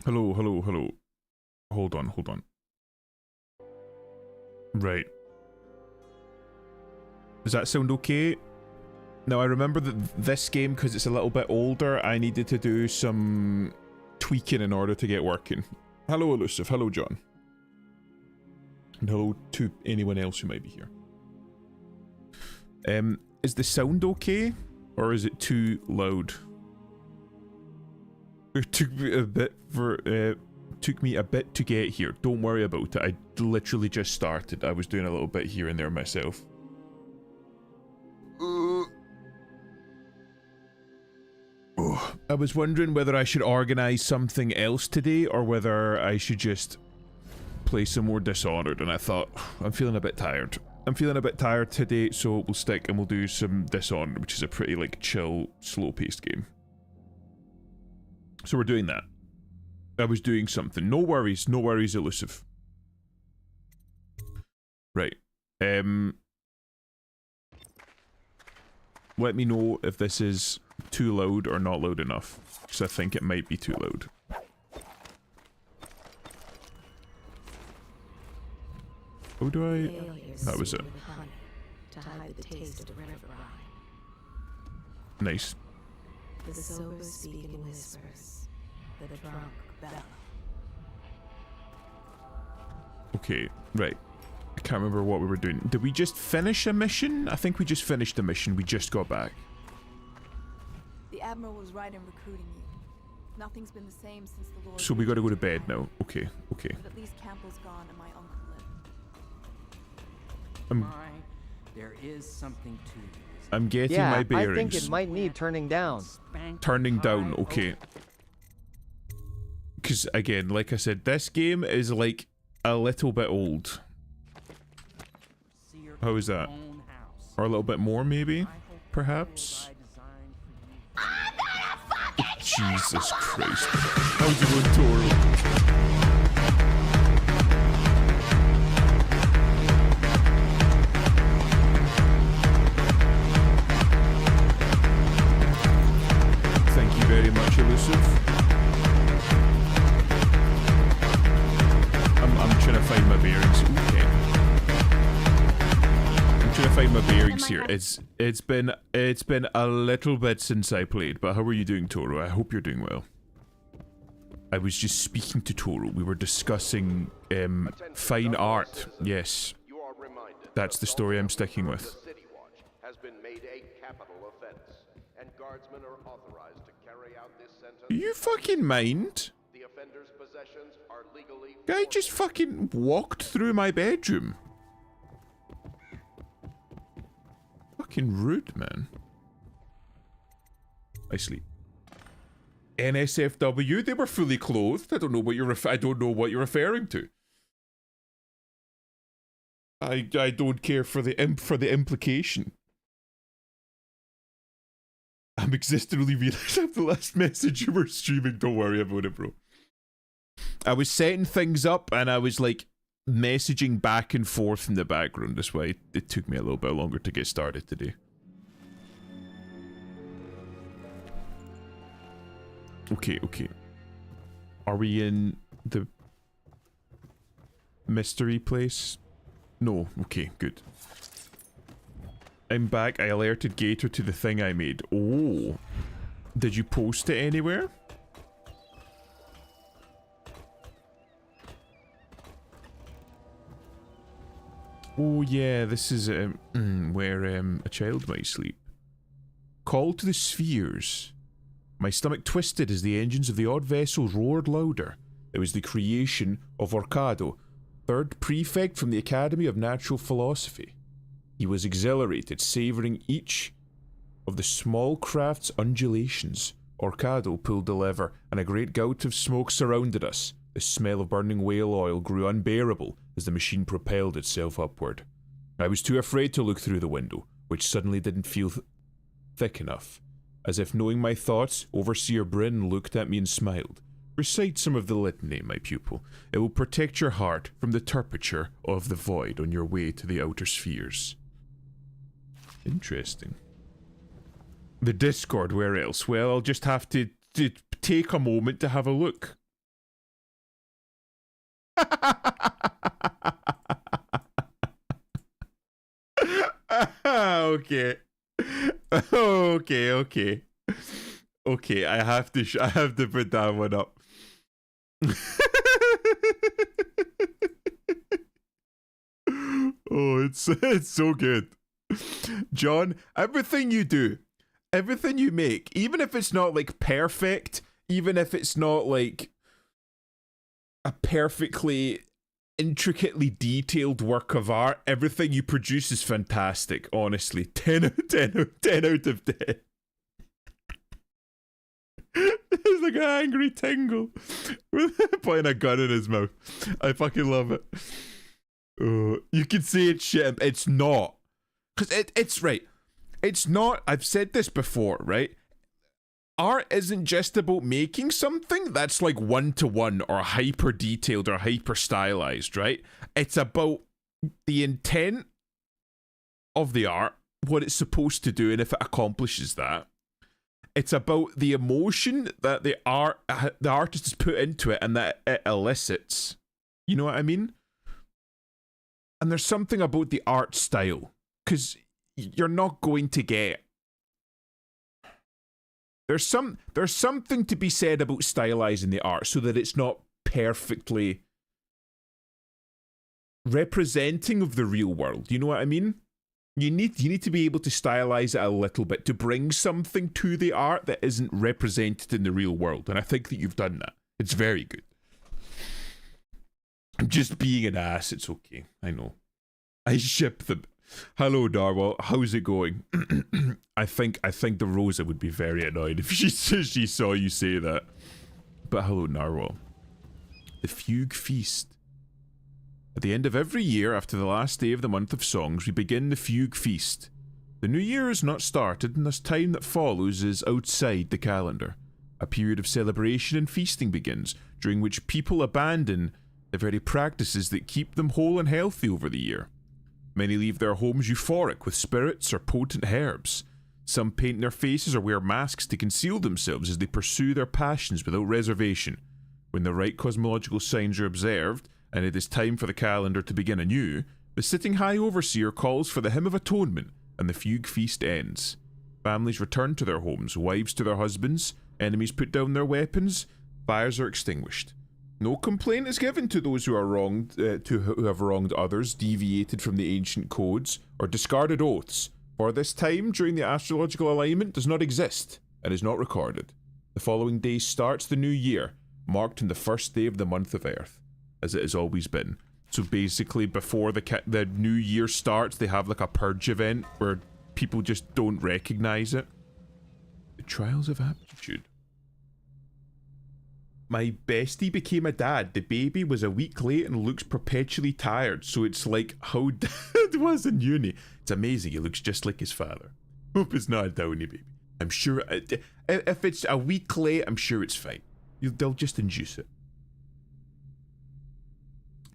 Hello, hello, hello. Hold on, hold on. Right. Does that sound okay? Now, I remember that this game, because it's a little bit older, I needed to do some tweaking in order to get working. Hello, Elusive. Hello, John. And hello to anyone else who might be here. Is the sound okay? Or is it too loud? It took me a bit to get here. Don't worry about it. I literally just started. I was doing a little bit here and there myself. I was wondering whether I should organize something else today or whether I should just play some more Dishonored, and I thought, I'm feeling a bit tired. I'm feeling a bit tired today, so we'll stick and we'll do some Dishonored, which is a pretty, like, chill, slow-paced game. So we're doing that. I was doing something. No worries, Elusive. Right. Let me know if this is too loud or not loud enough, because I think it might be too loud. How do I... That was it. Nice. The sober speak in whispers, the drunk bellow. Okay, right. I can't remember what we were doing. Did we just finish a mission? I think we just finished a mission. We just got back. The Admiral was right in recruiting you. Nothing's been the same since the Lord... So we gotta go to bed now. Okay, okay. But at least Campbell's gone and my uncle lived. There is something to you. I'm getting my bearings. I think it might need turning down. Turning down, okay. Because, again, like I said, this game is, like, a little bit old. How is that? Or a little bit more, maybe? Perhaps? Jesus Christ. How's it going, Toro? Thank you very much, Elusive. I'm trying to find my bearings. Okay. I'm trying to find my bearings here. It's been a little bit since I played, but how are you doing, Toro? I hope you're doing well. I was just speaking to Toro. We were discussing fine art. Yes. That's the story I'm sticking with. Do you fucking mind? Guy just fucking walked through my bedroom. Fucking rude, man. I sleep. NSFW, they were fully clothed. I don't know what you're referring to. I don't care for the implication. I'm existentially realized after the last message you were streaming. Don't worry about it, bro. I was setting things up and I was like messaging back and forth in the background. That's why it took me a little bit longer to get started today. Okay, okay. Are we in the mystery place? No. Okay, good. I'm back. I alerted Gator to the thing I made. Oh. Did you post it anywhere? Oh yeah, this is where a child might sleep. Call to the spheres. My stomach twisted as the engines of the odd vessel roared louder. It was the creation of Orcado, third prefect from the Academy of Natural Philosophy. He was exhilarated, savouring each of the small craft's undulations. Orcado pulled the lever, and a great gout of smoke surrounded us. The smell of burning whale oil grew unbearable as the machine propelled itself upward. I was too afraid to look through the window, which suddenly didn't feel thick enough. As if knowing my thoughts, Overseer Bryn looked at me and smiled. Recite some of the litany, my pupil. It will protect your heart from the turpitude of the void on your way to the outer spheres. Interesting. The Discord, where else? Well, I'll just have to take a moment to have a look. Okay. Okay. Okay, I have to put that one up. Oh, it's so good. John, everything you do, everything you make, even if it's not like perfect, even if it's not like a perfectly intricately detailed work of art, everything you produce is fantastic, honestly. 10 out of 10, 10 out of 10. It's like an angry tingle putting a gun in his mouth. I fucking love it. You can say it's shit. It's not. Because it's right. It's not. I've said this before, right? Art isn't just about making something that's like one-to-one or hyper detailed or hyper stylized, right? It's about the intent of the art, what it's supposed to do, and if it accomplishes that. It's about the emotion that the artist has put into it and that it elicits. You know what I mean? And there's something about the art style, because you're not going to get. There's something to be said about stylizing the art so that it's not perfectly representing of the real world. You know what I mean? You need to be able to stylize it a little bit to bring something to the art that isn't represented in the real world. And I think that you've done that. It's very good. I'm just being an ass. It's okay. I know. I ship them. Hello, Darwell. How's it going? I think the Rosa would be very annoyed if she saw you say that. But hello, Narwhal. The Fugue Feast. At the end of every year, after the last day of the month of songs, we begin the Fugue Feast. The new year is not started, and this time that follows is outside the calendar. A period of celebration and feasting begins, during which people abandon the very practices that keep them whole and healthy over the year. Many leave their homes euphoric with spirits or potent herbs. Some paint their faces or wear masks to conceal themselves as they pursue their passions without reservation. When the right cosmological signs are observed, and it is time for the calendar to begin anew, the sitting high overseer calls for the hymn of atonement, and the fugue feast ends. Families return to their homes, wives to their husbands, enemies put down their weapons, fires are extinguished. No complaint is given to those who are wronged, who have wronged others, deviated from the ancient codes, or discarded oaths, for this time during the astrological alignment does not exist, and is not recorded. The following day starts the new year, marked on the first day of the month of Earth, as it has always been. So basically, before the new year starts, they have like a purge event where people just don't recognize it. The Trials of Aptitude. My bestie became a dad. The baby was a week late and looks perpetually tired. So it's like how dad was in uni. It's amazing. He looks just like his father. Hope it's not a downy baby. I'm sure if it's a week late, I'm sure it's fine. They'll just induce it.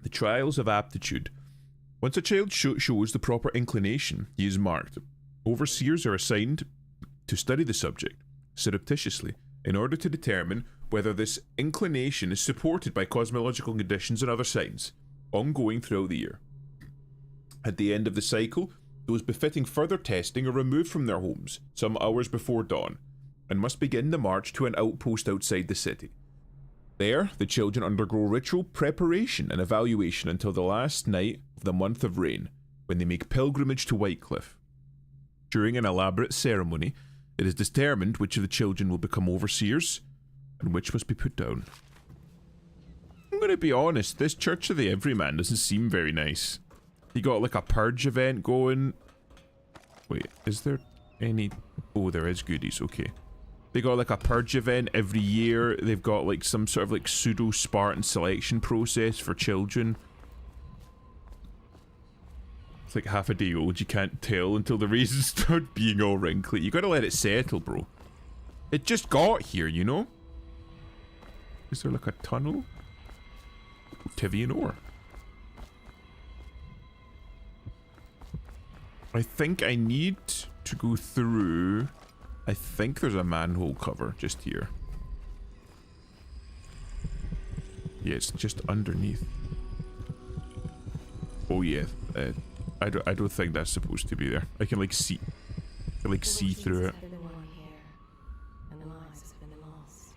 The Trials of Aptitude. Once a child shows the proper inclination, he is marked. Overseers are assigned to study the subject surreptitiously in order to determine whether this inclination is supported by cosmological conditions and other signs, ongoing throughout the year. At the end of the cycle, those befitting further testing are removed from their homes some hours before dawn, and must begin the march to an outpost outside the city. There, the children undergo ritual preparation and evaluation until the last night of the month of rain, when they make pilgrimage to Whitecliff. During an elaborate ceremony, it is determined which of the children will become overseers, and which must be put down. I'm going to be honest, this Church of the Everyman doesn't seem very nice. You got like a purge event going. Wait, is there any... Oh, there is goodies, okay. They got like a purge event every year. They've got like some sort of like pseudo-Spartan selection process for children. It's like half a day old, you can't tell until the raisins start being all wrinkly. You gotta let it settle, bro. It just got here, you know? Is there like a tunnel? Tivian ore. I think I need to go through... I think there's a manhole cover just here. Yeah, it's just underneath. Oh yeah, I don't think that's supposed to be there. I can like see, see through it. Have been won here, and lives have been lost.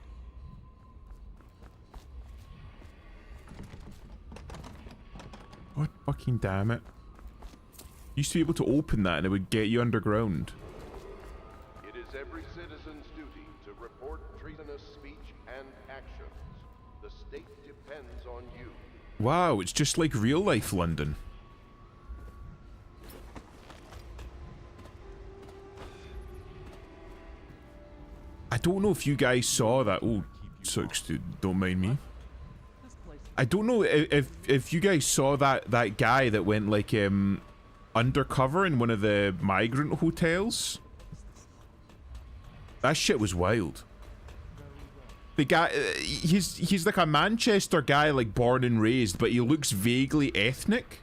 God fucking damn it! Used to be able to open that and it would get you underground. It is every citizen's duty to report treasonous speech and actions. The state depends on you. Wow, it's just like real life London. I don't know if you guys saw that. Oh, sucks, dude. Don't mind me. I don't know if you guys saw that guy that went like undercover in one of the migrant hotels. That shit was wild. The guy, he's like a Manchester guy, like born and raised, but he looks vaguely ethnic.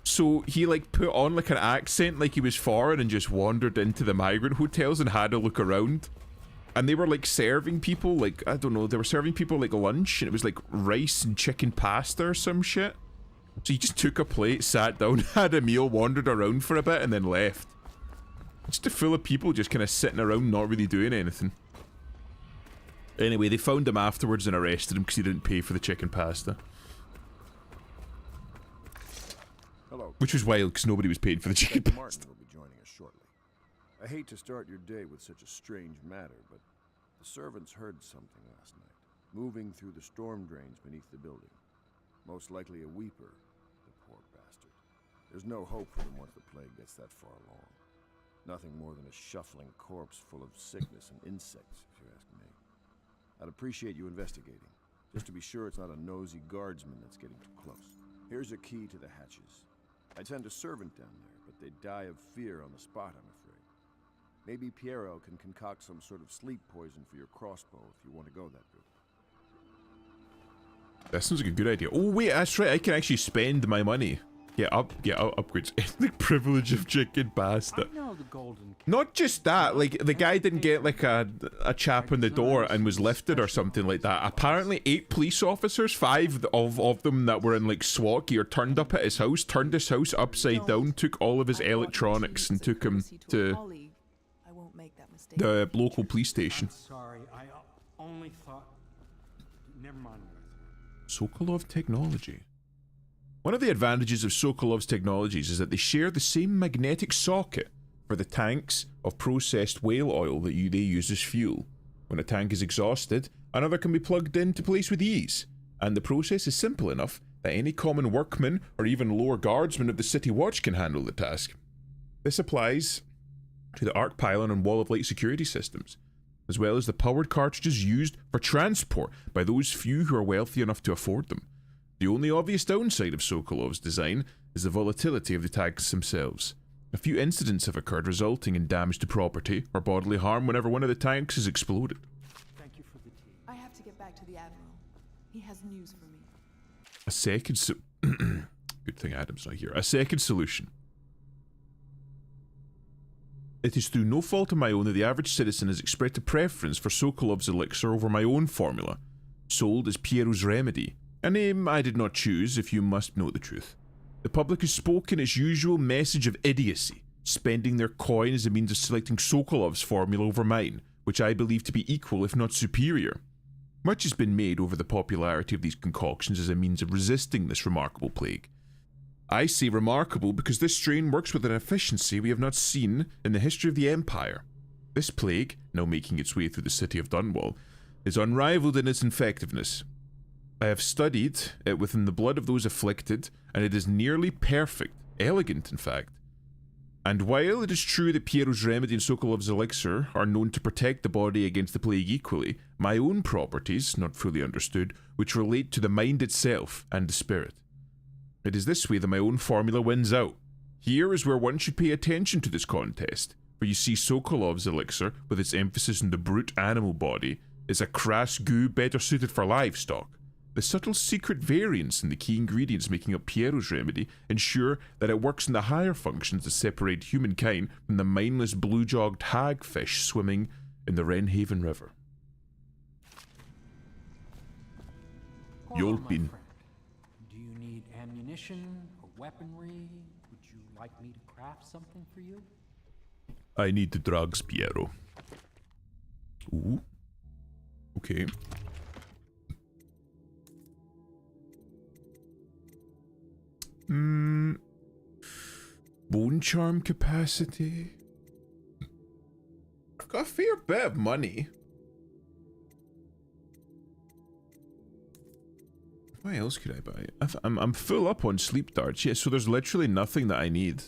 So he like put on like an accent like he was foreign and just wandered into the migrant hotels and had a look around. And they were like serving people like, I don't know, they were serving people like lunch and it was like rice and chicken pasta or some shit. So he just took a plate, sat down, had a meal, wandered around for a bit and then left. Just a full of people just kind of sitting around not really doing anything. Anyway, they found him afterwards and arrested him because he didn't pay for the chicken pasta. Hello. Which was wild because nobody was paying for the chicken Martin pasta. will be joining us shortly. I hate to start your day with such a strange matter, but the servants heard something last night, moving through the storm drains beneath the building. Most likely a weeper, the poor bastard. There's no hope for them once the plague gets that far along. Nothing more than a shuffling corpse full of sickness and insects, if you ask me. I'd appreciate you investigating, just to be sure it's not a nosy guardsman that's getting too close. Here's a key to the hatches. I'd send a servant down there, but they'd die of fear on the spot, I'm afraid. Maybe Piero can concoct some sort of sleep poison for your crossbow if you want to go that route. That sounds like a good idea. Oh wait, that's right, I can actually spend my money. Get upgrades. Ethnic privilege of chicken pasta. I know the golden. Not just that, like the guy didn't get like a chap on the door and was lifted or something like that. Apparently 8 police officers, 5 of them that were in like SWAT gear, turned up at his house, turned his house upside down, took all of his electronics and took him to I won't make that mistake. the local police station. I'm sorry, I only thought. Never mind. Sokolov technology. One of the advantages of Sokolov's technologies is that they share the same magnetic socket for the tanks of processed whale oil that they use as fuel. When a tank is exhausted, another can be plugged into place with ease, and the process is simple enough that any common workman or even lower guardsman of the city watch can handle the task. This applies to the arc pylon and wall of light security systems, as well as the powered cartridges used for transport by those few who are wealthy enough to afford them. The only obvious downside of Sokolov's design is the volatility of the tanks themselves. A few incidents have occurred resulting in damage to property or bodily harm whenever one of the tanks has exploded. Thank you for the tea. I have to get back to the Admiral. He has news for me. A second good thing Adam's not here. A second solution. It is through no fault of my own that the average citizen has expressed a preference for Sokolov's elixir over my own formula, sold as Piero's remedy. A name I did not choose, if you must know the truth. The public has spoken its usual message of idiocy, spending their coin as a means of selecting Sokolov's formula over mine, which I believe to be equal if not superior. Much has been made over the popularity of these concoctions as a means of resisting this remarkable plague. I say remarkable because this strain works with an efficiency we have not seen in the history of the Empire. This plague, now making its way through the city of Dunwall, is unrivaled in its effectiveness. I have studied it within the blood of those afflicted, and it is nearly perfect, elegant in fact. And while it is true that Piero's remedy and Sokolov's elixir are known to protect the body against the plague equally, my own properties, not fully understood, which relate to the mind itself and the spirit. It is this way that my own formula wins out. Here is where one should pay attention to this contest, for you see Sokolov's elixir, with its emphasis on the brute animal body, is a crass goo better suited for livestock. The subtle secret variance in the key ingredients making up Piero's remedy ensure that it works in the higher functions that separate humankind from the mindless blue-jogged hagfish swimming in the Wrenhaven River. Hold on, my Yolpin. friend. Do you need ammunition, a weaponry? Would you like me to craft something for you? I need the drugs, Piero. Ooh. Okay. Bone charm capacity. I've got a fair bit of money. What else could I buy? I'm full up on sleep darts. Yeah, so there's literally nothing that I need.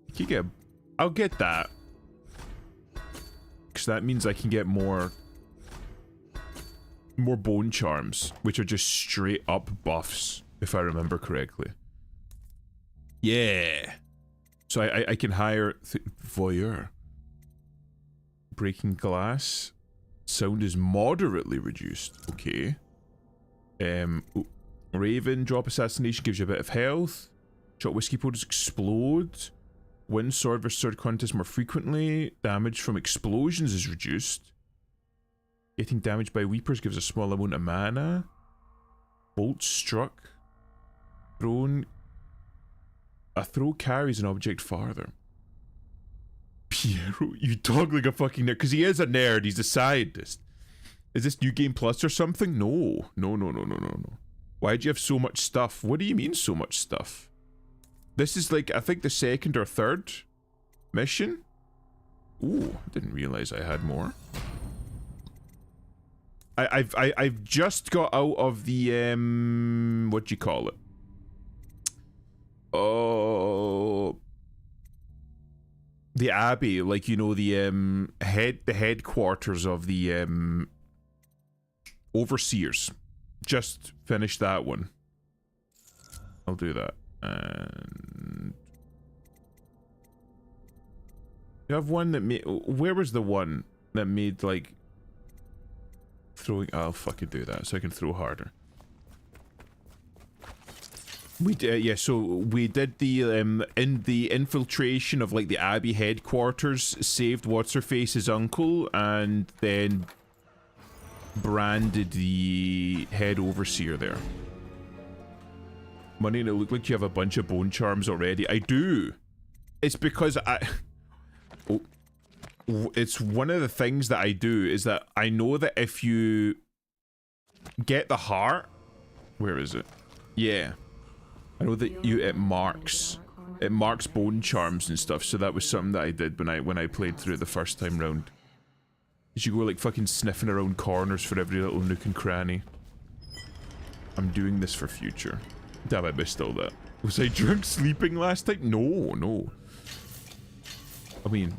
You can get. I'll get that. Because that means I can get more bone charms, which are just straight up buffs, if I remember correctly. Yeah. So I can hire voyeur. Breaking glass. Sound is moderately reduced. Okay. Ooh. Raven drop assassination gives you a bit of health. Shot whiskey powders explode. Win sword versus sword contest more frequently. Damage from explosions is reduced. Getting damaged by weepers gives a small amount of mana. Bolt struck. Thrown. A throw carries an object farther. Piero, you talk like a fucking nerd. Because he is a nerd, he's a scientist. Is this New Game Plus or something? No. No. Why'd you have so much stuff? What do you mean so much stuff? This is like, I think the second or third mission? Ooh, I didn't realize I had more. I've just got out of the, what do you call it? Oh, the Abbey, like, you know, the headquarters of the overseers. Just finished that one. I'll do that. And you have one that made. Where was the one that made like throwing? I'll fucking do that so I can throw harder. We did, yeah. So we did the in the infiltration of like the Abbey headquarters. Saved what's her face's uncle, and then branded the head overseer there. Money, and it looked like you have a bunch of bone charms already. I do. It's because it's one of the things that I do is that I know that if you get the heart, where is it? Yeah, I know that it marks bone charms and stuff. So that was something that I did when I played through it the first time round. You go like fucking sniffing around corners for every little nook and cranny. I'm doing this for future. Damn, I missed all that. Was I drunk sleeping last night? No. I mean,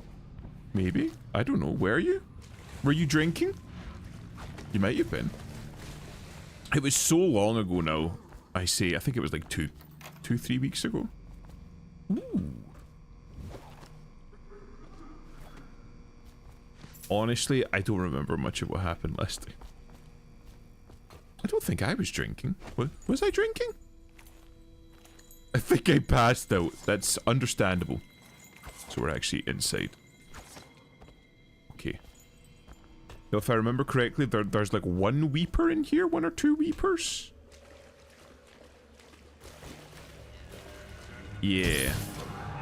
maybe? I don't know. Were you? Were you drinking? You might have been. It was so long ago now. I think it was like 3 weeks ago. Ooh. Honestly, I don't remember much of what happened last night. I don't think I was drinking. Was I drinking? I think I passed out. That's understandable. So we're actually inside. Okay. Now, if I remember correctly, there's like one weeper in here? One or two weepers? Yeah.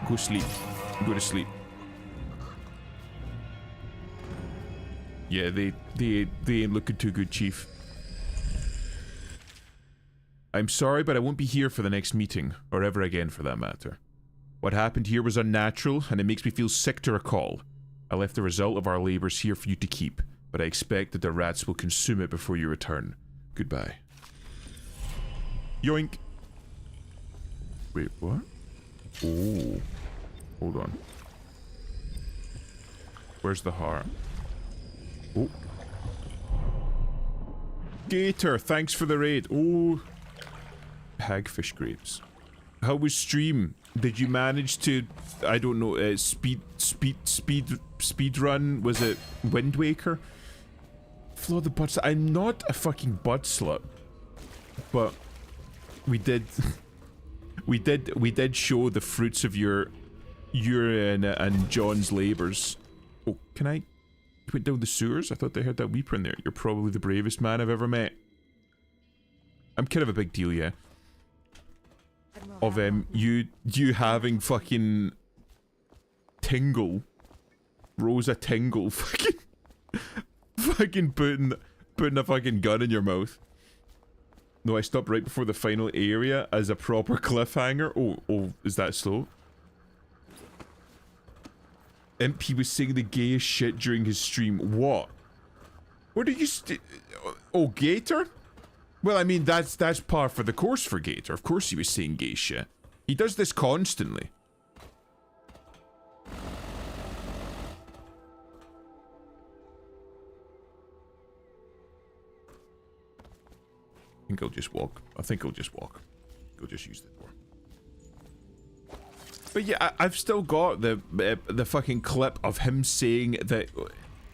Go sleep. Go to sleep. Yeah, they ain't looking too good, Chief. I'm sorry, but I won't be here for the next meeting, or ever again for that matter. What happened here was unnatural, and it makes me feel sick to recall. I left the result of our labors here for you to keep, but I expect that the rats will consume it before you return. Goodbye. Yoink! Wait, what? Oh. Hold on. Where's the heart? Oh. Gator, thanks for the raid. Oh. Hagfish grapes. How was stream? Did you manage to, I don't know, speed run? Was it Wind Waker? Floor the butt. I'm not a fucking butt slut, but we did, we did show the fruits of your and John's labors. Oh, can I? You went down the sewers? I thought they had that weeper in there. You're probably the bravest man I've ever met. I'm kind of a big deal, yeah. of you having fucking Tingle, Rosa Tingle, fucking putting a fucking gun in your mouth. No, I stopped right before the final area as a proper cliffhanger. Oh, is that slow? Imp, he was saying the gayest shit during his stream. What? What are you oh, Gator? Well, I mean, that's par for the course for Gator. Of course he was saying gay shit. He does this constantly. I think I'll just walk. I'll just use the door. But yeah, I've still got the fucking clip of him saying that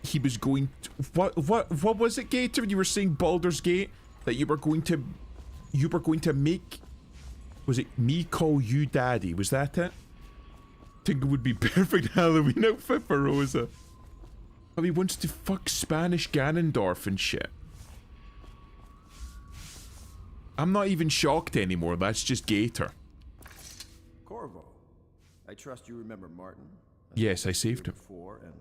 he was going to, what was it, Gator? You were saying Baldur's Gate that you were going to make, was it me call you daddy? Was that it? I think it would be perfect Halloween outfit for Rosa. Oh, he wants to fuck Spanish Ganondorf and shit. I'm not even shocked anymore. That's just Gator. Corvo, I trust you remember Martin. Yes, I saved him. Before and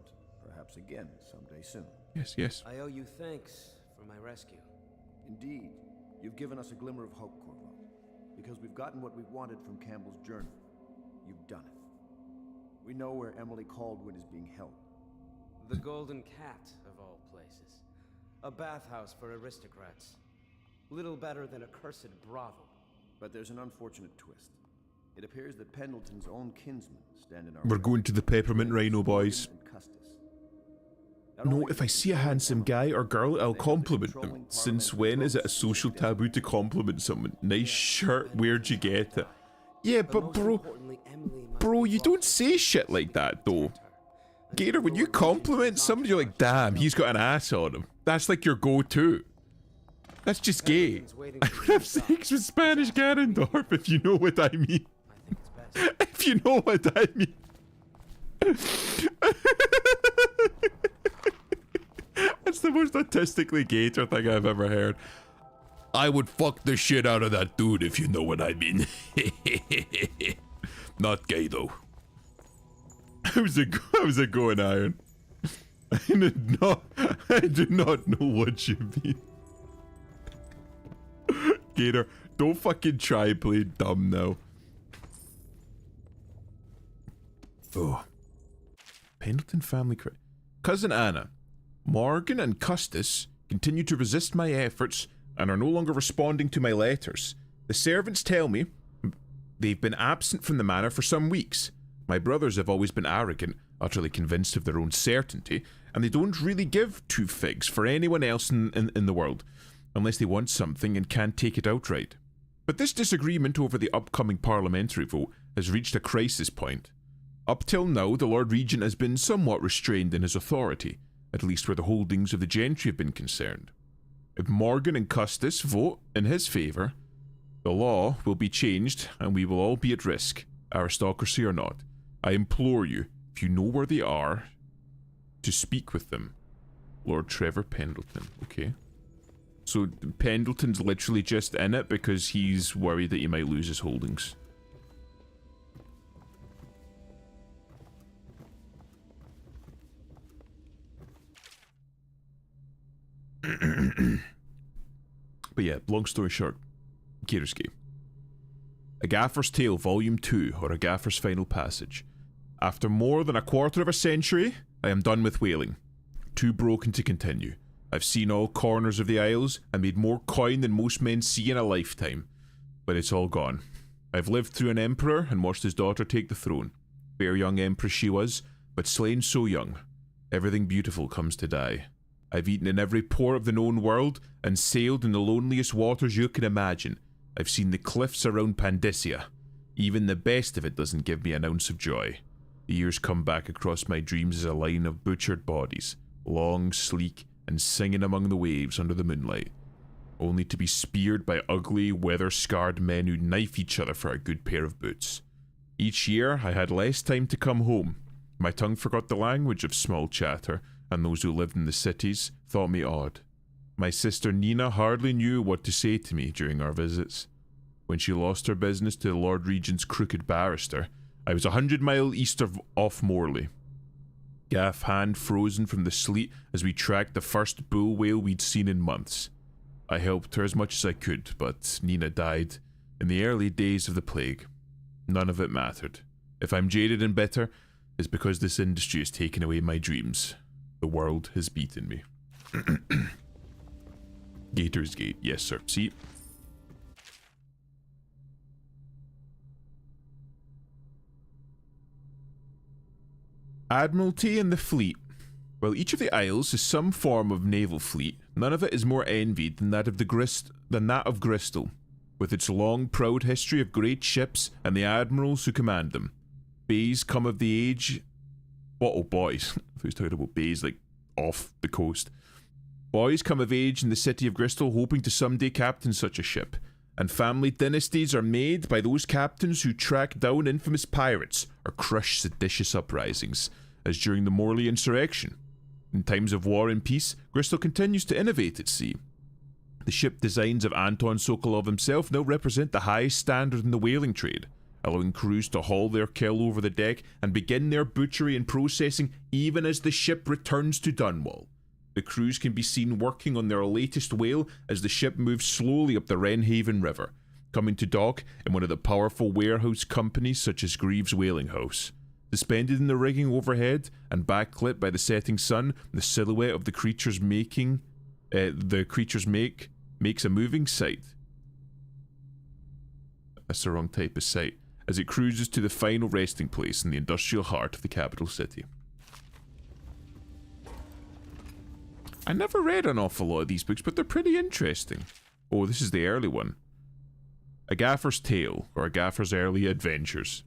perhaps again someday soon. Yes. I owe you thanks for my rescue. Indeed, you've given us a glimmer of hope, Corvo. Because we've gotten what we wanted from Campbell's journal. You've done it. We know where Emily Caldwin is being held. The Golden Cat, of all places. A bathhouse for aristocrats. Little better than a cursed brothel. But there's an unfortunate twist. It appears that Pendleton's own kinsmen stand in our We're way. going to the Peppermint Rhino, boys. And Custis. No, if I see a handsome guy or girl, I'll compliment them. Since when is it a social taboo to compliment someone? Nice shirt, where'd you get it? Yeah, but bro, you don't say shit like that, though. Gator, when you compliment somebody, you're like, damn, he's got an ass on him. That's like your go-to. That's just gay. I would have sex with Spanish Ganondorf, if you know what I mean. If you know what I mean. That's the most autistically Gator thing I've ever heard. I would fuck the shit out of that dude, if you know what I mean. Not gay, though. How's it going, Iron? I do not know what you mean. Gator, don't fucking try and play dumb now. Oh. Pendleton family Cousin Anna, Morgan and Custis continue to resist my efforts and are no longer responding to my letters. The servants tell me they've been absent from the manor for some weeks. My brothers have always been arrogant, utterly convinced of their own certainty, and they don't really give two figs for anyone else in the world, unless they want something and can't take it outright. But this disagreement over the upcoming parliamentary vote has reached a crisis point. Up till now, the Lord Regent has been somewhat restrained in his authority, at least where the holdings of the gentry have been concerned. If Morgan and Custis vote in his favour, the law will be changed and we will all be at risk, aristocracy or not. I implore you, if you know where they are, to speak with them. Lord Trevor Pendleton, okay. So Pendleton's literally just in it because he's worried that he might lose his holdings. But yeah, long story short, Gator's gay. A Gaffer's Tale Volume 2, or A Gaffer's Final Passage. After more than a quarter of a century, I am done with whaling. Too broken to continue. I've seen all corners of the Isles and made more coin than most men see in a lifetime. But it's all gone. I've lived through an emperor and watched his daughter take the throne. Fair young empress she was, but slain so young. Everything beautiful comes to die. I've eaten in every port of the known world and sailed in the loneliest waters you can imagine. I've seen the cliffs around Pandysia. Even the best of it doesn't give me an ounce of joy. The years come back across my dreams as a line of butchered bodies, long, sleek, and singing among the waves under the moonlight, only to be speared by ugly, weather-scarred men who knife each other for a good pair of boots. Each year, I had less time to come home. My tongue forgot the language of small chatter, and those who lived in the cities thought me odd. My sister Nina hardly knew what to say to me during our visits. when she lost her business to the Lord Regent's crooked barrister, I was 100 miles east of off Morley. Gaff hand frozen from the sleet as we tracked the first bull whale we'd seen in months. I helped her as much as I could, but Nina died in the early days of the plague. None of it mattered. If I'm jaded and bitter, it's because this industry has taken away my dreams. The world has beaten me. Gator's Gate, yes sir. See? Admiralty and the Fleet. While each of the Isles is some form of naval fleet, none of it is more envied than that of Gristol, with its long, proud history of great ships and the admirals who command them. Bays come of the age... What? Oh, boys. I was talking about bays, like, off the coast. Boys come of age in the city of Gristol hoping to someday captain such a ship, and family dynasties are made by those captains who track down infamous pirates or crush seditious uprisings, as during the Morley insurrection. In times of war and peace, Gristol continues to innovate at sea. The ship designs of Anton Sokolov himself now represent the highest standard in the whaling trade, allowing crews to haul their kill over the deck and begin their butchery and processing even as the ship returns to Dunwall. The crews can be seen working on their latest whale as the ship moves slowly up the Wrenhaven River, coming to dock in one of the powerful warehouse companies such as Greaves Whaling House. Suspended in the rigging overhead and backlit by the setting sun, the silhouette of the creature's makes a moving sight. That's the wrong type of sight, as it cruises to the final resting place in the industrial heart of the capital city. I never read an awful lot of these books, but they're pretty interesting. Oh, this is the early one. A Gaffer's Tale, or A Gaffer's Early Adventures.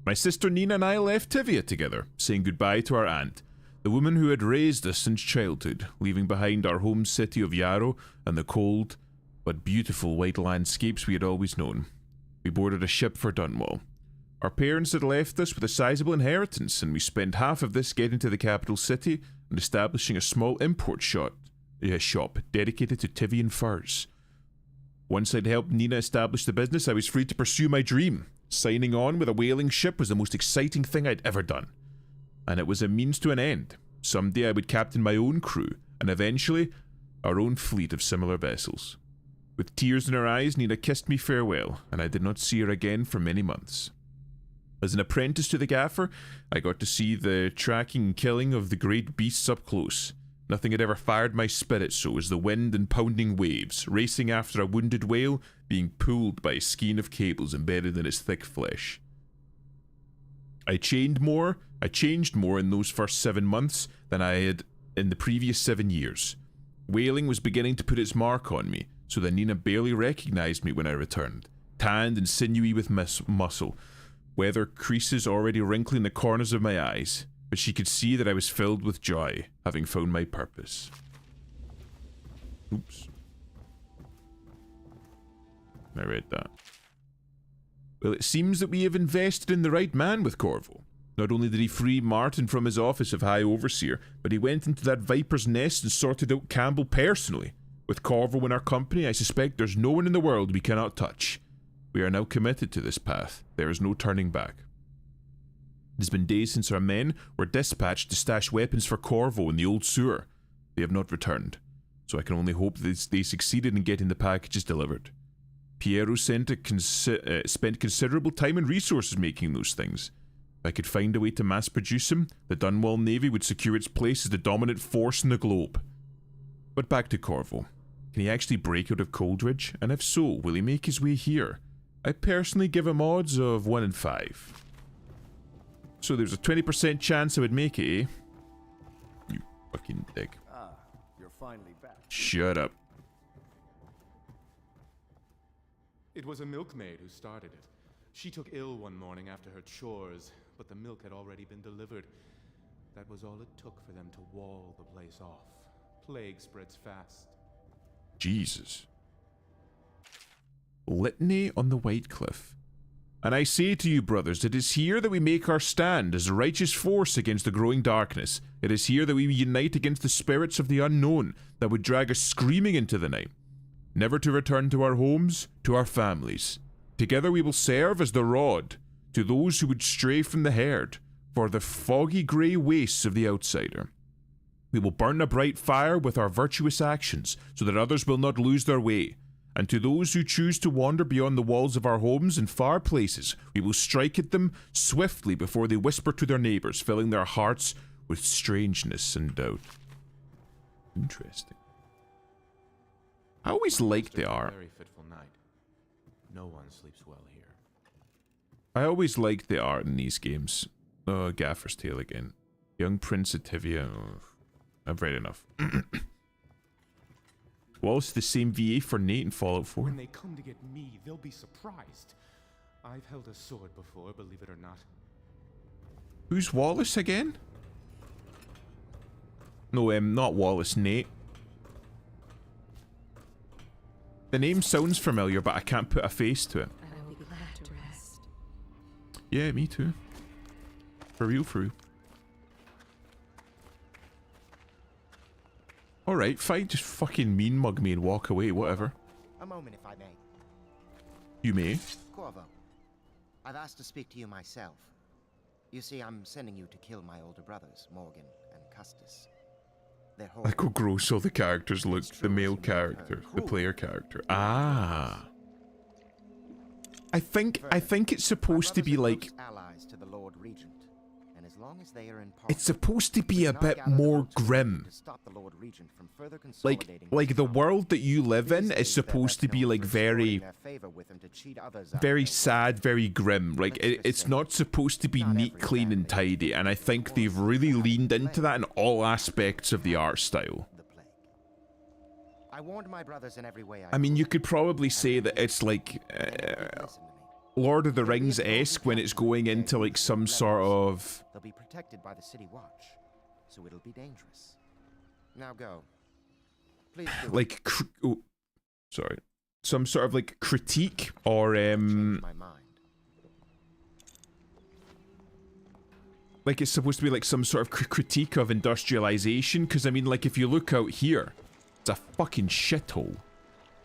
My sister Nina and I left Tivia together, saying goodbye to our aunt, the woman who had raised us since childhood, leaving behind our home city of Yarrow and the cold but beautiful white landscapes we had always known. We boarded a ship for Dunwall. Our parents had left us with a sizable inheritance, and we spent half of this getting to the capital city and establishing a small import shop dedicated to Tivian furs. Once I'd helped Nina establish the business, I was free to pursue my dream. Signing on with a whaling ship was the most exciting thing I'd ever done. And it was a means to an end. Someday I would captain my own crew, and eventually, our own fleet of similar vessels. With tears in her eyes, Nina kissed me farewell, and I did not see her again for many months. As an apprentice to the gaffer, I got to see the tracking and killing of the great beasts up close. Nothing had ever fired my spirit so as the wind and pounding waves, racing after a wounded whale, being pulled by a skein of cables embedded in its thick flesh. I changed more in those first 7 months than I had in the previous 7 years. Whaling was beginning to put its mark on me, so that Nina barely recognized me when I returned, tanned and sinewy with muscle, weather creases already wrinkling the corners of my eyes, but she could see that I was filled with joy, having found my purpose. Oops. I read that. Well, it seems that we have invested in the right man with Corvo. Not only did he free Martin from his office of High Overseer, but he went into that viper's nest and sorted out Campbell personally. With Corvo in our company, I suspect there's no one in the world we cannot touch. We are now committed to this path. There is no turning back. It has been days since our men were dispatched to stash weapons for Corvo in the old sewer. They have not returned, so I can only hope that they succeeded in getting the packages delivered. Piero spent considerable time and resources making those things. If I could find a way to mass produce them, the Dunwall Navy would secure its place as the dominant force in the globe. But back to Corvo. Can he actually break out of Coldridge? And if so, will he make his way here? I personally give him odds of 1 in 5. So there's a 20% chance I would make it, eh? You fucking dick. Ah, you're finally back. Shut up. It was a milkmaid who started it. She took ill one morning after her chores, but the milk had already been delivered. That was all it took for them to wall the place off. Plague spreads fast. Jesus. Litany on the White Cliff. And I say to you, brothers, it is here that we make our stand as a righteous force against the growing darkness. It is here that we unite against the spirits of the unknown that would drag us screaming into the night. never to return to our homes, to our families. Together we will serve as the rod to those who would stray from the herd for the foggy grey wastes of the outsider. We will burn a bright fire with our virtuous actions so that others will not lose their way. And to those who choose to wander beyond the walls of our homes in far places, we will strike at them swiftly before they whisper to their neighbours, filling their hearts with strangeness and doubt. Interesting. I always liked the art. Very fitful night. No one sleeps well here. I always liked the art in these games. Oh, Gaffer's Tale again. Young Prince of Tivia. Oh, I've read enough. Wallace, the same VA for Nate in Fallout 4. When they come to get me, they'll be surprised. I've held a sword before, believe it or not. Who's Wallace again? No, not Wallace, Nate. The name sounds familiar, but I can't put a face to it. I will be glad to rest. Yeah, me too. For real, for real. Alright, fine, just fucking mean mug me and walk away, whatever. A moment, if I may. You may. Corvo, I've asked to speak to you myself. You see, I'm sending you to kill my older brothers, Morgan and Custis. They're Like how gross all the characters look. The male character, the player character. Ah. I think it's supposed to be like... allies to the Lord Regent. And as long as they are in It's supposed to be a bit more grim. Like the world that you live in is supposed to be like very sad, very grim. Like it's not supposed to be neat, clean and tidy, and I think they've really leaned into that in all aspects of the art style. I warned my brothers in every way. I mean, you could probably say that it's like Lord of the Rings-esque when it's going into like some sort of... They'll be protected by the city watch, so it'll be dangerous. Now go. Please do. Like, oh, sorry. Some sort of like critique or My mind. like it's supposed to be like some sort of critique of industrialization, because I mean, like, if you look out here, it's a fucking shithole.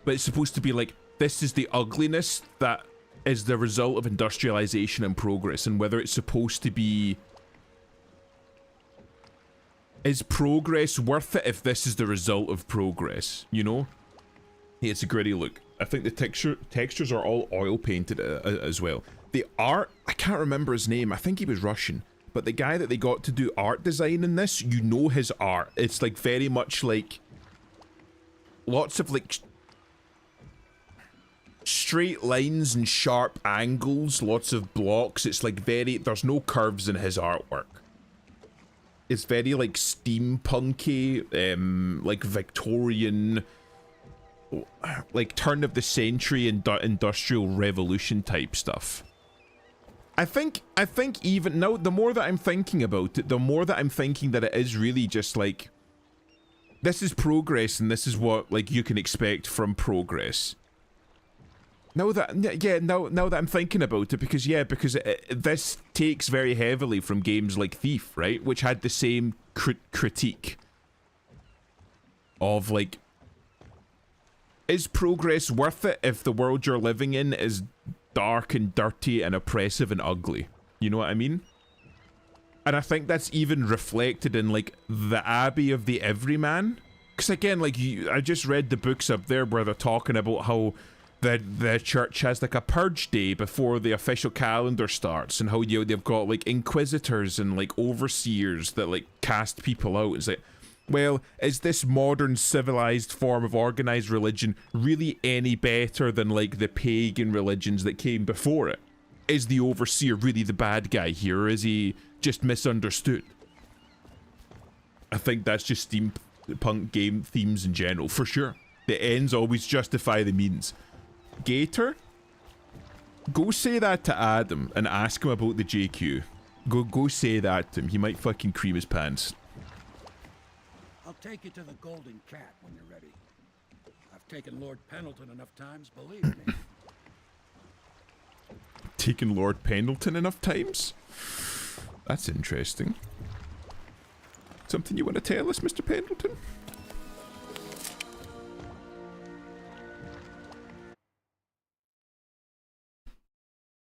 But it's supposed to be like, this is the ugliness that is the result of industrialization and progress, and whether it's supposed to be... Is progress worth it if this is the result of progress, you know? Hey, it's a gritty look. I think the textures are all oil painted as well. The art, I can't remember his name, I think he was Russian, but the guy that they got to do art design in this, you know his art. It's like very much like... Lots of like... straight lines and sharp angles, lots of blocks. It's like very... There's no curves in his artwork. It's very like steampunky, like Victorian, like turn of the century and industrial revolution type stuff. I think even now, the more that I'm thinking about it, the more that I'm thinking that it is really just like, this is progress and this is what like you can expect from progress. Now that, yeah, now that I'm thinking about it, because this takes very heavily from games like Thief, right? Which had the same critique of like, is progress worth it if the world you're living in is dark and dirty and oppressive and ugly? You know what I mean? And I think that's even reflected in like the Abbey of the Everyman. Because again, like I just read the books up there where they're talking about how the church has like a purge day before the official calendar starts, and how, you know, they've got like inquisitors and like overseers that like cast people out. It's like, well, is this modern civilized form of organized religion really any better than like the pagan religions that came before it? Is the overseer really the bad guy here, or is he just misunderstood? I think that's just steampunk game themes in general, for sure. The ends always justify the means. Gator, go say that to Adam and ask him about the JQ. Go say that to him. He might fucking cream his pants. I'll take you to the Golden Cat when you're ready. I've taken Lord Pendleton enough times, believe me. Taken Lord Pendleton enough times? That's interesting. Something you want to tell us, Mr. Pendleton?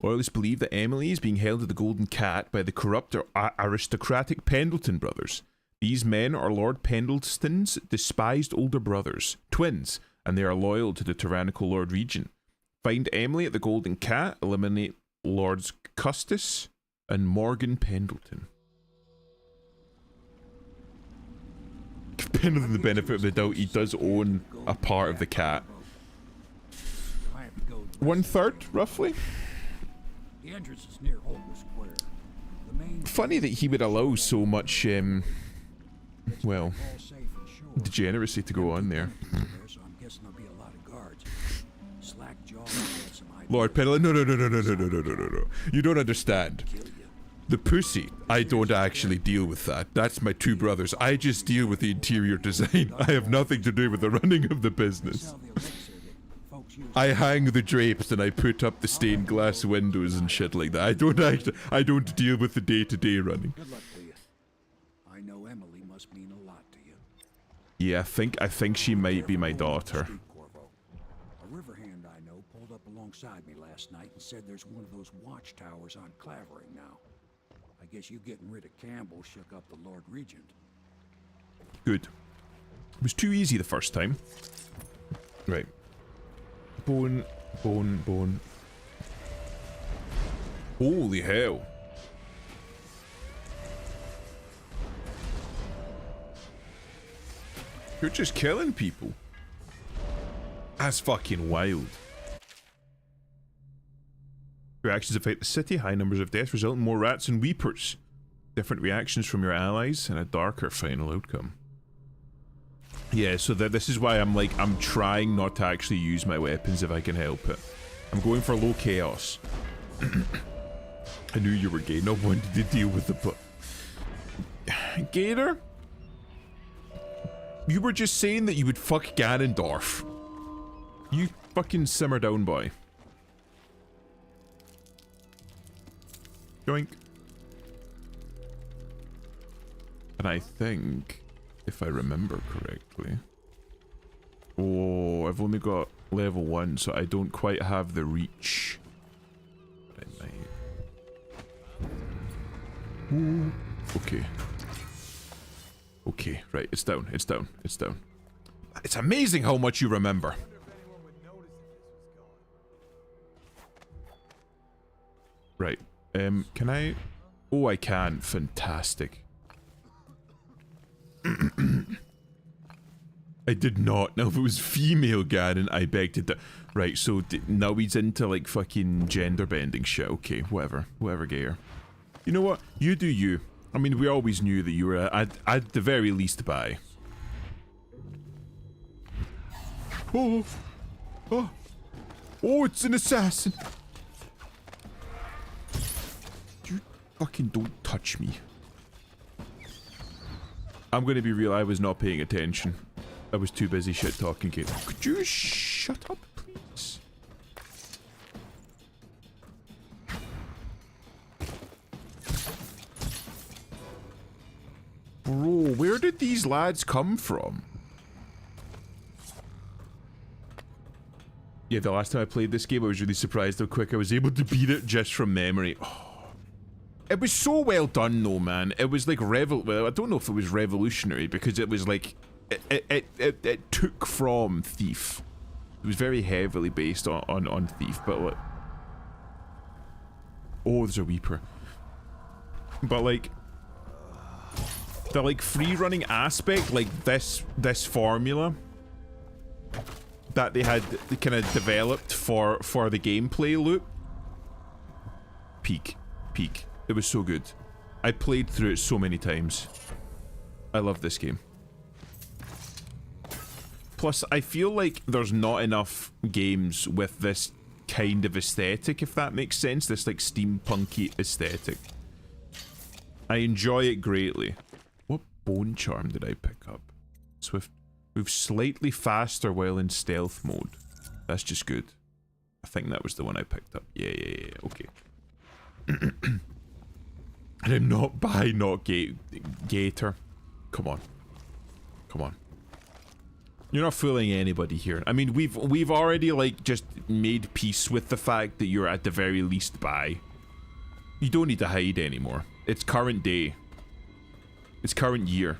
Loyalists believe that Emily is being held at the Golden Cat by the corrupt aristocratic Pendleton brothers. These men are Lord Pendleton's despised older brothers, twins, and they are loyal to the tyrannical Lord Regent. Find Emily at the Golden Cat, eliminate Lords Custis and Morgan Pendleton. Pendleton, the benefit of the doubt, he does own a part of the cat. 1/3, roughly. The entrance is near Holger Square. The main Funny that he would allow so much, well, degeneracy to go on there. So I'm guessing there'll be a lot of guards. Slack jaw. Lord Pendleton, no. You don't understand. The pussy, I don't actually deal with that. That's my two brothers. I just deal with the interior design. I have nothing to do with the running of the business. I hang the drapes and I put up the stained glass windows and shit like that. I don't deal with the day-to-day running. Good luck to you. I know Emily must mean a lot to you. Yeah, I think she might be my daughter. A river hand I know pulled up alongside me last night and said there's one of those watchtowers on Clavering now. I guess you getting rid of Campbell shook up the Lord Regent. Good. It was too easy the first time. Right. Bone. Holy hell. You're just killing people. That's fucking wild. Reactions affect the city. High numbers of deaths result in more rats and weepers. Different reactions from your allies and a darker final outcome. Yeah, so this is why I'm trying not to actually use my weapons if I can help it. I'm going for low chaos. I knew you were gay. Not wanting to deal with the Gator? You were just saying that you would fuck Ganondorf. You fucking simmer down, boy. Yoink. And I think, if I remember correctly... Oh, I've only got level 1, so I don't quite have the reach. But I might. Ooh. Okay. Okay, right, it's down. It's amazing how much you remember. Right, can I... Oh, I can. Fantastic. I did not. Now, if it was female Ganon, I beg to Right, so now he's into, like, fucking gender bending shit. Okay, whatever. Whatever, Gayer. You know what? You do you. I mean, we always knew that you were, at the very least, bi. Oh! Oh! Oh, it's an assassin! You fucking don't touch me. I'm gonna be real, I was not paying attention. I was too busy shit talking, Kate. Could you shut up, please? Bro, where did these lads come from? Yeah, the last time I played this game, I was really surprised how quick I was able to beat it just from memory. Oh. It was so well done, though, man. It was like well, I don't know if it was revolutionary because it was like it took from Thief. It was very heavily based on Thief, but like, oh, there's a Weeper. But like the like free running aspect, like this formula that they had kind of developed for the gameplay loop. Peak. It was so good. I played through it so many times. I love this game. Plus, I feel like there's not enough games with this kind of aesthetic, if that makes sense. This like steampunky aesthetic. I enjoy it greatly. What bone charm did I pick up? Swift. Move slightly faster while in stealth mode. That's just good. I think that was the one I picked up. Yeah. Okay. And I'm not Gator. Come on. You're not fooling anybody here. I mean, we've already like just made peace with the fact that you're at the very least bi. You don't need to hide anymore. It's current day. It's current year.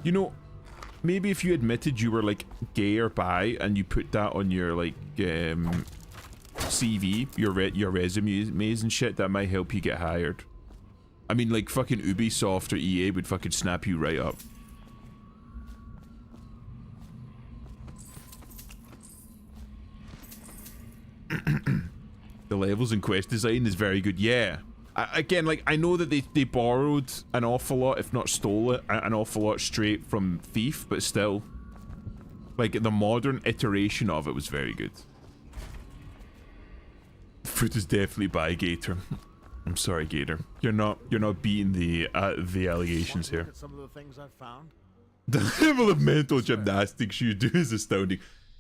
You know, maybe if you admitted you were like gay or bi and you put that on your like CV, your resumes and shit, that might help you get hired. I mean, like fucking Ubisoft or EA would fucking snap you right up. The levels in quest design is very good. Yeah. Again, like, I know that they borrowed an awful lot, if not stole it, an awful lot straight from Thief, but still. Like, the modern iteration of it was very good. Fruit is definitely by Gator. I'm sorry, Gator. You're not beating the allegations here. Some of the things I've found. The level of mental gymnastics you do is astounding.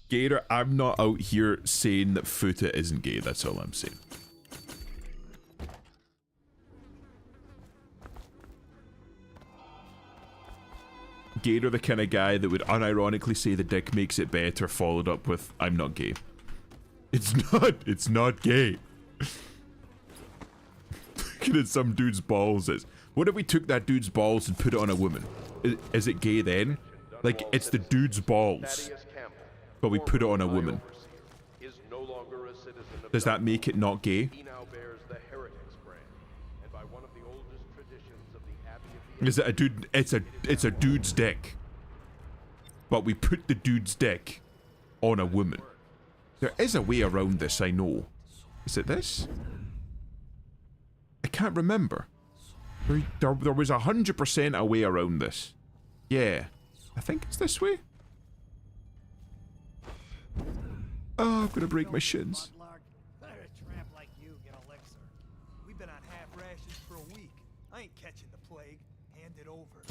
Gator, I'm not out here saying that Futa isn't gay, that's all I'm saying. Gator the kind of guy that would unironically say the dick makes it better, followed up with, I'm not gay. It's not gay. Looking at some dude's balls is, what if we took that dude's balls and put it on a woman? Is it gay then? Like, it's the dude's balls, but we put it on a woman. Does that make it not gay? Is it a dude? It's a dude's dick, but we put the dude's dick on a woman. There is a way around this, I know. Is it this? I can't remember. There was 100% a way around this. Yeah, I think it's this way. Oh, I'm gonna break my shins. Let a tramp like you get elixir. We've been on half rations for a week. I ain't catching the plague. Hand it over.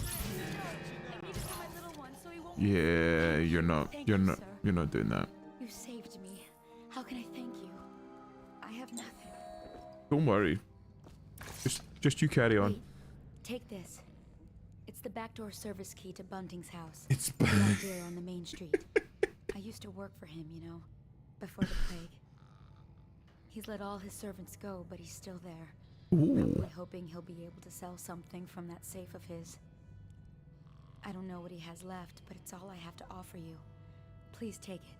Yeah, you're not doing that. You saved me. How can I thank you? I have nothing. Don't worry. Just you carry on. Wait, take this. It's the backdoor service key to Bunting's house. It's right there on the main street. I used to work for him, you know, before the plague. He's let all his servants go, but he's still there. Ooh. Probably hoping he'll be able to sell something from that safe of his. I don't know what he has left, but it's all I have to offer you. Please take it.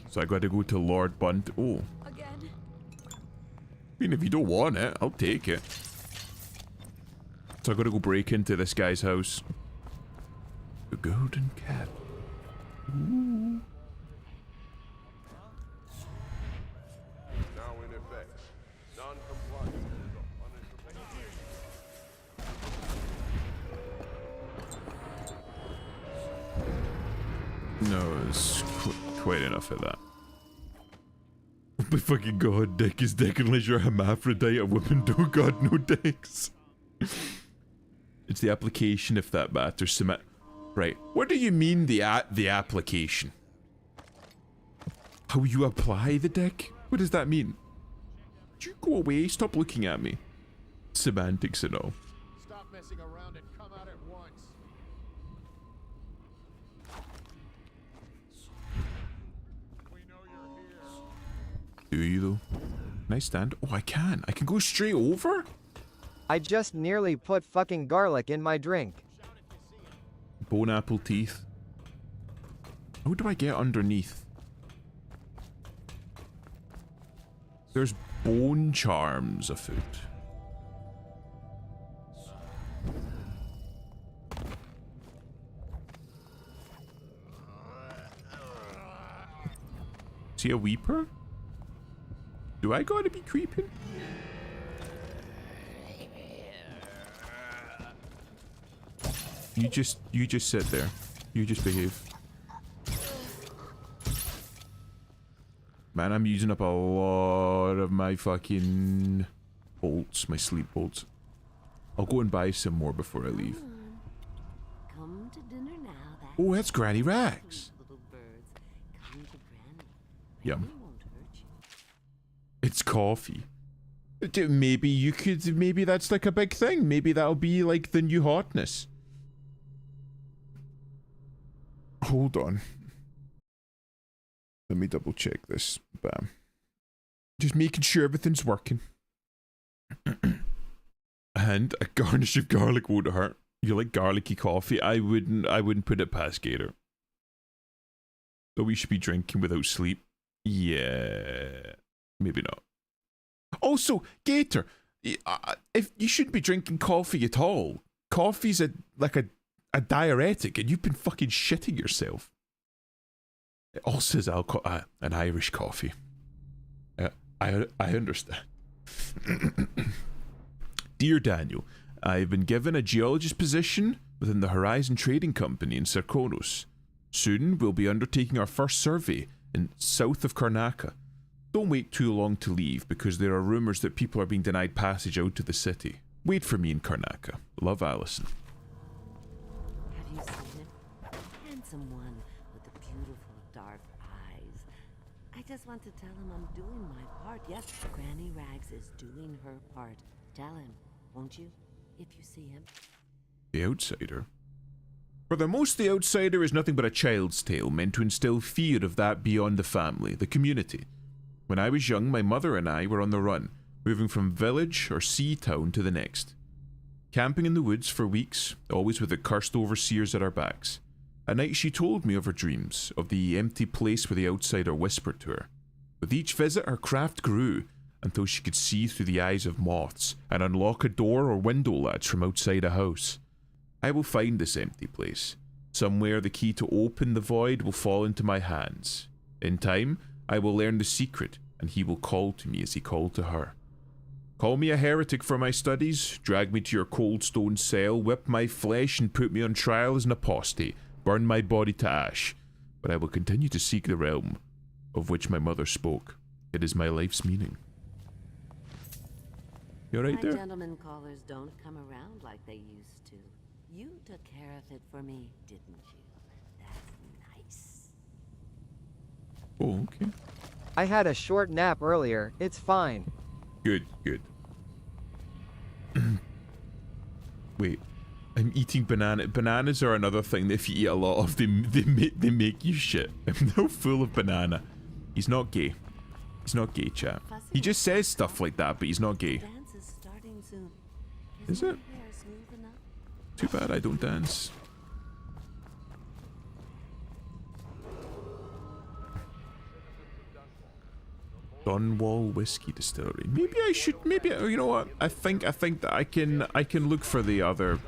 So I gotta go to Lord Bunt. Oh. Again? I mean, if you don't want it, I'll take it. So I gotta go break into this guy's house. The golden cat. Ooh. Now in effect, non-compliance is a punishment. No, it's quite enough of that. Oh my fucking god, dick is dick unless you're a hermaphrodite. A woman don't got no dicks. It's the application if that matters. Right. What do you mean the application? How you apply the dick? What does that mean? Would you go away? Stop looking at me. Semantics and all. Stop messing around and come out at once. We know you're here. Do you though? Can I stand? Oh, I can. I can go straight over? I just nearly put fucking garlic in my drink. Bone apple teeth. How do I get underneath? There's bone charms afoot. Is he a weeper? Do I gotta be creeping? You just sit there. You just behave. Man, I'm using up a lot of my fucking bolts, my sleep bolts. I'll go and buy some more before I leave. Come to dinner now. Oh, that's Granny Rags. Little birds, come to Granny. Yum. Granny won't hurt you. It's coffee. Maybe you could, maybe that's like a big thing. Maybe that'll be like the new hotness. Hold on. Let me double check this. Bam. Just making sure everything's working. And a garnish of garlic won't hurt. You like garlicky coffee? I wouldn't put it past Gator. So we should be drinking without sleep. Yeah. Maybe not. Also, Gator, if you shouldn't be drinking coffee at all. Coffee's like a diuretic, and you've been fucking shitting yourself. It all says alcohol, an Irish coffee. I understand. Dear Daniel, I've been given a geologist position within the Horizon Trading Company in Serkonos. Soon we'll be undertaking our first survey in south of Karnaca. Don't wait too long to leave, because there are rumours that people are being denied passage out to the city. Wait for me in Karnaca. Love, Allison. Have you seen him? Handsome one with the beautiful dark eyes. I just want to tell him I'm doing my part. Yes, Granny Rags is doing her part. Tell him, won't you? If you see him. The outsider? For the most, the outsider is nothing but a child's tale meant to instill fear of that beyond the family, the community. When I was young, my mother and I were on the run, moving from village or sea town to the next. Camping in the woods for weeks, always with the cursed overseers at our backs. At night she told me of her dreams, of the empty place where the outsider whispered to her. With each visit her craft grew, until she could see through the eyes of moths and unlock a door or window latch from outside a house. I will find this empty place. Somewhere the key to open the void will fall into my hands. In time, I will learn the secret, and he will call to me as he called to her. Call me a heretic for my studies, drag me to your cold stone cell, whip my flesh and put me on trial as an apostate, burn my body to ash. But I will continue to seek the realm of which my mother spoke. It is my life's meaning. You're right there. My gentlemen callers don't come around like they used to. You took care of it for me, didn't you? That's nice. Oh, okay. I had a short nap earlier. It's fine. Good, good. Wait, I'm eating banana. Bananas are another thing that if you eat a lot of, they make you shit. I'm now full of banana. He's not gay. He's not gay, chat. He just says stuff like that, but he's not gay. Dance is starting soon. Is it? Too bad I don't dance. Dunwall Whiskey Distillery. Maybe I should. Maybe you know what? I think that I can look for the other.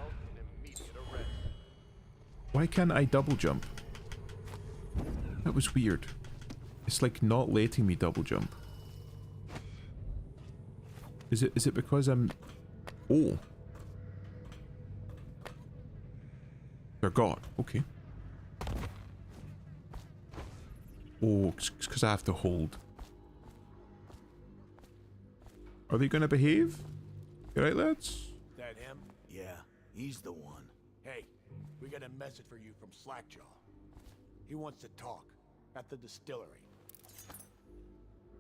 Why can't I double jump? That was weird. It's like not letting me double jump. Is it because I'm? Oh. They're gone. Okay. Oh, it's because I have to hold. Are they gonna behave? You right, lads? That him? Yeah, he's the one. Hey, we got a message for you from Slackjaw. He wants to talk at the distillery.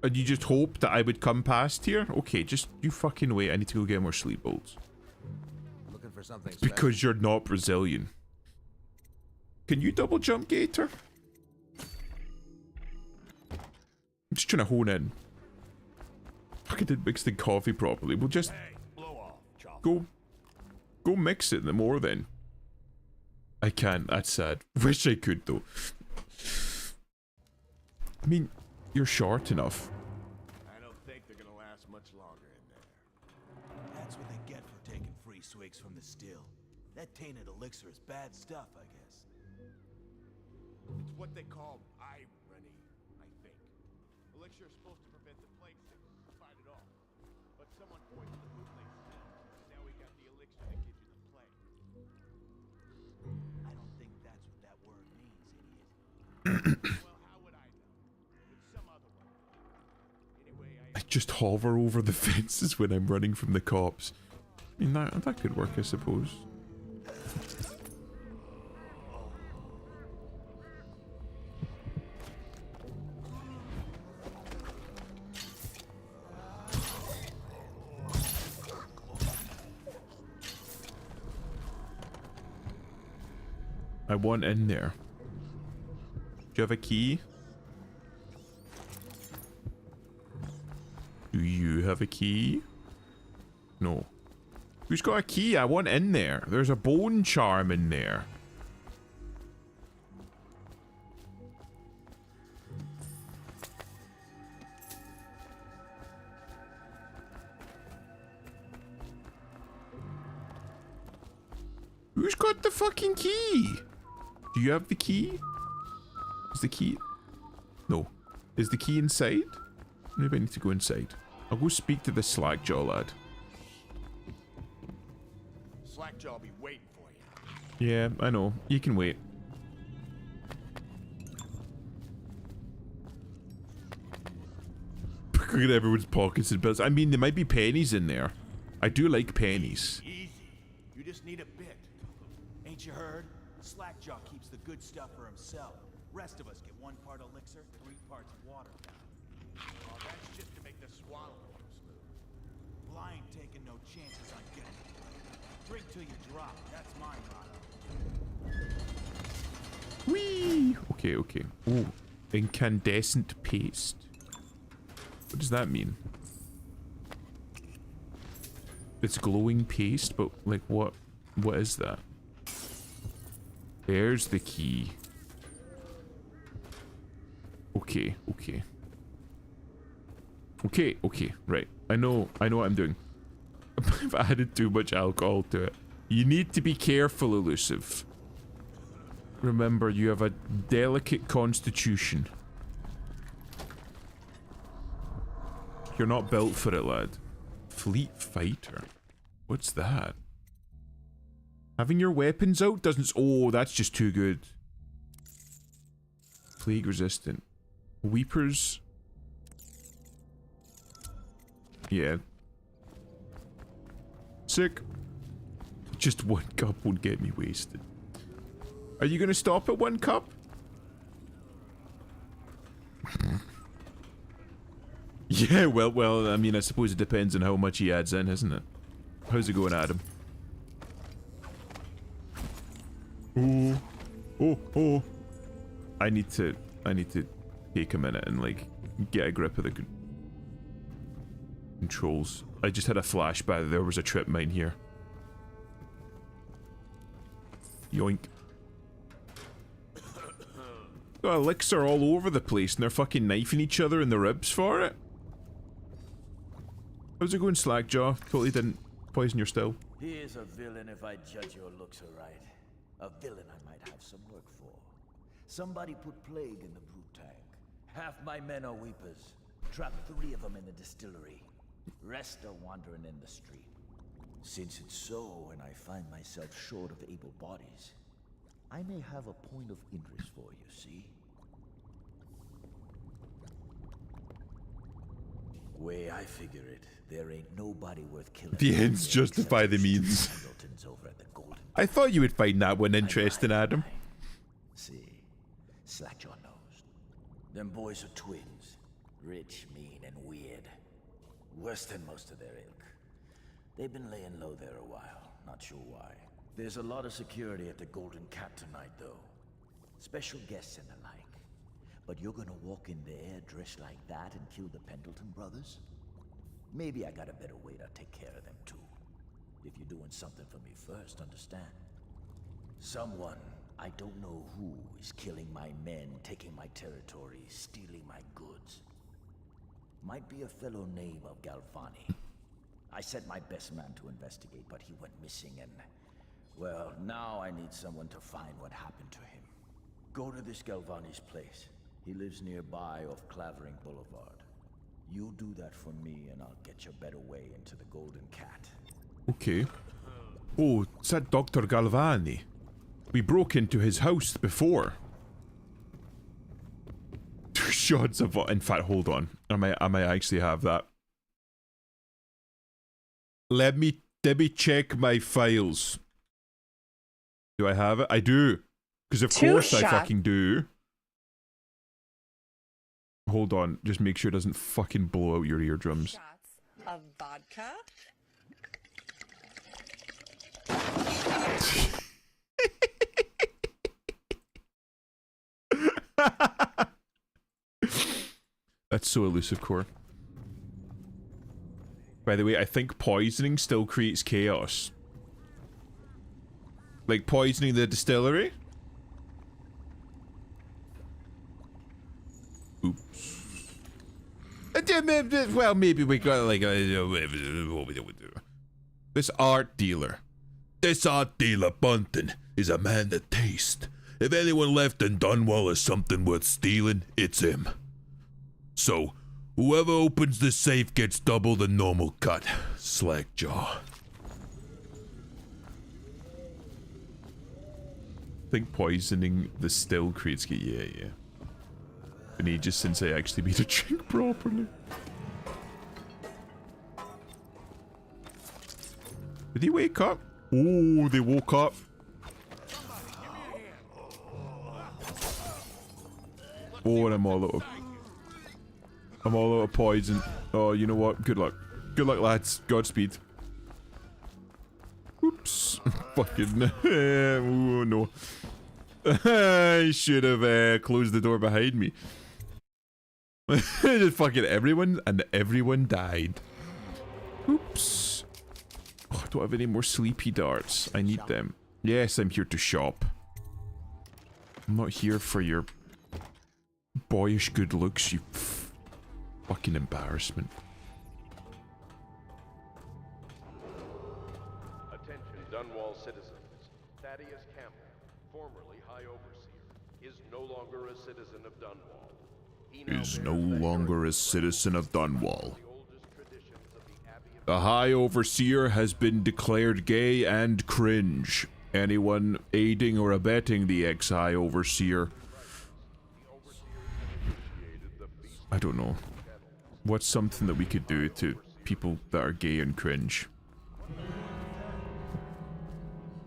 And you just hoped that I would come past here? Okay, just you fucking wait. I need to go get more sleep bolts. Looking for something special? Because you're not Brazilian. Can you double jump, Gator? I'm just trying to hone in. Fucking didn't mix the coffee properly. We'll just go mix it more then. I can't. That's sad. Wish I could though. I mean, you're short enough. I don't think they're gonna last much longer in there. That's what they get for taking free swigs from the still. That tainted elixir is bad stuff, I guess. It's what they call irony, I think. Elixir is supposed to prevent the plague sickness, fight it off. But someone poisoned the bootleg still. Now we got the elixir that gives you the plague. I don't think that's what that word means, idiot. Well, how would I know? It's some other one. Anyway, I just hover over the fences when I'm running from the cops. I mean, that could work, I suppose. I want in there. Do you have a key? Do you have a key? No. Who's got a key? I want in there. There's a bone charm in there. Who's got the fucking key? Do you have the key? Is the key... No. Is the key inside? Maybe I need to go inside. I'll go speak to the slackjaw lad. Slackjaw will be waiting for you. Yeah, I know. You can wait. Look at everyone's pockets and bills. I mean, there might be pennies in there. I do like pennies. Easy. You just need a bit. Ain't you heard? Slackjaw keeps the good stuff for himself. Rest of us get 1 part elixir, 3 parts water. Oh, that's just to make the swallow smooth. Well, I ain't taking no chances on getting it. Drink till you drop. That's my motto. Whee! Okay, okay. Ooh. Incandescent paste. What does that mean? It's glowing paste, but like what? What is that? There's the key. Okay, okay. Okay, okay, right. I know what I'm doing. I've added too much alcohol to it. You need to be careful, Elusive. Remember, you have a delicate constitution. You're not built for it, lad. Fleet fighter. What's that? Having your weapons out doesn't... Oh, that's just too good. Plague resistant. Weepers. Yeah. Sick. Just 1 cup won't get me wasted. Are you gonna stop at 1 cup? Yeah, well, I mean, I suppose it depends on how much he adds in, isn't it? How's it going, Adam? Oh. I need to take a minute and, like, get a grip of the controls. I just had a flashback. There was a trip mine here. Yoink. Got elixir all over the place and they're fucking knifing each other in the ribs for it. How's it going, Slackjaw? Totally didn't poison your still. He is a villain if I judge your looks aright. A villain I might have some work for. Somebody put plague in the brute tank. Half my men are weepers. Trapped 3 of them in the distillery. Rest are wandering in the street. Since it's so, and I find myself short of able bodies, I may have a point of interest for you, see? Way I figure it, there ain't nobody worth killing. The ends justify the means. I thought you would find that one interesting, Adam. See, Slackjaw knows. Them boys are twins. Rich, mean, and weird. Worse than most of their ilk. They've been laying low there a while, not sure why. There's a lot of security at the Golden Cat tonight, though. Special guests and the like. But you're gonna walk in there dressed like that and kill the Pendleton brothers? Maybe I got a better way to take care of them, too. If you're doing something for me first, understand? Someone, I don't know who, is killing my men, taking my territory, stealing my goods. Might be a fellow named of Galvani. I sent my best man to investigate, but he went missing and... Well, now I need someone to find what happened to him. Go to this Galvani's place. He lives nearby off Clavering Boulevard. You do that for me and I'll get you a better way into the Golden Cat. Okay. Oh, it's that Dr. Galvani. We broke into his house before. Shots of... In fact, hold on. I might actually have that. Let me check my files. Do I have it? I do. Because of course I fucking do. Hold on. Just make sure it doesn't fucking blow out your eardrums. Shots of vodka. That's so elusive, Core. By the way, I think poisoning still creates chaos. Like poisoning the distillery? Oops. Well, maybe we got like what we do. This art dealer. This art dealer, Bunton, is a man that tastes. If anyone left in Dunwall is something worth stealing, it's him. So, whoever opens the safe gets double the normal cut. Slackjaw. I think poisoning the still creates... Yeah. Been ages since I actually made a drink properly. Did he wake up? Oh, they woke up. Oh, and I'm all out of poison. Oh, you know what? Good luck. Good luck, lads. Godspeed. Oops. Fucking... oh, no. I should have closed the door behind me. Just fucking everyone, and everyone died. Oops. Oh, I don't have any more sleepy darts. I need them. Yes, I'm here to shop. I'm not here for your boyish good looks, you fucking embarrassment. Attention, Dunwall citizens. Thaddeus Campbell, formerly High Overseer, is no longer a citizen of Dunwall. He now Is no longer a citizen of Dunwall. The High Overseer has been declared gay and cringe. Anyone aiding or abetting the ex-High Overseer... I don't know. What's something that we could do to people that are gay and cringe?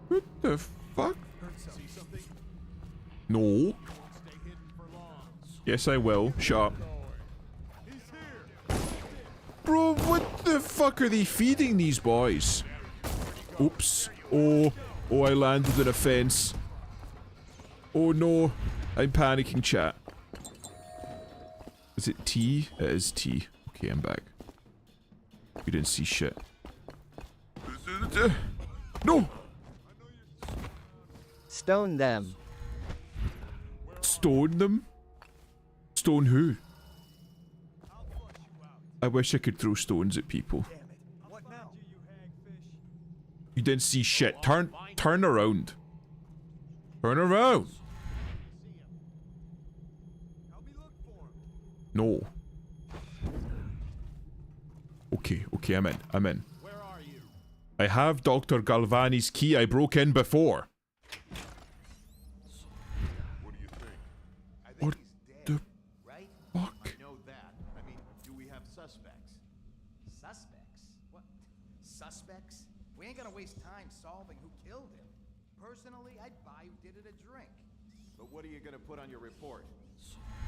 What the fuck? No. Yes, I will. Shut up. Bro, what the fuck are they feeding these boys? Oops. Oh, I landed in a fence. Oh no. I'm panicking, chat. Is it tea? It is tea. Okay, I'm back. You didn't see shit. No! Stone them. Stone them? Stone who? I wish I could throw stones at people. You didn't see shit. Turn around. Turn around. No. Okay, I'm in. Where are you? I have Dr. Galvani's key. I broke in before. What do you think? I think What he's the dead, right? fuck? I know that. I mean, do we have suspects? Suspects? What? Suspects? We ain't gonna waste time solving who killed him. Personally, I'd buy who did it a drink. But what are you gonna put on your report?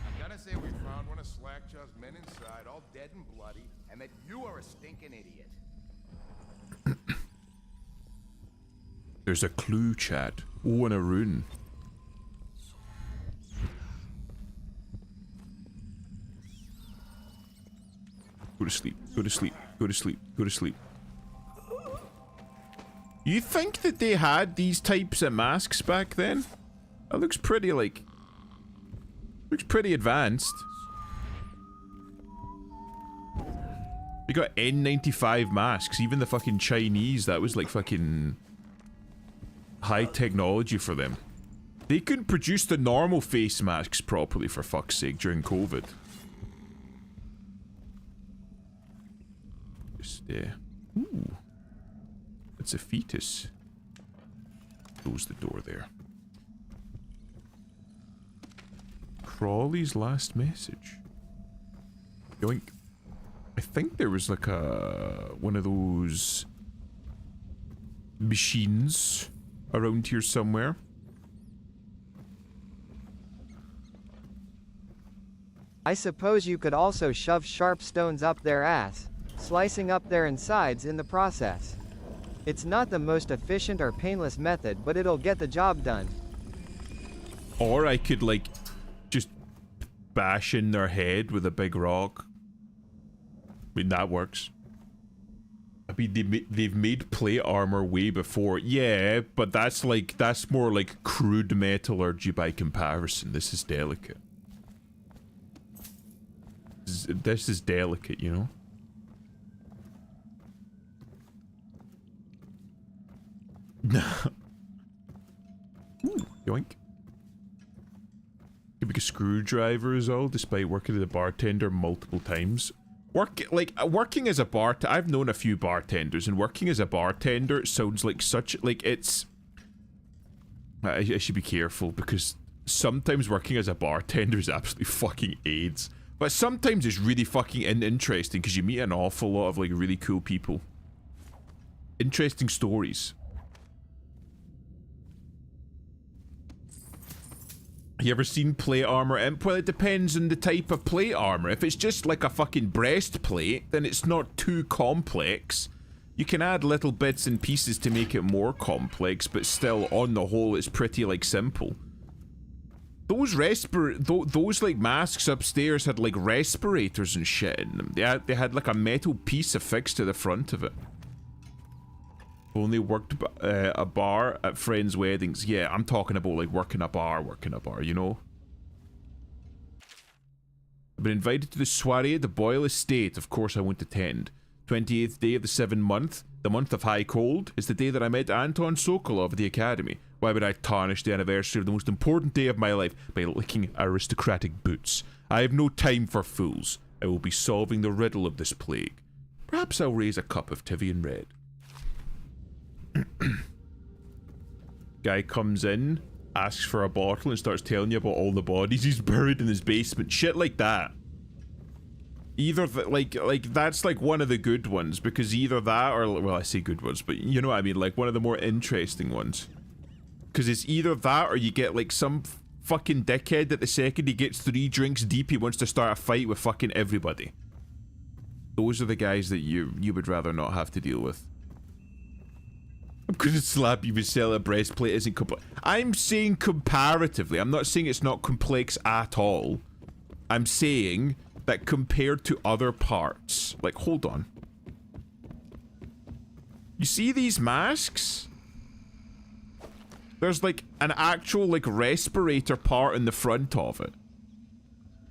I'm gonna say we found one of Slackjaw's men inside, all dead and bloody, and that you are a stinking idiot. There's a clue, chat. Oh, and a rune. Go to sleep. Go to sleep. Go to sleep. Go to sleep. You think that they had these types of masks back then? That looks pretty, like... Looks pretty advanced. We got N95 masks. Even the fucking Chinese, that was like fucking... high technology for them. They couldn't produce the normal face masks properly, for fuck's sake, during COVID. Just, ooh. It's a fetus. Close the door there. Crawley's last message. Yoink. I think there was like a... one of those... machines around here somewhere. I suppose you could also shove sharp stones up their ass, slicing up their insides in the process. It's not the most efficient or painless method, but it'll get the job done. Or I could, like, just bash in their head with a big rock. mean, that works. I mean, they've made plate armor way before. Yeah, but that's more like crude metallurgy by comparison. This is delicate. This is delicate, you know? Ooh, yoink. Could be a screwdriver as well, despite working as a bartender multiple times. Working as a I've known a few bartenders, and working as a bartender sounds like it's... I should be careful, because sometimes working as a bartender is absolutely fucking AIDS. But sometimes it's really fucking interesting, because you meet an awful lot of, like, really cool people. Interesting stories. You ever seen plate armor? Well, it depends on the type of plate armor. If it's just like a fucking breastplate, then it's not too complex. You can add little bits and pieces to make it more complex, but still, on the whole, it's pretty, like, simple. Those like masks upstairs had like respirators and shit in them. They had like a metal piece affixed to the front of it. Only worked a bar at friends' weddings. Yeah, I'm talking about like working a bar, you know? I've been invited to the soiree at the Boyle Estate. Of course I won't attend. 28th day of the 7th month, the month of high cold, is the day that I met Anton Sokolov at the academy. Why would I tarnish the anniversary of the most important day of my life by licking aristocratic boots? I have no time for fools. I will be solving the riddle of this plague. Perhaps I'll raise a cup of Tivian Red. Guy comes in, asks for a bottle, and starts telling you about all the bodies he's buried in his basement. Shit like that. Either that's like one of the good ones, because either that or, well, I say good ones, but you know what I mean, like one of the more interesting ones. Because it's either that or you get like some fucking dickhead that the second he gets 3 drinks deep, he wants to start a fight with fucking everybody. Those are the guys that you would rather not have to deal with. I'm gonna slap you if you sell a breastplate isn't complex. I'm saying comparatively. I'm not saying it's not complex at all. I'm saying that compared to other parts. Like, hold on. You see these masks? There's like an actual like respirator part in the front of it.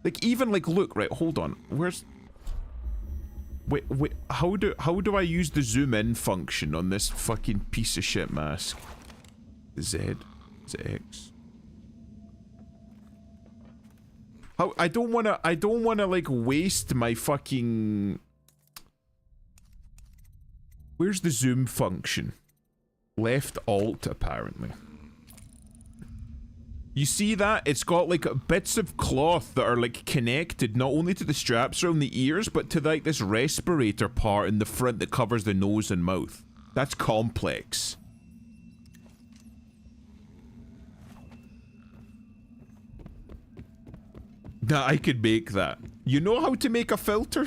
Like even like look, right, hold on. Where's Wait, how do I use the zoom in function on this fucking piece of shit mask? Z? Is it X? How I don't wanna like waste my fucking... Where's the zoom function? Left alt, apparently. You see that? It's got like bits of cloth that are like connected not only to the straps around the ears, but to like this respirator part in the front that covers the nose and mouth. That's complex. Nah, I could make that. You know how to make a filter?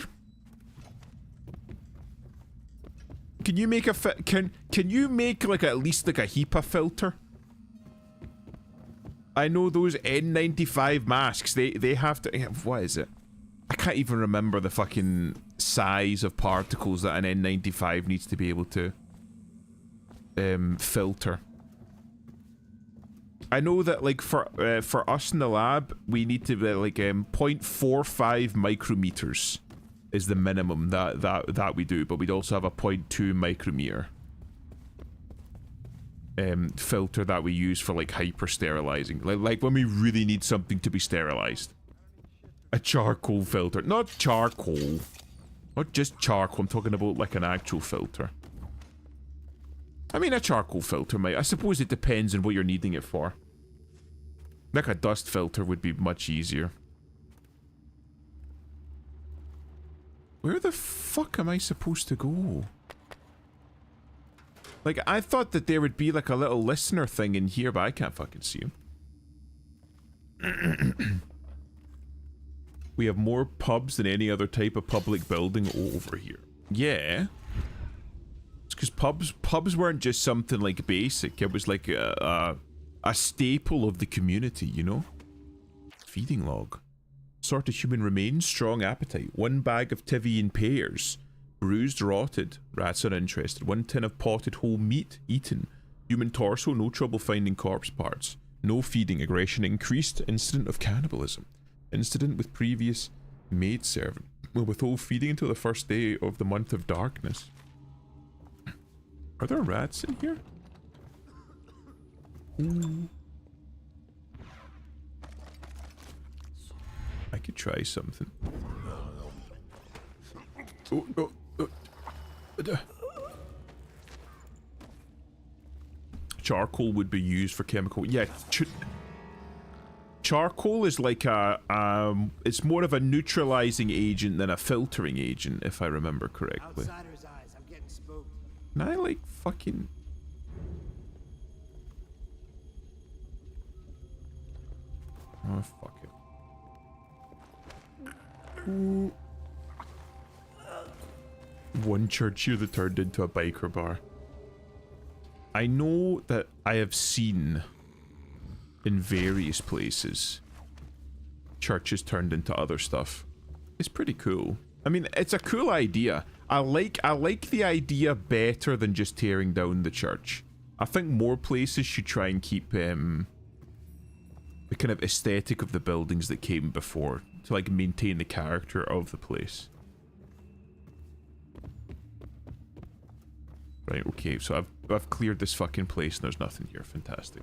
Can you make a can you make like at least like a HEPA filter? I know those N95 masks, they have to... What is it? I can't even remember the fucking size of particles that an N95 needs to be able to filter. I know that like for us in the lab, we need to be like 0.45 micrometers is the minimum that we do, but we'd also have a 0.2 micrometer filter that we use for like hyper sterilizing, like when we really need something to be sterilized. A charcoal filter, not charcoal, not just charcoal. I'm talking about like an actual filter. I mean, a charcoal filter, mate. I suppose it depends on what you're needing it for. Like a dust filter would be much easier. Where the fuck am I supposed to go? Like, I thought that there would be like a little listener thing in here, but I can't fucking see him. We have more pubs than any other type of public building over here. Yeah. It's because pubs weren't just something like basic. It was like a staple of the community, you know? Feeding log. Sort of human remains, strong appetite. 1 bag of Tivian pears. Bruised, rotted. Rats are interested. 1 tin of potted whole meat. Eaten. Human torso, no trouble finding corpse parts. No feeding, aggression increased. Incident of cannibalism. Incident with previous maidservant. Will withhold feeding until the first day of the month of darkness. Are there rats in here? Ooh. I could try something. Charcoal would be used for chemical. Yeah, charcoal is like a it's more of a neutralizing agent than a filtering agent, if I remember correctly. Outsider's eyes, I'm getting spooked. And I like fucking. Oh fuck it. Ooh. One church here that turned into a biker bar. I know that I have seen in various places churches turned into other stuff. It's pretty cool. I mean, it's a cool idea. I like the idea better than just tearing down the church. I think more places should try and keep the kind of aesthetic of the buildings that came before to like maintain the character of the place. Right, okay, so I've cleared this fucking place and there's nothing here. Fantastic.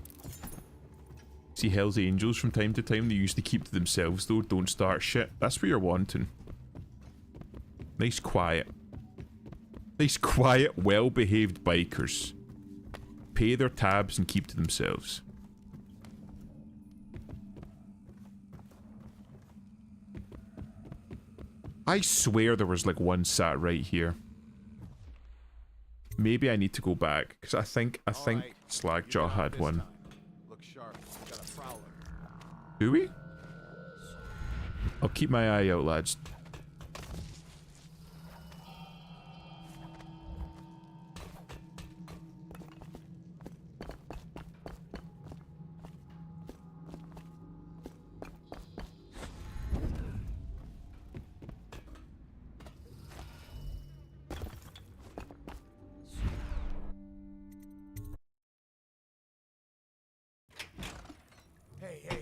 See Hell's Angels from time to time, they used to keep to themselves though, don't start shit. That's what you're wanting. Nice quiet. Nice quiet, well-behaved bikers. Pay their tabs and keep to themselves. I swear there was like one sat right here. Maybe I need to go back because I think Slackjaw had one. Look sharp. Got a prowler. Do we? I'll keep my eye out, lads.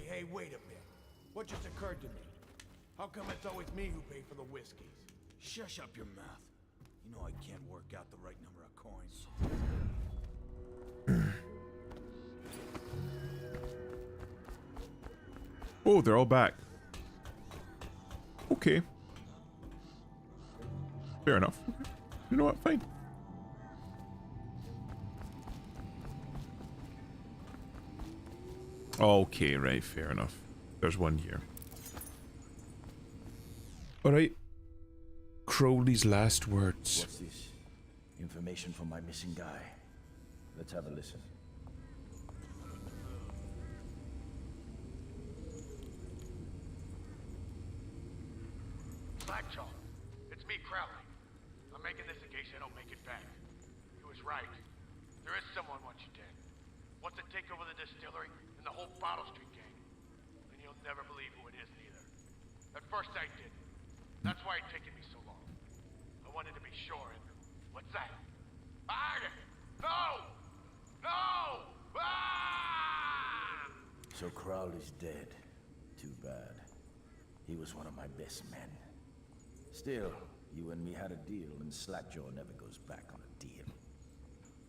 Hey, wait a minute. What just occurred to me? How come it's always me who pay for the whiskeys? Shush up your mouth. You know I can't work out the right number of coins. Oh, they're all back. Okay. Fair enough. You know what? Fine. Okay, right. Fair enough. There's one here. Alright. Crowley's last words. What's this? Information from my missing guy. Let's have a listen. Slackjaw, it's me, Crowley. I'm making this in case I don't make it back. He was right. There is someone wants you dead. Wants to take over the distillery and the whole Bottle Street gang. And you'll never believe who it is, neither. At first I didn't. That's why it's taken me so long. I wanted to be sure, and... What's that? Ah! No! No! Ah! So Crowley's dead. Too bad. He was one of my best men. Still, you and me had a deal, and Slackjaw never goes back on a deal.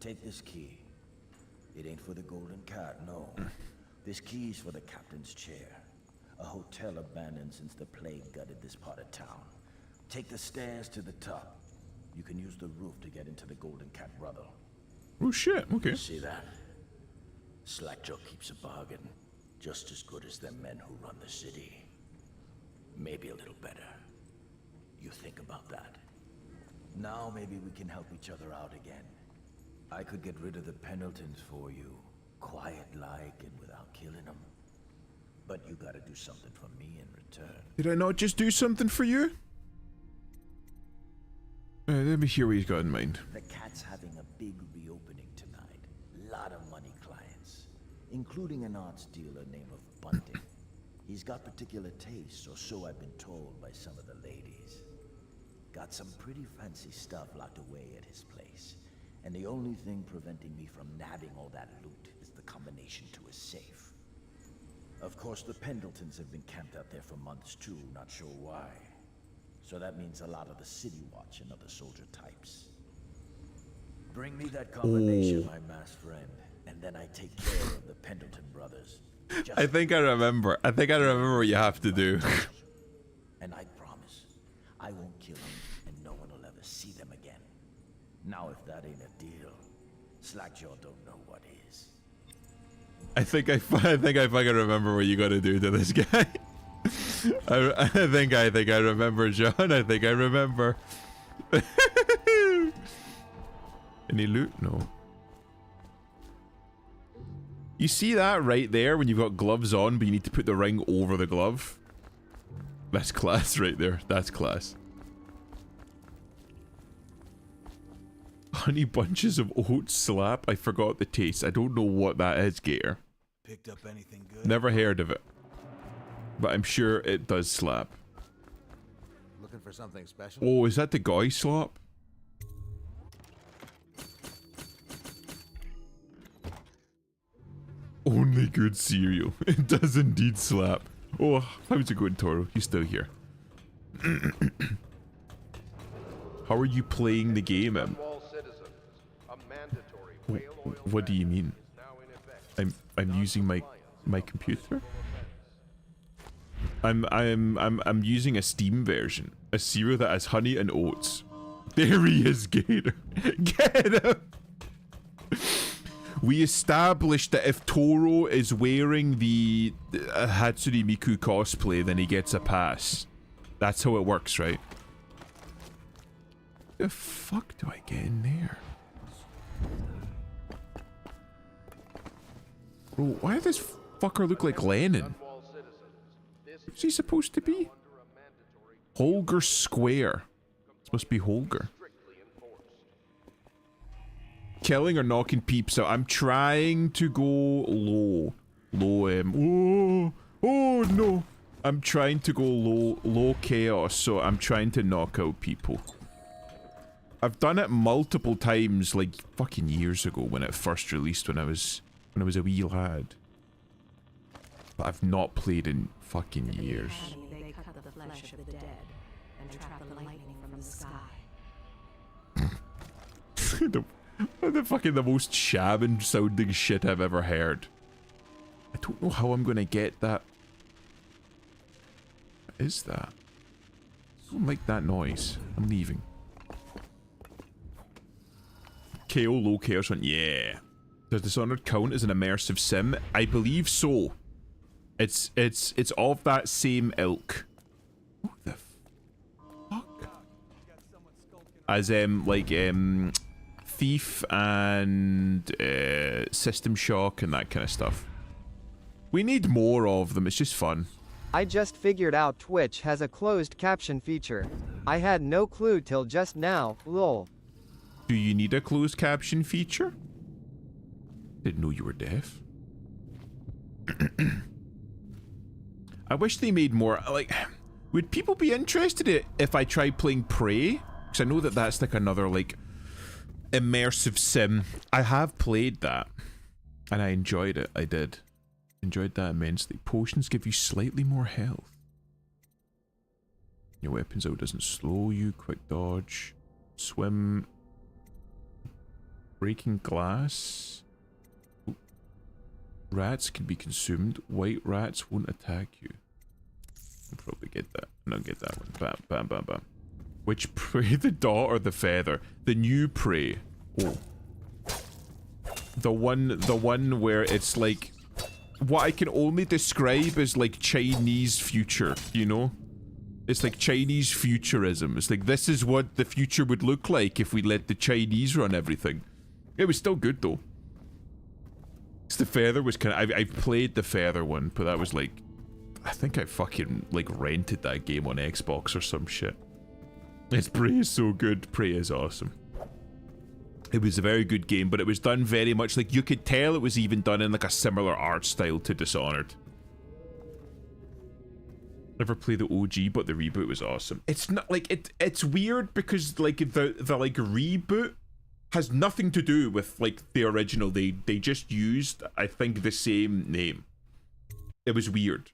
Take this key. It ain't for the Golden Cat, no. This key's for the captain's chair. A hotel abandoned since the plague gutted this part of town. Take the stairs to the top. You can use the roof to get into the Golden Cat brothel. Oh shit, okay. See that? Slackjaw keeps a bargain. Just as good as the men who run the city. Maybe a little better. You think about that. Now maybe we can help each other out again. I could get rid of the Pendletons for you. Quiet-like and without killing them. But you gotta do something for me in return. Did I not just do something for you? Let me hear what he's got in mind. The Cat's having a big reopening tonight. Lot of money clients. Including an arts dealer named Bunting. He's got particular tastes, or so I've been told by some of the ladies. Got some pretty fancy stuff locked away at his place. And the only thing preventing me from nabbing all that loot is the combination to his safe. Of course, the Pendletons have been camped out there for months too, not sure why. So that means a lot of the City Watch and other soldier types. Bring me that combination, my masked friend, and then I take care of the Pendleton brothers. I think I remember. I think I remember what you have to do. And I promise, I won't kill them, and no one will ever see them again. Now, if that ain't a deal, Slackjaw don't know what is. I think I fucking remember what you gotta do to this guy. I think I remember, John. I think I remember. Any loot? No. You see that right there when you've got gloves on, but you need to put the ring over the glove? That's class right there. That's class. Honey bunches of oats slap. I forgot the taste. I don't know what that is, Gator. Picked up anything good? Never heard of it. But I'm sure it does slap. Looking for something special? Oh, is that the guy slap? Only good cereal. It does indeed slap. Oh, how's it going, Toro? He's still here. How are you playing the game, Em? What do you mean? I'm using my computer. I'm using a Steam version, a cereal that has honey and oats. There he is, Gator. Get him. We established that if Toro is wearing the Hatsune Miku cosplay, then he gets a pass. That's how it works, right? The fuck do I get in there? Bro, why does this fucker look like Lenin? Who's he supposed to be? Holger Square. This must be Holger. Killing or knocking peeps out. I'm trying to go low. Oh no. I'm trying to go low chaos, so I'm trying to knock out people. I've done it multiple times, like fucking years ago when it first released, when I was a wee lad. But I've not played in fucking years. They cut the flesh of the dead and trap the lightning from the sky. the most shaman sounding shit I've ever heard. I don't know how I'm gonna get that. What is that? I don't like that noise. I'm leaving. KO low chaos one. Yeah. Does Dishonored count as an immersive sim? I believe so. It's of that same ilk. What the fuck? As Thief and System Shock and that kind of stuff. We need more of them. It's just fun. I just figured out Twitch has a closed caption feature. I had no clue till just now, lol. Do you need a closed caption feature? Didn't know you were deaf. I wish they made more, like, would people be interested if I tried playing Prey? Because I know that that's like another, like, immersive sim. I have played that, and I enjoyed it. I did. Enjoyed that immensely. Potions give you slightly more health. Your weapons out doesn't slow you. Quick dodge. Swim. Breaking glass. Ooh. Rats can be consumed. White rats won't attack you. I'll probably get that. No, get that one. Bam, bam, bam, bam. Which prey? The dot or the feather? The new prey. Oh. The one where it's like what I can only describe as like Chinese future, you know? It's like Chinese futurism. It's like, this is what the future would look like if we let the Chinese run everything. It was still good though. The feather was kind of, I've played the feather one, but that was like, I think I fucking like rented that game on Xbox or some shit. Prey is so good. Prey is awesome. It was a very good game, but it was done very much like, you could tell it was even done in like a similar art style to Dishonored. Never played the OG, but the reboot was awesome. It's not like it's weird because like the like reboot has nothing to do with like the original. They just used, I think, the same name. It was weird.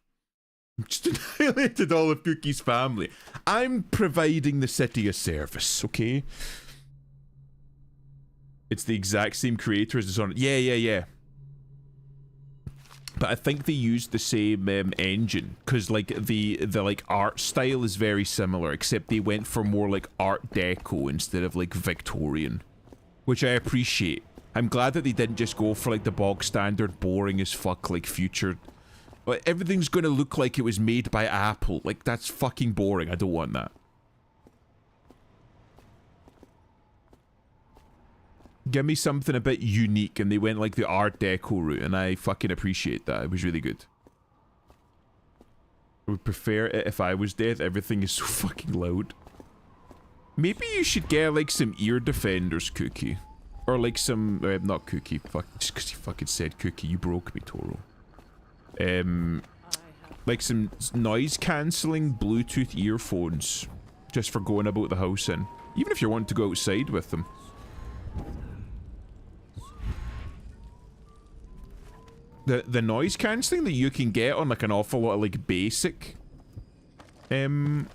Just annihilated all of Cookie's family. I'm providing the city a service, okay? It's the exact same creator as Dishonored. Yeah. But I think they used the same engine, because like the like art style is very similar, except they went for more like Art Deco instead of like Victorian, which I appreciate. I'm glad that they didn't just go for like the bog standard, boring as fuck like future. But everything's gonna look like it was made by Apple. Like that's fucking boring. I don't want that. Give me something a bit unique, and they went like the Art Deco route, and I fucking appreciate that. It was really good. I would prefer it if I was dead. Everything is so fucking loud. Maybe you should get like some ear defenders, Cookie. Or like some, not Cookie, fuck, just because you fucking said Cookie, you broke me, Toro. Like some noise cancelling Bluetooth earphones, just for going about the house in. Even if you want to go outside with them. The noise cancelling that you can get on like an awful lot of like basic come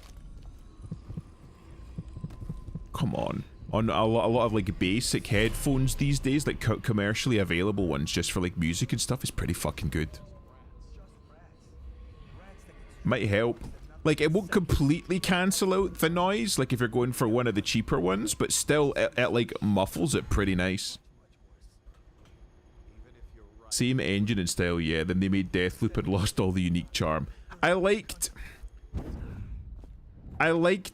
on a lot of like basic headphones these days, like commercially available ones just for like music and stuff, is pretty fucking good. Might help. Like it won't completely cancel out the noise like if you're going for one of the cheaper ones, but still it like muffles it pretty nice. Same engine and style, yeah. Then they made Deathloop and lost all the unique charm. I liked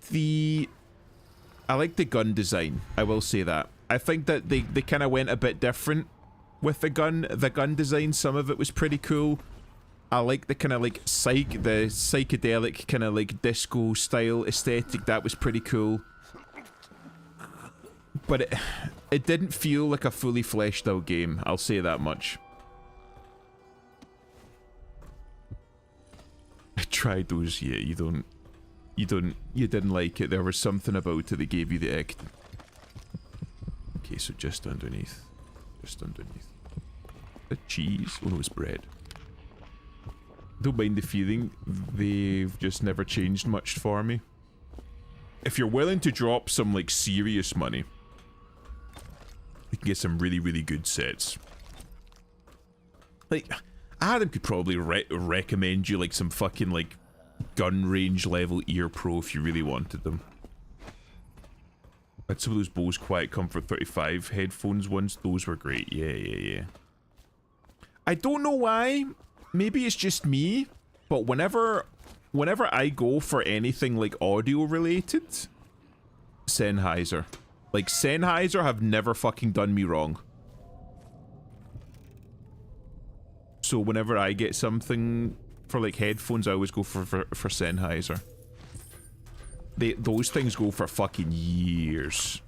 the gun design. I will say that. I think that they kind of went a bit different with the gun design. Some of it was pretty cool. I like the kind of like the psychedelic kind of like disco style aesthetic. That was pretty cool. But it didn't feel like a fully fleshed out game. I'll say that much. I tried those, yeah, you didn't like it. There was something about it that gave you the ick. Okay, so just underneath. The cheese? Oh no, it's bread. Don't mind the feeling, they've just never changed much for me. If you're willing to drop some like serious money, you can get some really, really good sets. Like, Adam could probably recommend you like some fucking like gun range level ear pro if you really wanted them. I had some of those Bose Quiet Comfort 35 headphones once. Those were great. Yeah. I don't know why. Maybe it's just me, but whenever I go for anything like audio related, Sennheiser. Like Sennheiser have never fucking done me wrong. So whenever I get something for like headphones, I always go for Sennheiser. Those things go for fucking years.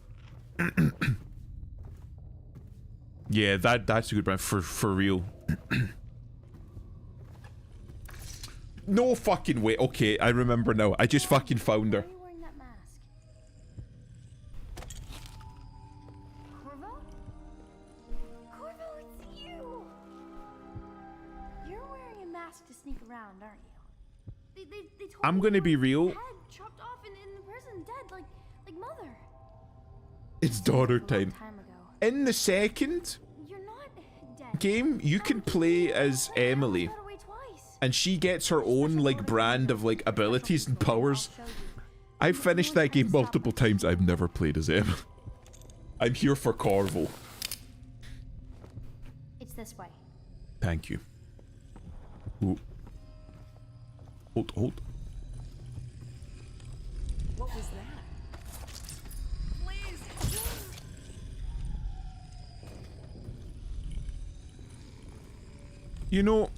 Yeah, that's a good brand for real. No fucking way. Okay, I remember now. I just fucking found her. Around, aren't you? They told I'm gonna be real. Head chopped off in the prison, dead, like mother. It's daughter time. In the second game, you can play as Emily, and she gets her own like brand of like abilities and powers. I've finished that game multiple times. I've never played as Emily. I'm here for Corvo. It's this way. Thank you. Ooh. Hold. What was that? Please. You know,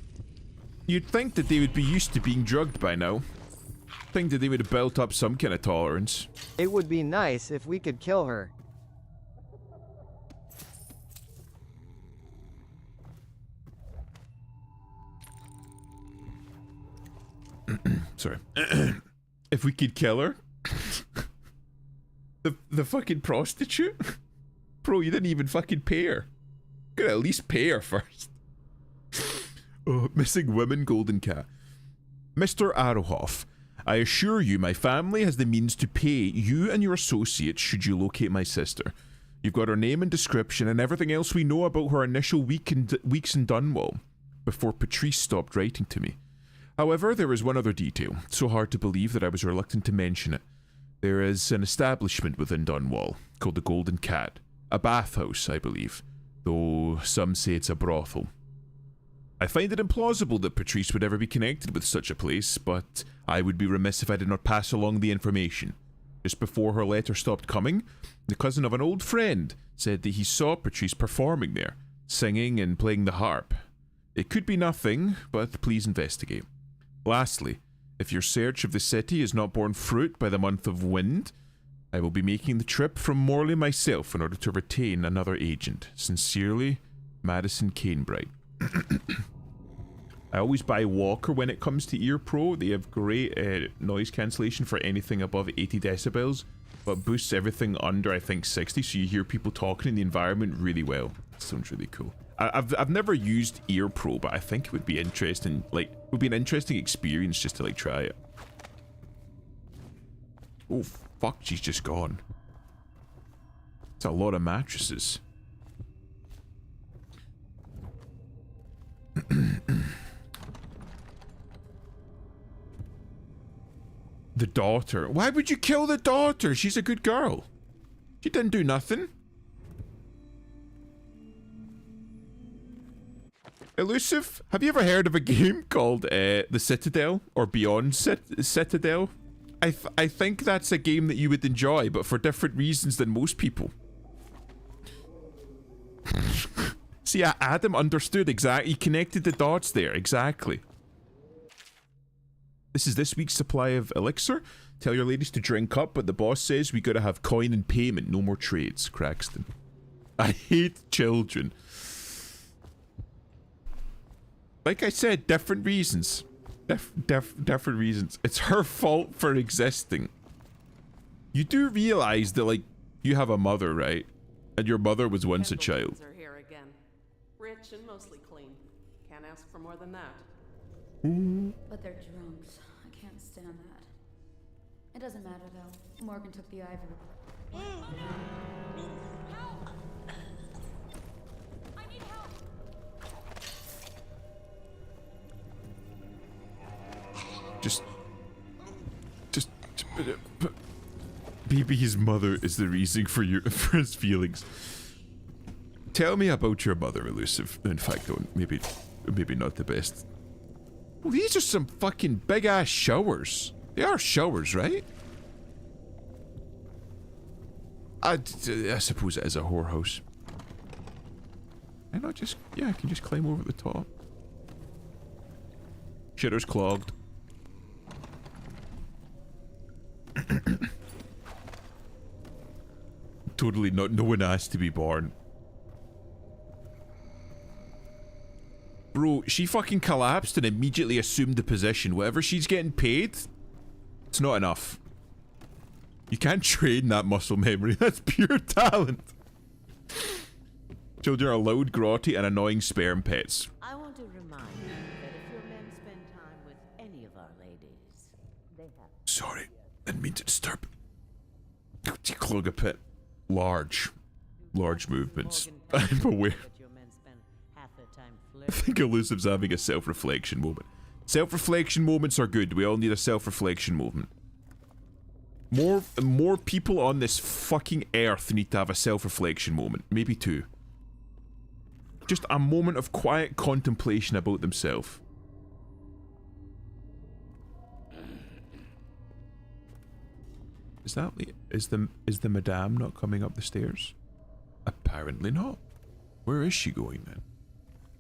you'd think that they would be used to being drugged by now. Think that they would have built up some kind of tolerance. It would be nice if we could kill her. Sorry. If we could kill her. the fucking prostitute? Bro, you didn't even fucking pay her. You could at least pay her first. Oh, missing women, Golden Cat. Mr. Arrowhoff, I assure you my family has the means to pay you and your associates should you locate my sister. You've got her name and description and everything else we know about her initial weeks in Dunwall before Patrice stopped writing to me. However, there is one other detail, so hard to believe that I was reluctant to mention it. There is an establishment within Dunwall called the Golden Cat. A bathhouse, I believe, though some say it's a brothel. I find it implausible that Patrice would ever be connected with such a place, but I would be remiss if I did not pass along the information. Just before her letter stopped coming, the cousin of an old friend said that he saw Patrice performing there, singing and playing the harp. It could be nothing, but please investigate. Lastly, if your search of the city is not borne fruit by the month of Wind, I will be making the trip from Morley myself in order to retain another agent. Sincerely, Madison Canebright. I always buy Walker when it comes to Ear Pro. They have great noise cancellation for anything above 80 decibels, but boosts everything under, I think, 60, so you hear people talking in the environment really well. That sounds really cool. I've never used Ear Pro, but I think it would be interesting, like, it would be an interesting experience just to, like, try it. Oh, fuck, she's just gone. It's a lot of mattresses. The daughter. Why would you kill the daughter? She's a good girl. She didn't do nothing. Elusive, have you ever heard of a game called The Citadel or Beyond Citadel? I think that's a game that you would enjoy, but for different reasons than most people. See, Adam understood exactly. He connected the dots there. Exactly. This is this week's supply of elixir. Tell your ladies to drink up, but the boss says we gotta have coin and payment. No more trades, Craxton. I hate children. Like I said, different reasons. Different reasons. It's her fault for existing. You do realize that, like, you have a mother, right? And your mother was once a child. Are here again. Rich and mostly clean. Can't ask for more than that. But they're drunks. I can't stand that. It doesn't matter though. Morgan took the ivory. Help! I need help. BB's mother is the reason for his feelings. Tell me about your mother, Elusive. In fact, maybe not the best. Well, these are some fucking big ass showers. They are showers, right? I suppose it is a whorehouse. And I just, yeah, I can just climb over the top. Shitter's clogged. Totally not. No one asked to be born. Bro, she fucking collapsed and immediately assumed the position. Whatever she's getting paid, it's not enough. You can't train that muscle memory. That's pure talent. Children are loud, grotty, and annoying sperm pets. I want to remind you that if your men spend time with any of our ladies, they have... Sorry, didn't mean to disturb. Clog a pit. Large movements. I'm aware. I think Elusive's having a self-reflection moment. Self-reflection moments are good. We all need a self-reflection moment. More people on this fucking earth need to have a self-reflection moment. Maybe two. Just a moment of quiet contemplation about themselves. Is the madame not coming up the stairs? Apparently not. Where is she going then?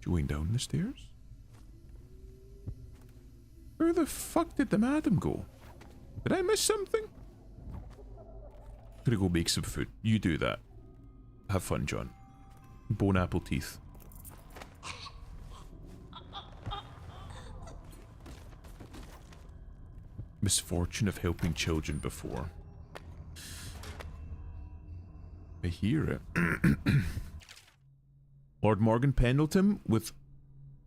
Going down the stairs? Where the fuck did the madam go? Did I miss something? I'm gonna go make some food. You do that. Have fun, John. Bone apple teeth. misfortune of helping children before. I hear it. Lord Morgan Pendleton with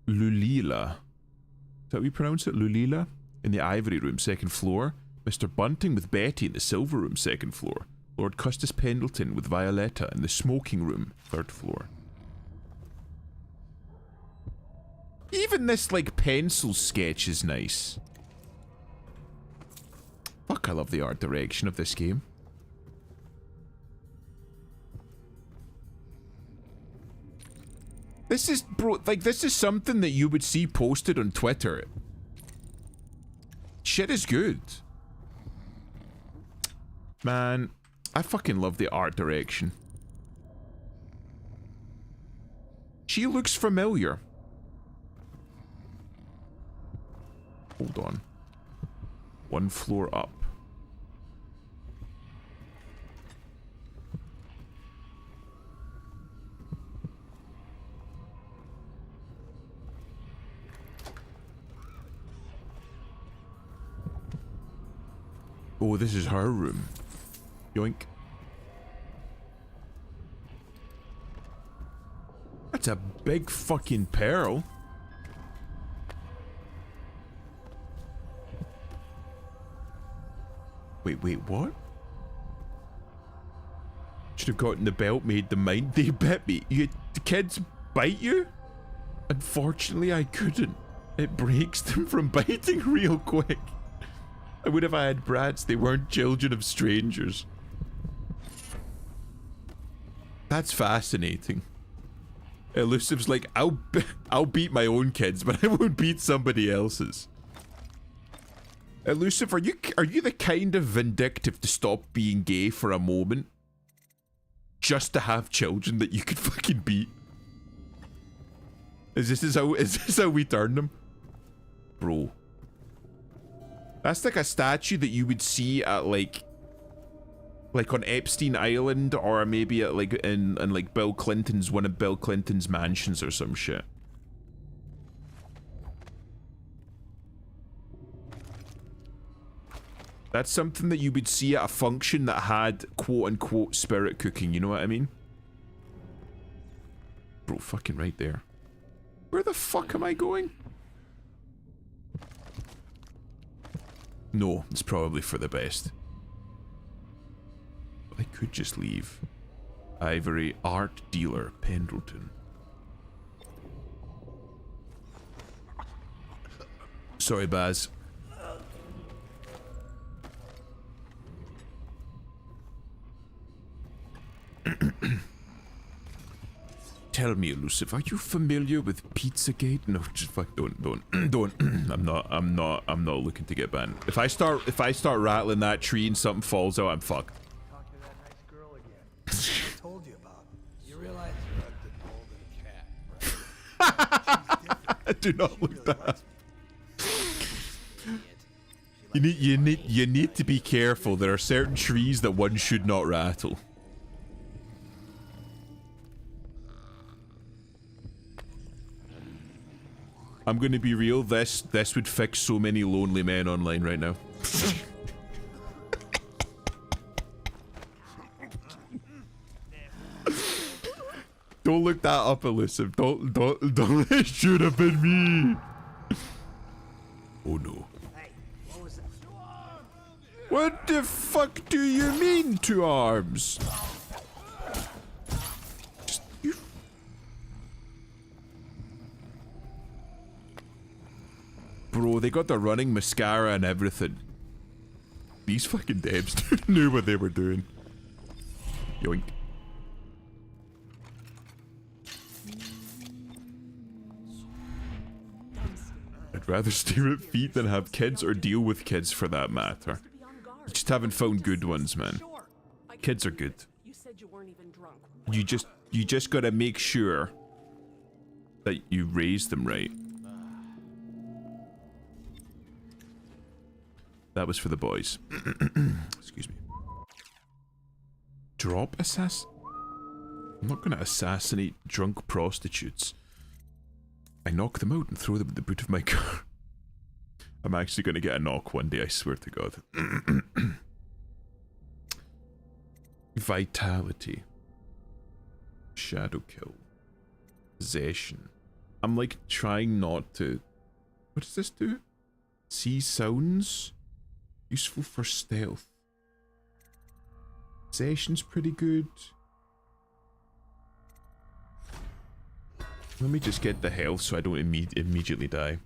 Lulila. Is that how you pronounce it? Lulila? In the ivory room, 2nd floor. Mr. Bunting with Betty in the silver room, 2nd floor. Lord Custis Pendleton with Violetta in the smoking room, 3rd floor. Even this, like, pencil sketch is nice. Fuck, I love the art direction of this game. This is, bro, like, this is something that you would see posted on Twitter. Shit is good. Man, I fucking love the art direction. She looks familiar. Hold on. 1 floor up. Oh, this is her room. Yoink. That's a big fucking pearl. Wait, what? Should have gotten the belt made the mine. They bit me. The kids bite you? Unfortunately, I couldn't. It breaks them from biting real quick. I would have had brats. They weren't children of strangers. That's fascinating. Elusive's like, I'll beat my own kids, but I won't beat somebody else's. Elusive, are you the kind of vindictive to stop being gay for a moment? Just to have children that you could fucking beat? Is this how we turn them? Bro. That's like a statue that you would see at like on Epstein Island, or maybe at like in like Bill Clinton's, one of Bill Clinton's mansions or some shit. That's something that you would see at a function that had quote-unquote spirit cooking, you know what I mean? Bro, fucking right there. Where the fuck am I going? No, it's probably for the best. I could just leave. Ivory art dealer, Pendleton. Sorry, Baz. Tell me, Elusive, are you familiar with Pizzagate? No, just fuck, don't. I'm not looking to get banned. If I start rattling that tree and something falls out, I'm fucked. Talk to that nice girl again. I told you about. You realize you're a golden cat, Do not look that. You need to be careful. There are certain trees that one should not rattle. I'm gonna be real, this would fix so many lonely men online right now. Don't look that up, Elusive. Don't it should have been me. Oh no. What the fuck do you mean, 2 arms? Bro, they got the running mascara and everything. These fucking devs knew what they were doing. Yoink. I'd rather stare at feet than have kids or deal with kids for that matter. You just haven't found good ones, man. Kids are good. You just gotta make sure that you raise them right. That was for the boys. Excuse me. Drop assassin? I'm not gonna assassinate drunk prostitutes. I knock them out and throw them in the boot of my car. I'm actually going to get a knock one day, I swear to God. Vitality. Shadow kill. Possession. I'm like trying not to... What does this do? See sounds? Useful for stealth. Possession's pretty good. Let me just get the health so I don't immediately die.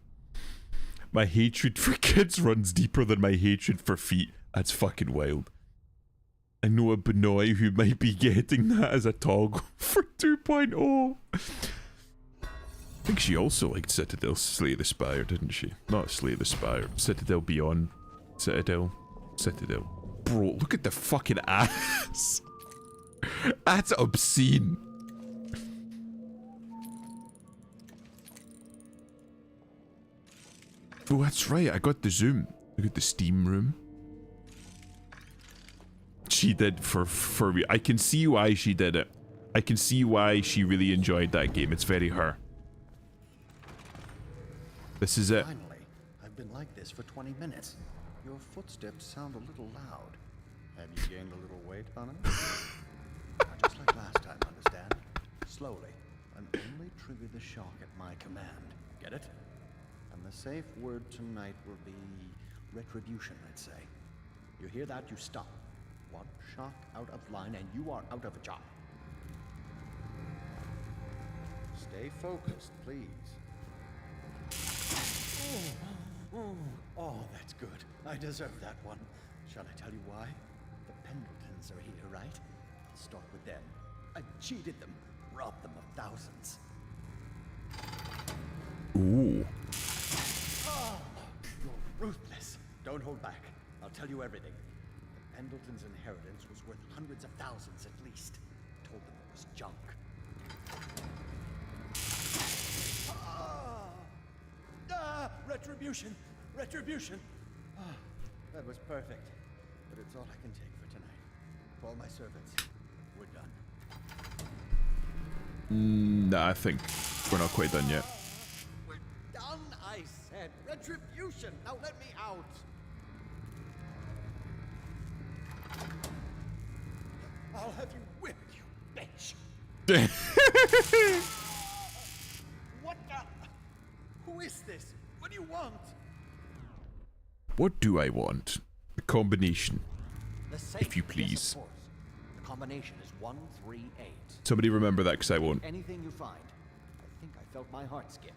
My hatred for kids runs deeper than my hatred for feet. That's fucking wild. I know a Benoy who might be getting that as a toggle for 2.0. I think she also liked Citadel Slay the Spire, didn't she? Not Slay the Spire. Citadel Beyond. Citadel. Bro, look at the fucking ass. That's obscene. Oh, that's right. I got the zoom. I got the Steam room. She did for me. I can see why she did it. I can see why she really enjoyed that game. It's very her. This is it. Finally, I've been like this for 20 minutes. Your footsteps sound a little loud. Have you gained a little weight, honey? Just like last time, understand? Slowly, and only trigger the shock at my command. Get it? And the safe word tonight will be retribution, let's say. You hear that, you stop. One shock out of line and you are out of a job. Stay focused, please. Oh, that's good. I deserve that one. Shall I tell you why? The Pendletons are here, right? I'll start with them. I cheated them, robbed them of thousands. Ooh. Oh, you're ruthless. Don't hold back. I'll tell you everything. The Pendleton's inheritance was worth hundreds of thousands at least. Told them it was junk. Retribution! Retribution! Ah, that was perfect. But it's all I can take for tonight. Call my servants. We're done. Nah, I think we're not quite done yet. We're done, I said. Retribution! Now let me out! I'll have you whipped, you bitch! What the... Who is this? What do you want? What do I want? A combination. The safe, if you yes, please. of course. The combination is 138. Somebody remember that, because I won't. Anything you find. I think I felt my heart skip.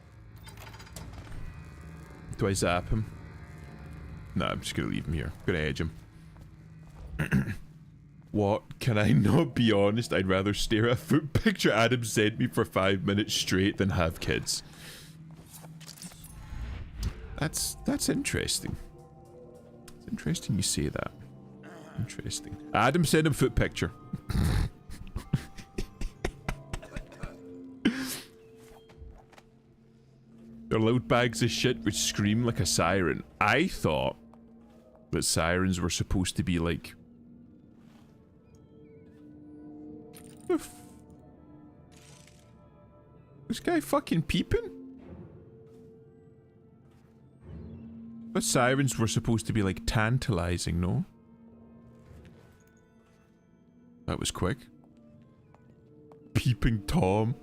Do I zap him? No, I'm just gonna leave him here. I'm gonna edge him. What? Can I not be honest? I'd rather stare at a foot picture Adam sent me for 5 minutes straight than have kids. That's interesting. It's interesting you say that. Interesting. Adam sent him foot picture. They're loud bags of shit which scream like a siren. I thought that sirens were supposed to be like... This guy fucking peeping? But sirens were supposed to be like tantalizing, no? That was quick. Peeping Tom.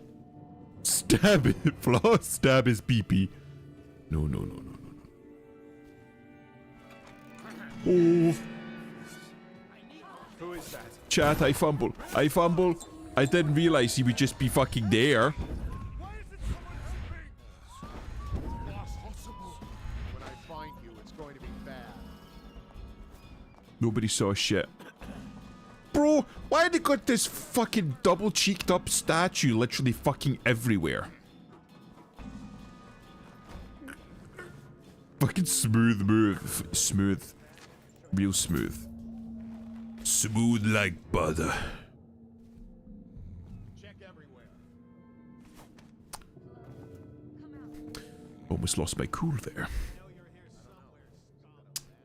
Stab it, Floss. Stab his peepee. No, no, no, no, no, no. Oh. Who is that? Chat, I fumble. I fumble. I didn't realize he would just be fucking there. Nobody saw shit. Bro, why they got this fucking double cheeked up statue literally fucking everywhere? Fucking smooth move. Smooth. Real smooth. Smooth like butter. Check everywhere. Almost lost my cool there.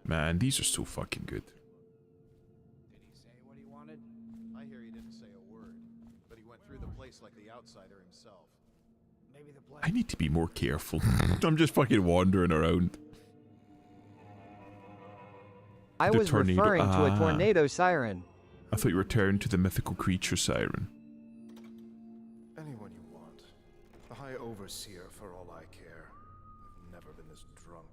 Man, these are so fucking good. I hear he didn't say a word, but he went through the place like the outsider himself. Maybe the I need to be more careful. I'm just fucking wandering around. I was referring to a tornado siren. I thought you were referring to the mythical creature siren. Anyone you want. The High Overseer, for all I care. I've never been this drunk.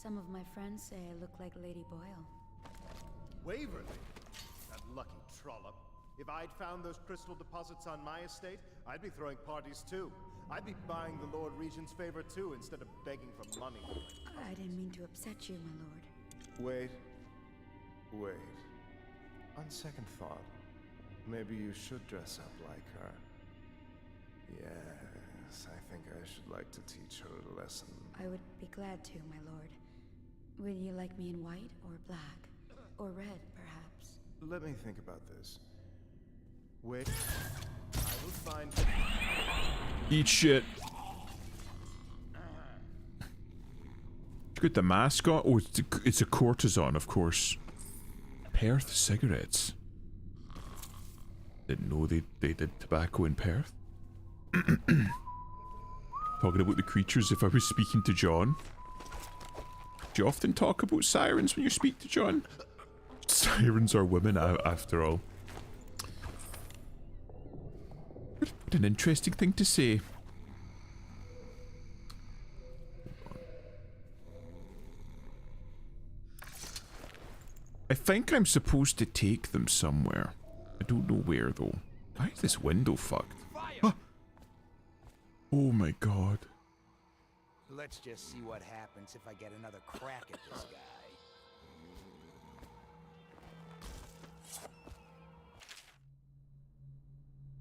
Some of my friends say I look like Lady Boyle. Waverly? That lucky trollop. If I'd found those crystal deposits on my estate, I'd be throwing parties too. I'd be buying the Lord Regent's favor too, instead of begging for money. I didn't mean to upset you, my lord. Wait. On second thought, maybe you should dress up like her. Yes, I think I should like to teach her a lesson. I would be glad to, my lord. Would you like me in white or black? Or red, perhaps? Let me think about this. Wait. I will find... Eat shit. Got the mascot? Oh, it's a courtesan, of course. Perth cigarettes. Didn't know they did tobacco in Perth. Talking about the creatures if I was speaking to John. Do you often talk about sirens when you speak to John? Sirens are women, after all. What an interesting thing to say. I think I'm supposed to take them somewhere. I don't know where though. Why is this window fucked? Huh. Oh my god. Let's just see what happens if I get another crack at this guy.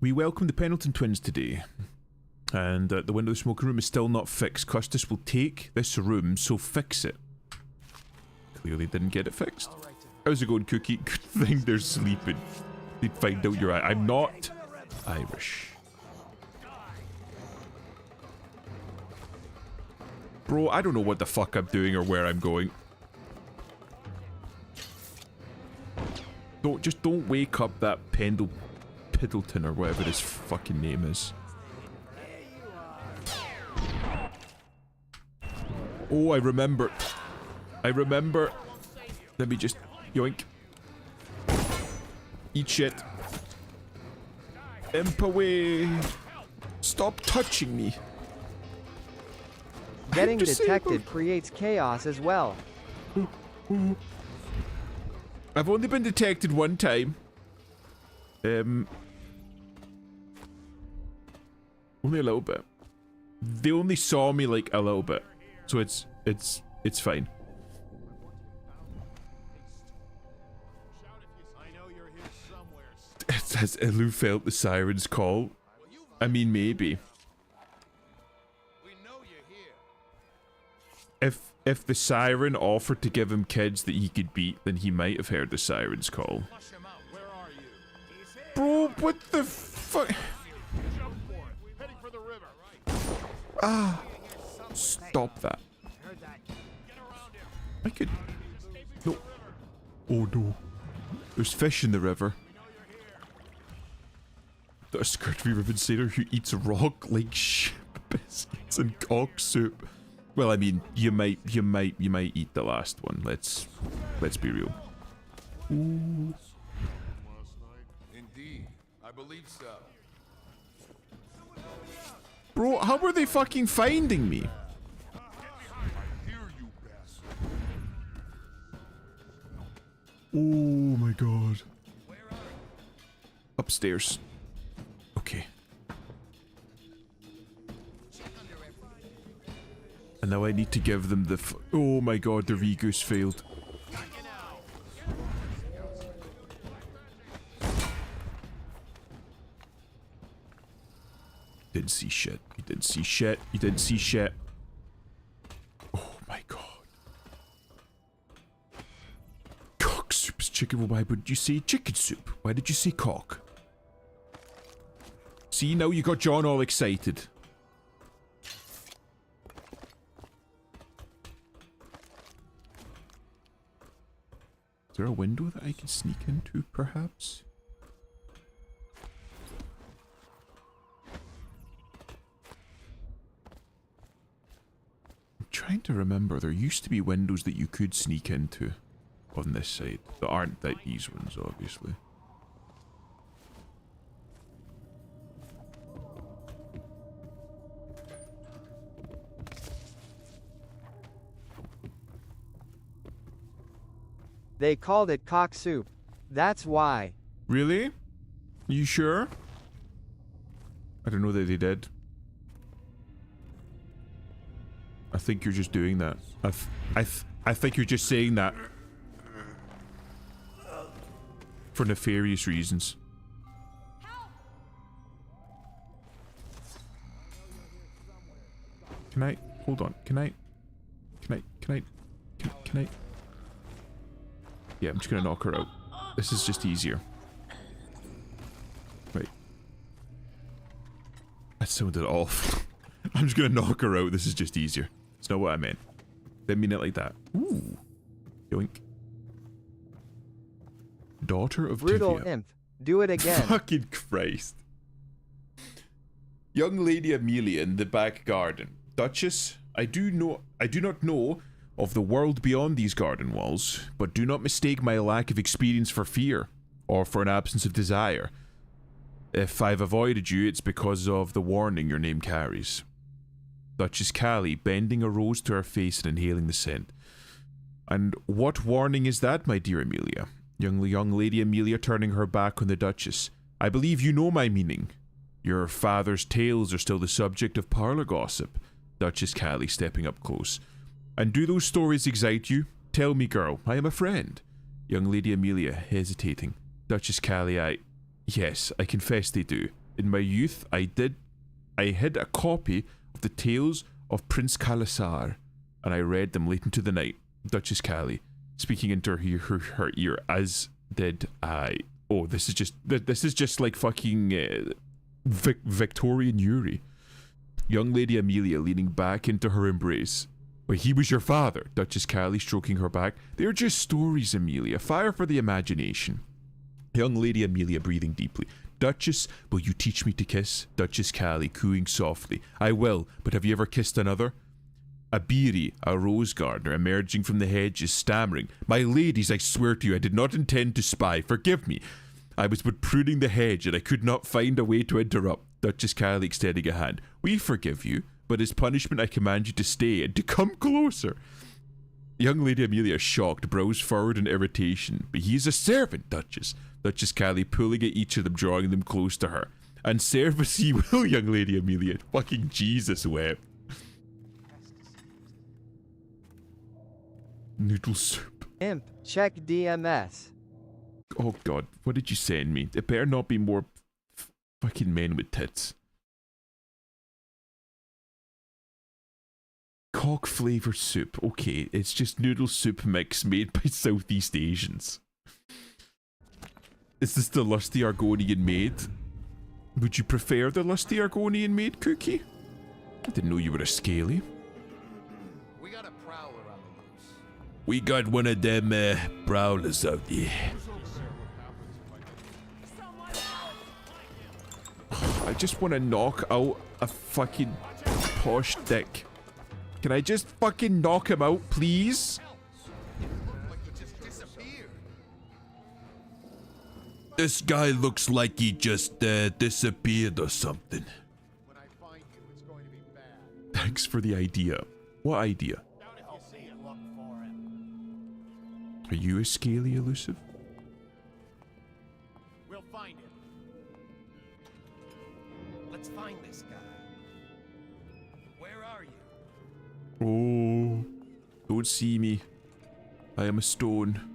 We welcome the Pendleton twins today. And the window of the smoking room is still not fixed. Custis will take this room, so fix it. Clearly didn't get it fixed. How's it going, Cookie? Good thing they're sleeping. They'd find out you're I'm not Irish. Bro, I don't know what the fuck I'm doing or where I'm going. Don't wake up that Piddleton or whatever his fucking name is. Oh, I remember. Let me just yoink. Eat shit. Imp away. Stop touching me. Getting detected creates chaos as well. I've only been detected one time. Only a little bit. They only saw me like a little bit. So it's fine. Has Ilu felt the siren's call? I mean, maybe. If the siren offered to give him kids that he could beat, then he might have heard the siren's call. Bro, what the fuck? Ah! Stop that. I could... No. Oh no. There's fish in the river. A scurvy ribbon sailor who eats rock like ship biscuits and cock soup. Well, I mean, you might eat the last one. Let's be real. Ooh. Indeed, I believe so. Bro, how are they fucking finding me? Oh my god. Upstairs. Okay. And now I need to give them the oh my god, the Regoose failed. Didn't see shit. You didn't see shit. You didn't see shit. Oh my god. Cock soup is chicken. Why would you say chicken soup? Why did you say cock? See, now you got John all excited. Is there a window that I can sneak into, perhaps? I'm trying to remember. There used to be windows that you could sneak into. on this side. There aren't these ones, obviously. They called it cock soup. That's why. Really? You sure? I don't know that they did. I think you're just doing that. I think you're just saying that for nefarious reasons. Can I hold on? Can I? Yeah, I'm just gonna knock her out. This is just easier. Right. That sounded awful. I'm just gonna knock her out. This is just easier. It's not what I meant. Didn't mean it like that. Ooh. Yoink. Daughter of Brutal Tivia. imp. Do it again. Fucking Christ. Young Lady Amelia in the back garden. Duchess, I do not know of the world beyond these garden walls, but do not mistake my lack of experience for fear, or for an absence of desire. If I've avoided you, it's because of the warning your name carries. Duchess Callie, bending a rose to her face and inhaling the scent. And what warning is that, my dear Amelia? Young Lady Amelia turning her back on the Duchess. I believe you know my meaning. Your father's tales are still the subject of parlour gossip. Duchess Callie stepping up close. And do those stories excite you? Tell me, girl, I am a friend. Young Lady Amelia, hesitating. Duchess Callie, yes, I confess they do. In my youth, I hid a copy of the tales of Prince Kalasar, and I read them late into the night. Duchess Callie, speaking into her ear, as did I. Oh, this is just like fucking Victorian Yuri. Young Lady Amelia leaning back into her embrace. But he was your father, Duchess Callie stroking her back. They're just stories, Amelia. Fire for the imagination. Young Lady Amelia breathing deeply. Duchess, will you teach me to kiss? Duchess Callie cooing softly. I will, but have you ever kissed another? Abiri, a rose gardener, emerging from the hedges, stammering. My ladies, I swear to you, I did not intend to spy. Forgive me. I was but pruning the hedge, and I could not find a way to interrupt. Duchess Callie extending a hand. We forgive you, but as punishment I command you to stay and to come closer. Young Lady Amelia shocked, brows furrowed in irritation. But he is a servant, Duchess. Duchess Callie pulling at each of them, drawing them close to her. And serve as he will, Young Lady Amelia. Fucking Jesus wept. Noodle soup. Imp, check DMS. Oh god, what did you send me? It better not be more fucking men with tits. Cock flavor soup. Okay, it's just noodle soup mix made by Southeast Asians. Is this the lusty Argonian maid? Would you prefer the lusty Argonian maid, Cookie? I didn't know you were a scaly. We got a prowler on the loose. We got one of them prowlers out there. I just want to knock out a fucking posh dick. Can I just fucking knock him out, please? This guy looks like he just disappeared or something. When I find you, it's going to be bad. Thanks for the idea. What idea? I'll see you look for him. Are you a scaly elusive? We'll find him. Let's find this guy. Where are you? Oh, don't see me. I am a stone.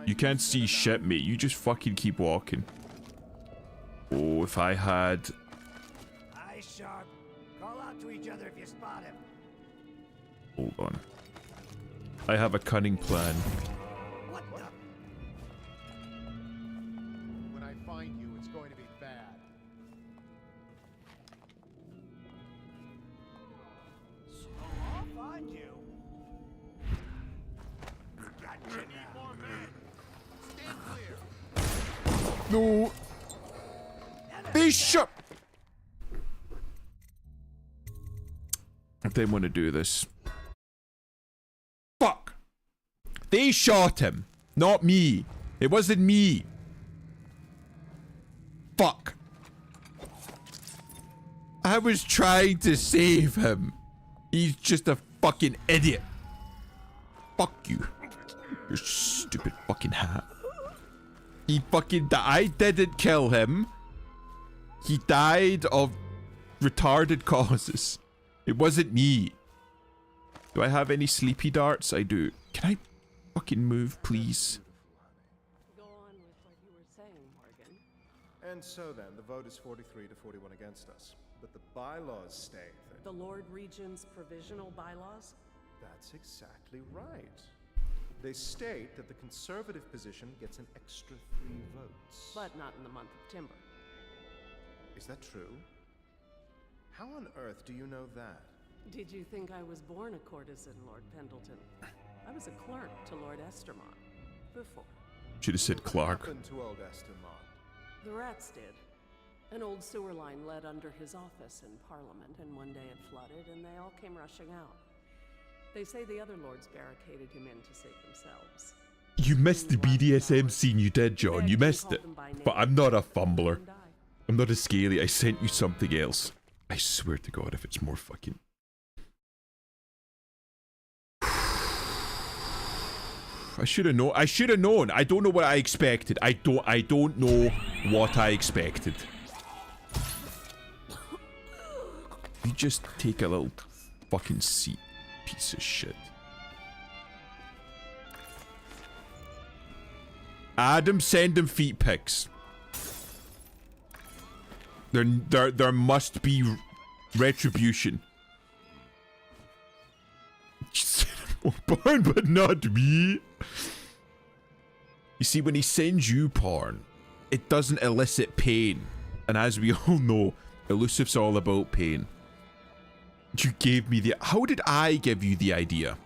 You can't see shit, mate. You just fucking keep walking. Oh, if I had... Eyes sharp. Call out to each other if you spot him. Hold on. I have a cunning plan. What the? When I find you, it's going to be bad. So I'll find you. Gotcha now. Stand clear. No! Bishop! I didn't want to do this. Fuck! They shot him! Not me. It wasn't me. Fuck. I was trying to save him. He's just a fucking idiot. Fuck you. Your stupid fucking hat. He fucking died. I didn't kill him. He died of retarded causes. It wasn't me. Do I have any sleepy darts? I do. Can I fucking move, please? Go on with what you were saying, Morgan. And so then, the vote is 43 to 41 against us. But the bylaws state that... The Lord Regent's provisional bylaws? That's exactly right. They state that the conservative position gets an extra 3 votes. But not in the month of timber. Is that true? How on earth do you know that? Did you think I was born a courtesan, Lord Pendleton? I was a clerk to Lord Estermont before. Should have said Clark. What happened to old Estermont? The rats did. An old sewer line led under his office in Parliament, and one day it flooded, and they all came rushing out. They say the other lords barricaded him in to save themselves. You missed the BDSM scene, you did, John. You missed it. But I'm not a fumbler. I'm not a scaly. I sent you something else. I swear to God, if it's more fucking... I should have known. I should have known. I don't know what I expected. I don't know what I expected. You just take a little fucking seat, piece of shit. Adam, send him feet pics. There must be retribution. Porn, but not me. You see, when he sends you porn, it doesn't elicit pain. And as we all know, Elusive's all about pain. You gave me the... How did I give you the idea?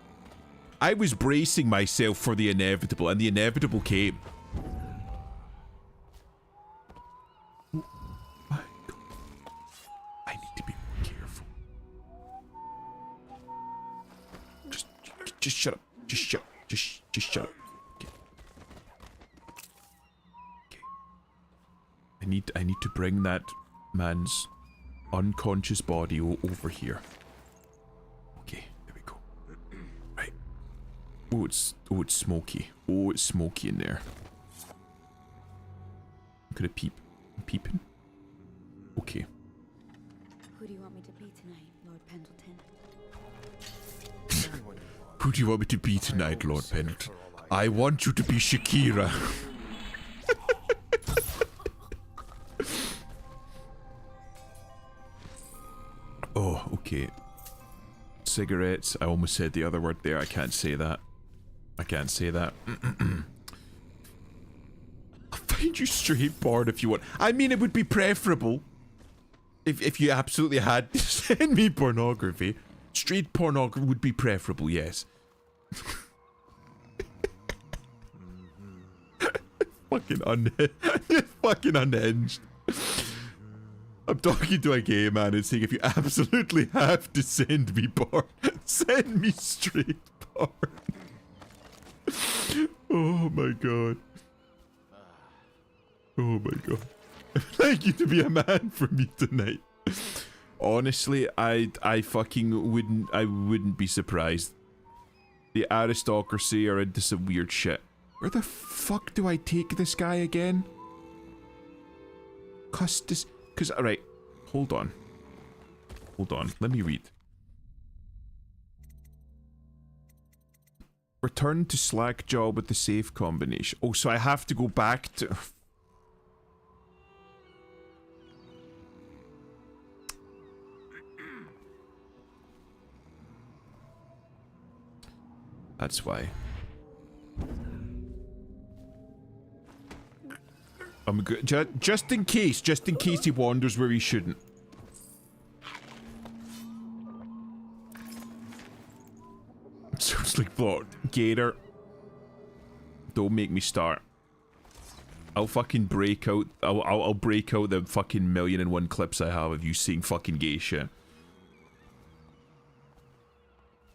I was bracing myself for the inevitable, and the inevitable came. Oh my God. I need to be more careful. Just shut up. Just shut up. Just shut up. Okay. Okay. I need to bring that man's unconscious body over here. Okay, there we go. Right. Oh, it's smoky. Oh, it's smoky in there. I'm gonna peep. I'm peeping. Okay. Who do you want me to be tonight, Lord Pendleton? Who do you want me to be tonight, Lord Pendleton? I want you to be Shakira. Oh, okay. Cigarettes. I almost said the other word there. I can't say that. I can't say that. I'll find you straight porn if you want. I mean, it would be preferable if you absolutely had to send me pornography. Straight pornography would be preferable, yes. Fucking unhinged. I'm talking to a gay man and saying if you absolutely have to send me porn, send me straight porn. Oh my God. Oh my God. I'd like you to be a man for me tonight. Honestly, I fucking wouldn't be surprised. The aristocracy are into some weird shit. Where the fuck do I take this guy again? Custis... Cause, alright, hold on. Hold on, let me read. Return to Slack job with the safe combination. Oh, so I have to go back to... That's why. I'm good. Just in case he wanders where he shouldn't. Sounds like plot. Gator. Don't make me start. I'll fucking break out. I'll break out the fucking 1,000,001 clips I have of you seeing fucking gay shit.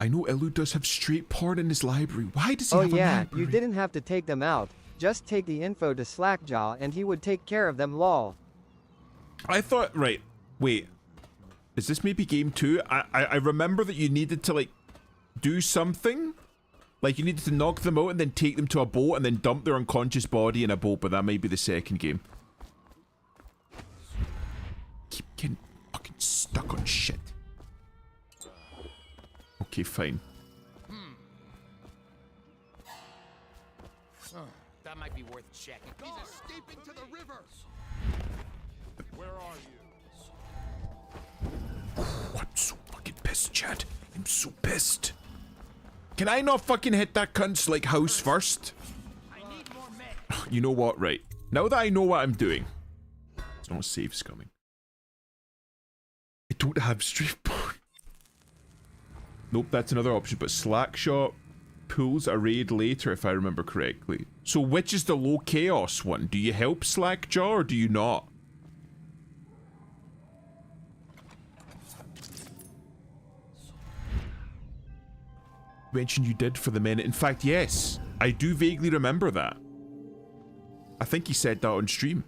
I know Ilu does have straight porn in his library. Why does he Oh have a yeah, library? you didn't have to take them out. Just take the info to Slackjaw and he would take care of them, lol. I thought, right, wait. Is this maybe game 2? I remember that you needed to, like, do something. Like, you needed to knock them out and then take them to a boat and then dump their unconscious body in a boat, but that might be the second game. Keep getting fucking stuck on shit. Okay, fine. That might be worth checking. He's escaping to the river. Where are you? I'm so fucking pissed, Chad. I'm so pissed. Can I not fucking hit that cunt's, like, house first? You know what? Right. Now that I know what I'm doing. There's no safes coming. I don't have straight porn. Nope, that's another option, but Slackshot pulls a raid later, if I remember correctly. So which is the low chaos one? Do you help Slackjaw or do you not? Mentioned you did for the minute. In fact, yes. I do vaguely remember that. I think he said that on stream.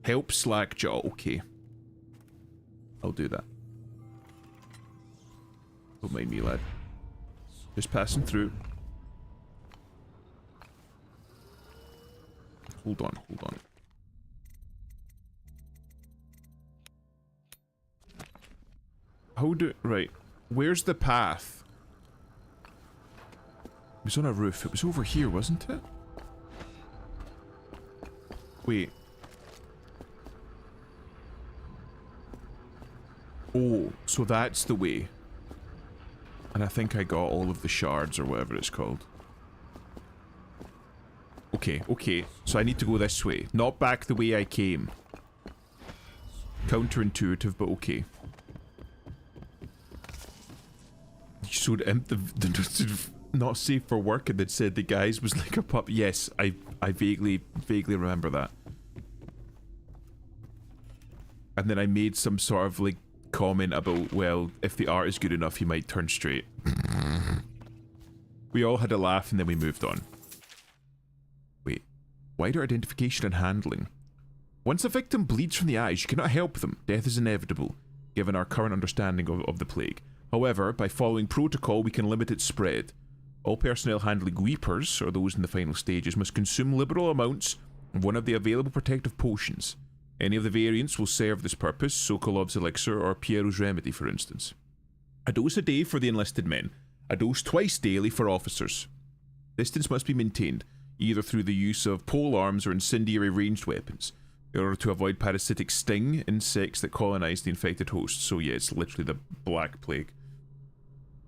Help Slackjaw. Okay. I'll do that. Don't mind me, lad. Just passing through. Hold on, hold on. How do... Right. Where's the path? It was on a roof. It was over here, wasn't it? Wait. Oh, so that's the way. And I think I got all of the shards or whatever it's called. Okay, okay. So I need to go this way. Not back the way I came. Counterintuitive, but okay. So the not safe for work and then said the guys was like a pup. Yes, I vaguely remember that. And then I made some sort of like comment about, well, if the art is good enough, he might turn straight. We all had a laugh and then we moved on. Wait, wider identification and handling. Once a victim bleeds from the eyes, you cannot help them. Death is inevitable, given our current understanding of the plague. However, by following protocol, we can limit its spread. All personnel handling weepers, or those in the final stages, must consume liberal amounts of one of the available protective potions. Any of the variants will serve this purpose, Sokolov's Elixir or Piero's Remedy, for instance. A dose a day for the enlisted men, a dose twice daily for officers. Distance must be maintained, either through the use of pole arms or incendiary ranged weapons, in order to avoid parasitic sting insects that colonize the infected host. So yeah, it's literally the Black Plague.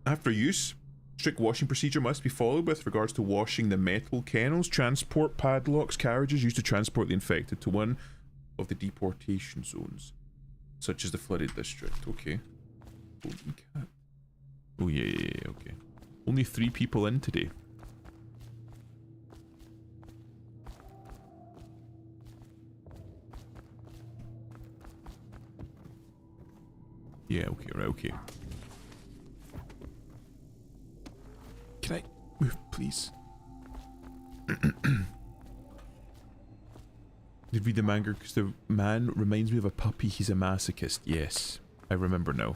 After use, strict washing procedure must be followed with regards to washing the metal kennels, transport padlocks, carriages used to transport the infected to one of the deportation zones, such as the flooded district. Okay. Golden cat. Oh yeah, okay. Only 3 people in today. Yeah, okay, right, okay. Can I move, please? Did read the manga because the man reminds me of a puppy. He's a masochist. Yes, I remember now.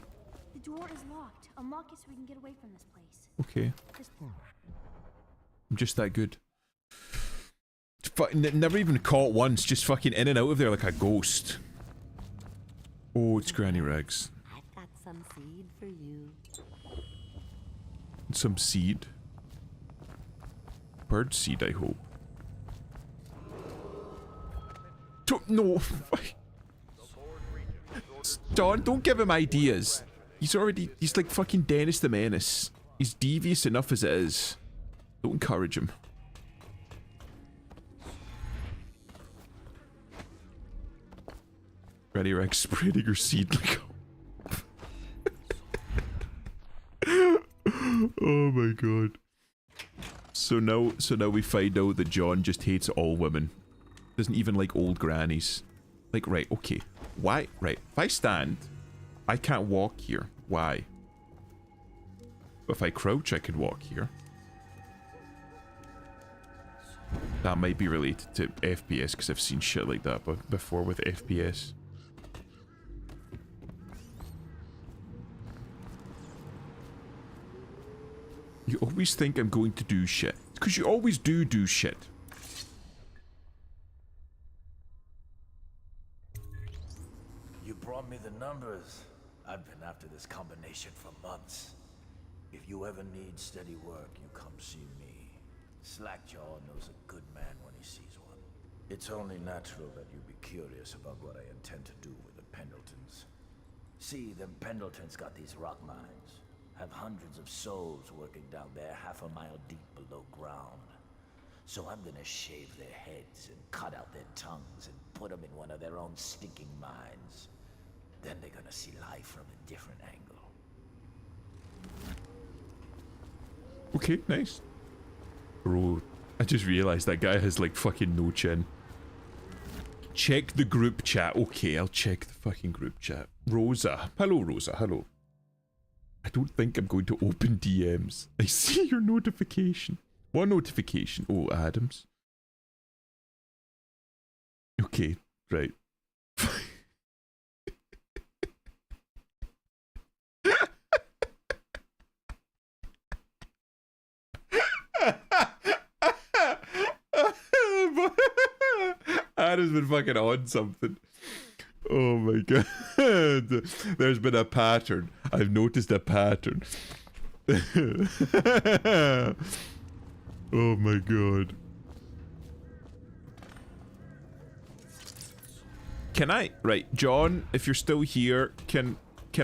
The door is locked. Unlock it so we can get away from this place. Okay. I'm just that good. Never even caught once. Just fucking in and out of there like a ghost. Oh, it's Granny Rags. I've got some seed for you. Some seed. Bird seed, I hope. No. John, don't give him ideas. He's like fucking Dennis the Menace. He's devious enough as it is. Don't encourage him. Ready, Rex, spreading your seed like oh my god. So now we find out that John just hates all women. Doesn't even like old grannies. Like, right, okay. Why? Right, if I stand, I can't walk here. Why? If I crouch, I could walk here. That might be related to FPS, because I've seen shit like that before with FPS. You always think I'm going to do shit. Because you always do shit. You brought me the numbers. I've been after this combination for months. If you ever need steady work, you come see me. Slackjaw knows a good man when he sees one. It's only natural that you be curious about what I intend to do with the Pendletons. See, the Pendletons got these rock mines. Have hundreds of souls working down there 1/2 mile deep below ground. So I'm gonna shave their heads and cut out their tongues and put them in one of their own stinking mines. Then they're gonna see life from a different angle. Okay, nice. Bro, I just realized that guy has like fucking no chin. Check the group chat. Okay, I'll check the fucking group chat. Rosa. Hello, Rosa. Hello. I don't think I'm going to open DMs. I see your notification. What notification? Oh, Adams. Okay, right. Adam's been fucking on something. Oh my god. There's been a pattern. I've noticed a pattern. Oh my god. Can I, right, John, if you're still here, can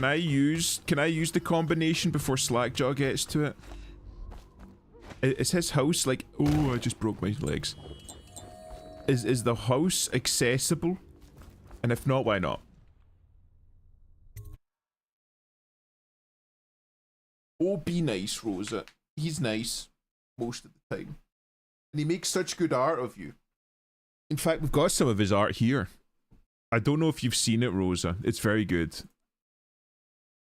I use the combination before Slackjaw gets to it? Is his house like, oh, I just broke my legs. Is the house accessible? And if not, why not? Oh, be nice, Rosa. He's nice most of the time. And he makes such good art of you. In fact, we've got some of his art here. I don't know if you've seen it, Rosa. It's very good.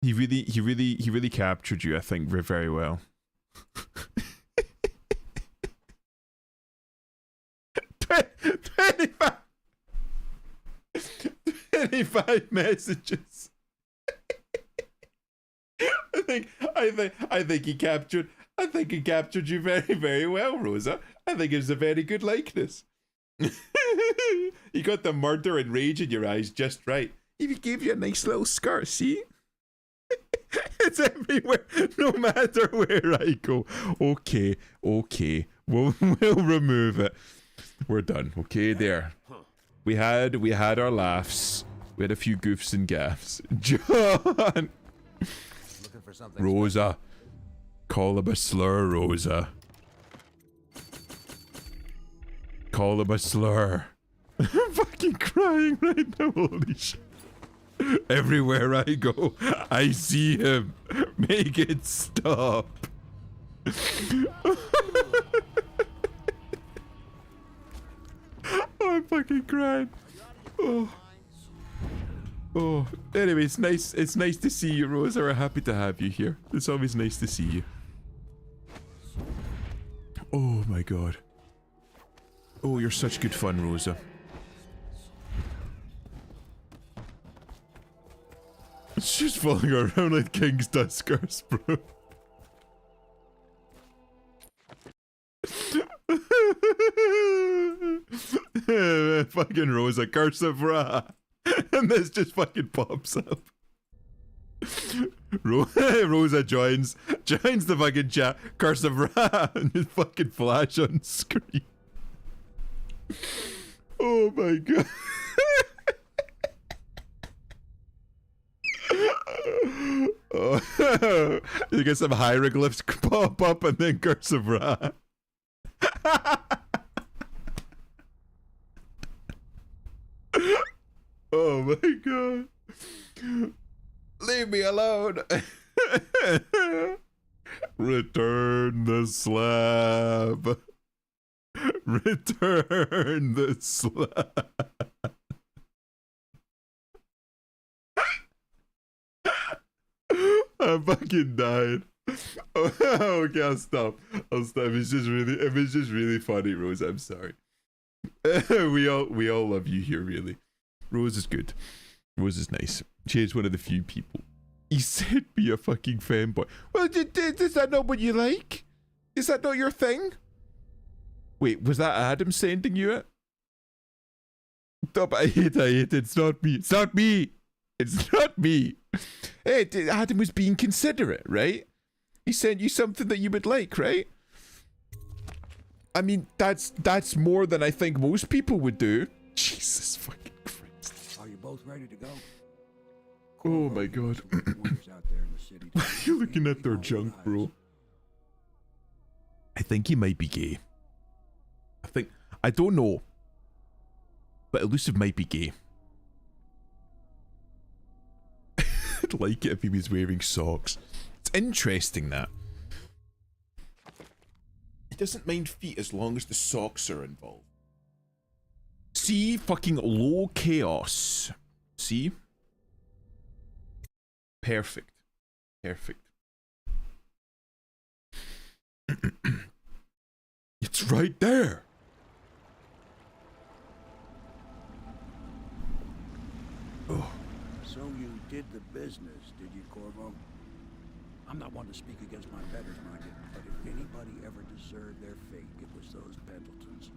He really captured you, I think, very well. 25 messages. I think he captured you very well, Rosa. I think it's a very good likeness. You got the murder and rage in your eyes just right. He gave you a nice little skirt, see? It's everywhere, no matter where I go. Okay, we'll remove it. We're done. Okay, there. We had our laughs. We had a few goofs and gaffs. John! Rosa. Call him a slur, Rosa. Call him a slur. I'm fucking crying right now, holy shit. Everywhere I go, I see him. Make it stop. Oh, I'm fucking crying. Oh. Anyway, it's nice to see you, Rosa. We're happy to have you here. It's always nice to see you. Oh my god. Oh, you're such good fun, Rosa. It's just falling around like King's Duskers, bro. Fucking Rosa, curse of Ra. And this just fucking pops up. Rosa joins the fucking chat, curse of Ra, and just fucking flash on screen. Oh my god. Oh, you get some hieroglyphs pop up and then curse of Ra. Oh my god. Leave me alone. Return the slab. Return the slab. I'm fucking dying. Okay, I'll stop. I'll stop. It was just really funny, Rose. I'm sorry. we all love you here, really. Rose is good. Rose is nice. She is one of the few people. He said be a fucking fanboy. Well, is that not what you like? Is that not your thing? Wait, was that Adam sending you it? Stop, I hate it. It's not me. It's not me. It's not me. Hey, Adam was being considerate, right? He sent you something that you would like, right? I mean, that's more than I think most people would do. Jesus fucking Christ. Are you both ready to go? Oh my god. You're looking at their junk, bro. I think he might be gay. I don't know. But Elusive might be gay. I'd like it if he was wearing socks. It's interesting that. He doesn't mind feet as long as the socks are involved. See? Fucking low chaos. See? Perfect. Perfect. It's right there. Oh. So you did the business, did you, Corvo? I'm not one to speak against my betters, mind you, but if anybody ever deserved their fate, it was those Pendletons.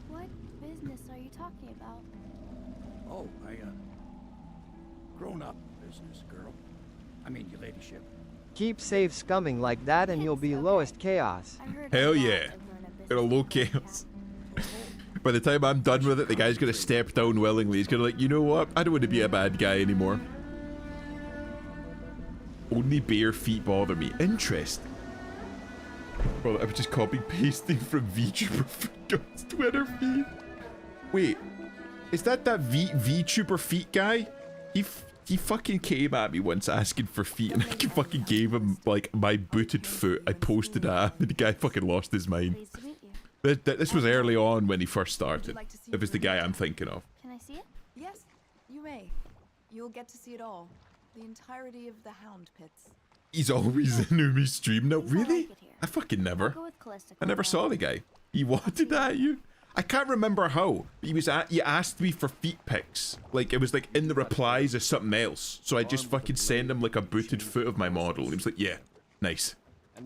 What business are you talking about? Oh, grown-up business, girl. I mean, your ladyship. Keep safe scumming like that and you'll be lowest chaos. Hell yeah. Got a low chaos. By the time I'm done with it, the guy's gonna step down willingly. He's gonna like, you know what? I don't want to be a bad guy anymore. Only bare feet bother me. Interesting. Well, I was just copy pasting from VTuber God's Twitter feed. Wait, is that VTuber feet guy? He fucking came at me once asking for feet, and I fucking gave him like my booted foot. I posted at him, and the guy fucking lost his mind. This was early on when he first started. It was the guy I'm thinking of. Can I see it? Yes, you may. You'll get to see it all. The entirety of the Hound Pits. He's always in me stream now. Really? I fucking never. I never saw the guy. He wanted at you. I can't remember how. He asked me for feet pics. Like, it was like in the replies of something else. So I just fucking send him like a booted foot of my model. He was like, yeah, nice.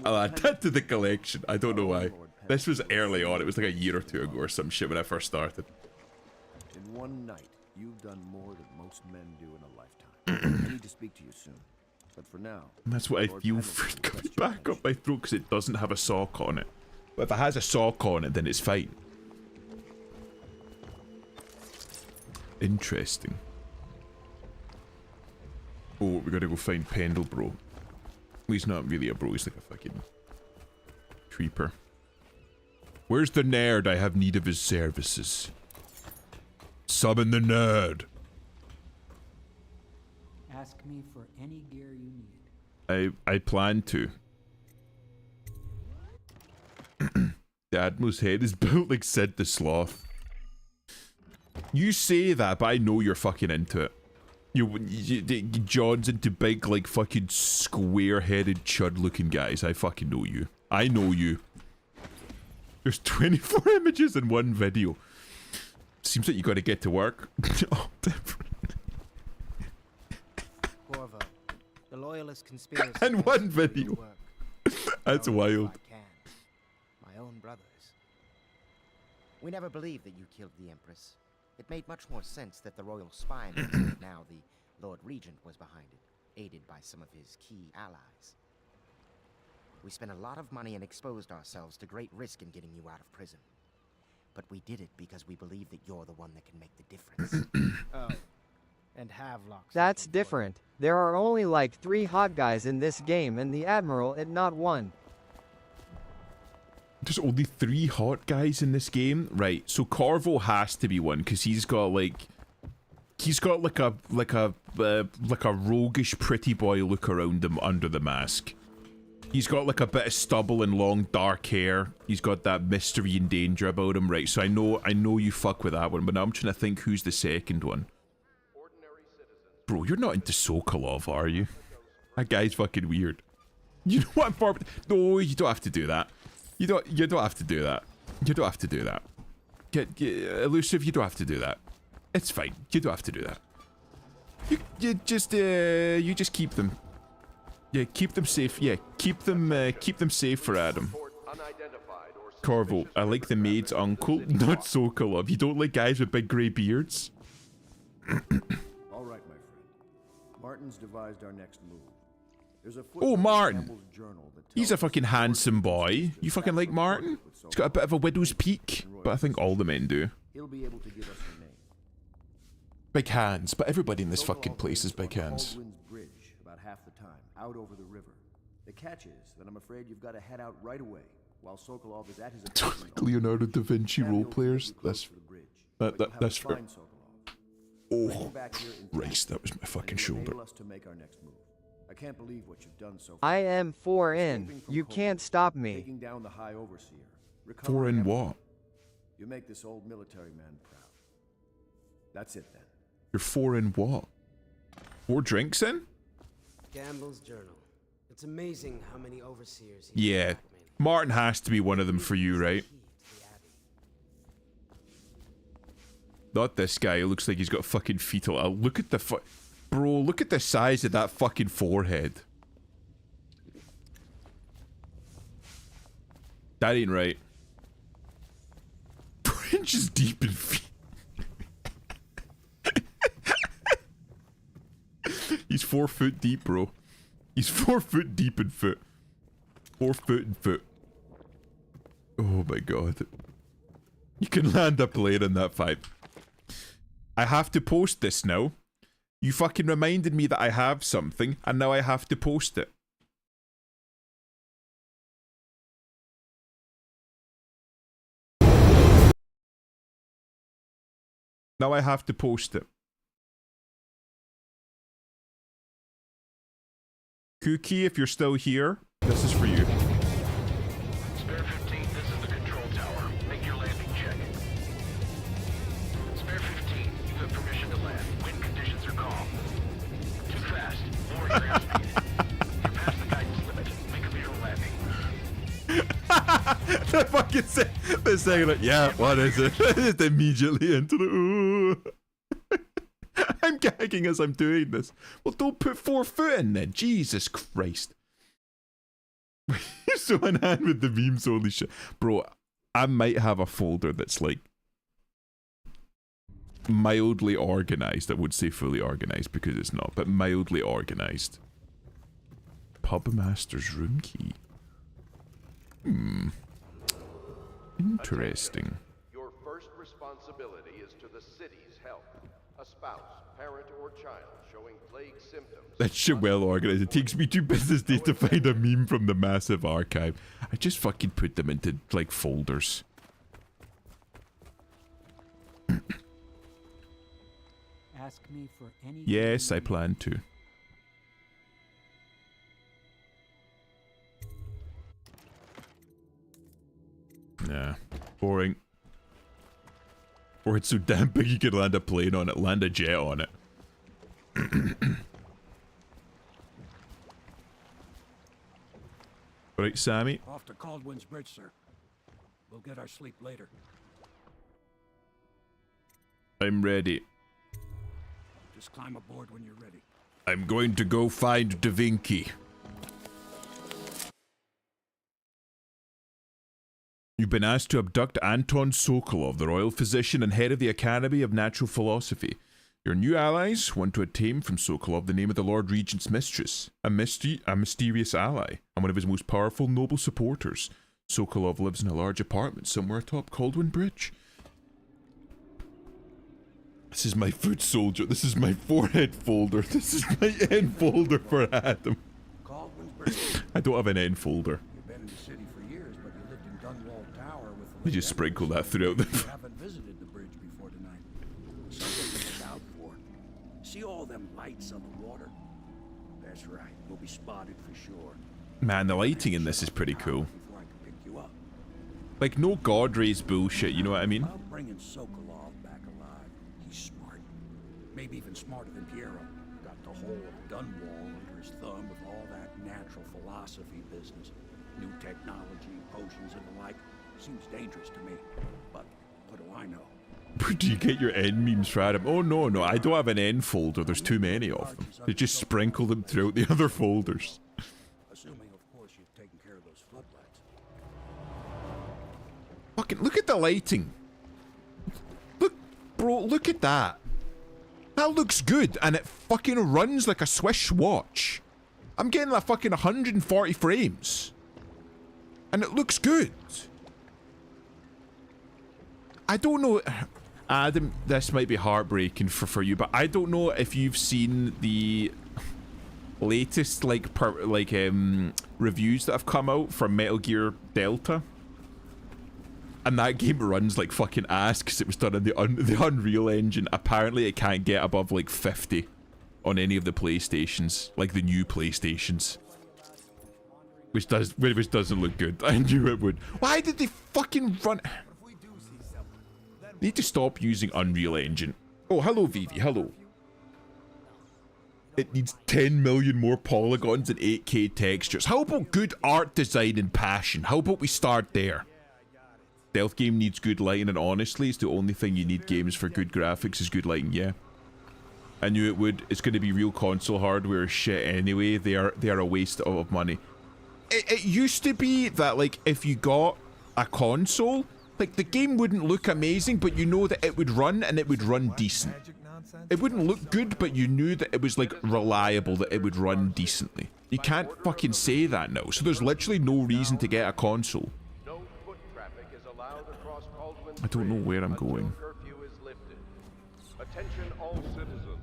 I'll add that to the collection. I don't know why. This was early on. It was like a year or two ago or some shit when I first started. In one night, you've done more than most men do in a lifetime. I need to speak to you soon. But for now... And that's what I feel for it coming back up my throat because it doesn't have a sock on it. But if it has a sock on it, then it's fine. Interesting. Oh, we gotta go find Pendle, bro. He's not really a bro, he's like a fucking creeper. Where's the nerd? I have need of his services. Summon the nerd. Ask me for any gear you need. I plan to. The Admiral's head is built like Sid the Sloth. You say that, but I know you're fucking into it. John's into big, like, fucking square-headed, chud-looking guys. I fucking know you. I know you. There's 24 images in one video. Seems like you gotta get to work. Oh, different. Corvo, the loyalist conspiracy. And one video. That's wild. My own brothers. We never believed that you killed the Empress. It made much more sense that the royal spy now the Lord Regent was behind it, aided by some of his key allies. We spent a lot of money and exposed ourselves to great risk in getting you out of prison. But we did it because we believe that you're the one that can make the difference. Oh, and Havelock's. That's different. There are only like 3 hot guys in this game and the Admiral and not 1. There's only 3 hot guys in this game? Right, so Corvo has to be one, because he's got like... He's got like a roguish pretty boy look around him under the mask. He's got like a bit of stubble and long dark hair. He's got that mystery and danger about him, right? So I know you fuck with that one, but now I'm trying to think who's the second one. Bro, you're not into Sokolov, are you? That guy's fucking weird. You know what, Barb? No, you don't have to do that. You don't have to do that. You don't have to do that. Elusive, you don't have to do that. It's fine. You don't have to do that. You just keep them. Yeah, keep them safe. Yeah, keep them safe for Adam. Corvo, I like the maid's uncle, not Sokolov. You don't like guys with big grey beards? All right, my friend. Martin's devised our next move. There's a Oh, Martin. Campbell's journal that He's a fucking handsome boy. You fucking like Martin? He's got a bit of a widow's peak, but I think all the men do. He'll be able to give us your name. Big hands, but everybody in this fucking place is big hands. Baldwin's Bridge about half the time, out over the river. The catch is that I'm afraid you've got to head out right away while Sokolov is at his apartment. Leonardo da Vinci role players. That's fair. Oh, Christ, that was my fucking shoulder. I can't believe what you've done so far. I am 4 in. You can't stop me. Taking down the High Overseer. 4 in what? You make this old military man proud. That's it then. You're 4 in what? 4 drinks in? Gamble's journal. It's amazing how many overseers. Yeah, Martin has to be one of them for you, right? Not this guy. It looks like he's got fucking fetal. Look at the bro. Look at the size of that fucking forehead. That ain't right. 4 inches deep in feet. He's 4 foot deep, bro. He's 4 foot deep in foot. 4 foot in foot. Oh my god. You can land a plane in that fight. I have to post this now. You fucking reminded me that I have something, and now I have to post it. Now I have to post it. Cookie, if you're still here, this is for you. Spare 15, this is the control tower. Make your landing check. Spare 15, you have permission to land. Wind conditions are calm. Too fast. Lower your airspeed. You're past the guidance limit. Make a visual landing. They fucking say, they're saying like, yeah, what is it? Just immediately into the ooh. I'm gagging as I'm doing this. Well, don't put 4 foot in then. Jesus Christ. You're so in hand with the memes, holy shit. Bro, I might have a folder that's like mildly organized. I would say fully organized because it's not, but mildly organized. Pubmaster's room key. Interesting. Your first responsibility is to the city's health. A spouse, parent, or child showing plague symptoms. That shit well organized. It takes me 2 business days to find a meme from the massive archive. I just fucking put them into, like, folders. Ask me for any. Yes, I plan to. Nah. Boring. Or it's so damn big you could land a plane on it, land a jet on it. Right, Sammy? Off to Caldwin's Bridge, sir. We'll get our sleep later. I'm ready. Just climb aboard when you're ready. I'm going to go find Da Vinci. You've been asked to abduct Anton Sokolov, the royal physician and head of the Academy of Natural Philosophy. Your new allies want to obtain from Sokolov the name of the Lord Regent's mistress, a mysterious ally, and one of his most powerful noble supporters. Sokolov lives in a large apartment somewhere atop Caldwin Bridge. This is my foot soldier. This is my forehead folder. This is my end folder for Adam. I don't have an end folder. You've been in the city for years, but you lived in Dunwall Tower with the We just sprinkle that throughout the... You haven't visited the bridge before tonight. Something to look out for. See all them lights on the water? That's right. We'll be spotted for sure. Man, the lighting in this is pretty cool. Before I can pick you up. Like, no God rays bullshit, you know what I mean? About bringing Sokolov back alive. He's smart. Maybe even smarter than Piero. Got the whole Dunwall under his thumb with all that natural philosophy business. New technology, potions, and the like. Seems dangerous to me. But what do I know? Do you get your N memes for Adam? Oh no, I don't have an N folder. There's too many of them. They just sprinkle them throughout the other folders. Assuming, of course, you've taken care of those floodlights. Fucking look at the lighting. Look, bro, look at that. That looks good, and it fucking runs like a Swiss watch. I'm getting like fucking 140 frames. And it looks good. I don't know, Adam, this might be heartbreaking for you, but I don't know if you've seen the latest reviews that have come out from Metal Gear Delta. And that game runs like fucking ass because it was done in the Unreal Engine. Apparently it can't get above like 50 on any of the PlayStations, like the new PlayStations. Which doesn't look good. I knew it would. Why did they fucking run? Need to stop using Unreal Engine. Oh, hello Vivi, hello. It needs 10 million more polygons and 8K textures. How about good art design and passion? How about we start there? Stealth game needs good lighting, and honestly, it's the only thing you need games for good graphics is good lighting, yeah. I knew it would. It's going to be real console hardware shit anyway. They are a waste of money. It used to be that, like, if you got a console, like, the game wouldn't look amazing, but you know that it would run, and it would run decent. It wouldn't look good, but you knew that it was, like, reliable, that it would run decently. You can't fucking say that now, so there's literally no reason to get a console. I don't know where I'm going. Attention all citizens.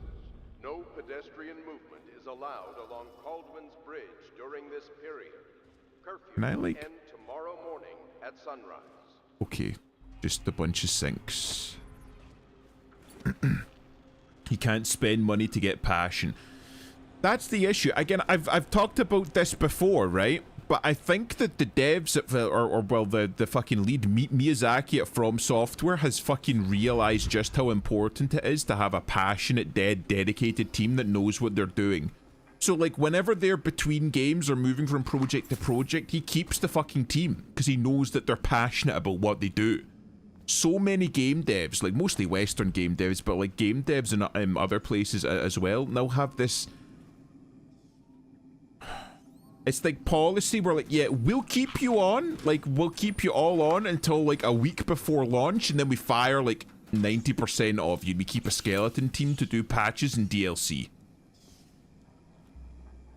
No pedestrian movement is allowed along Caldwin's Bridge during this period. Curfew Can I, will like... end tomorrow morning at sunrise. Okay, just a bunch of sinks. You can't spend money to get passion. That's the issue. Again, I've talked about this before, right? But I think that the devs, the fucking lead, Miyazaki at From Software, has fucking realized just how important it is to have a passionate, dedicated team that knows what they're doing. So, like, whenever they're between games or moving from project to project, he keeps the fucking team, because he knows that they're passionate about what they do. So many game devs, like, mostly Western game devs, but, like, game devs in other places as well, now have this... It's like policy where, like, yeah, we'll keep you on, like, we'll keep you all on until, like, a week before launch, and then we fire, like, 90% of you. We keep a skeleton team to do patches and DLC.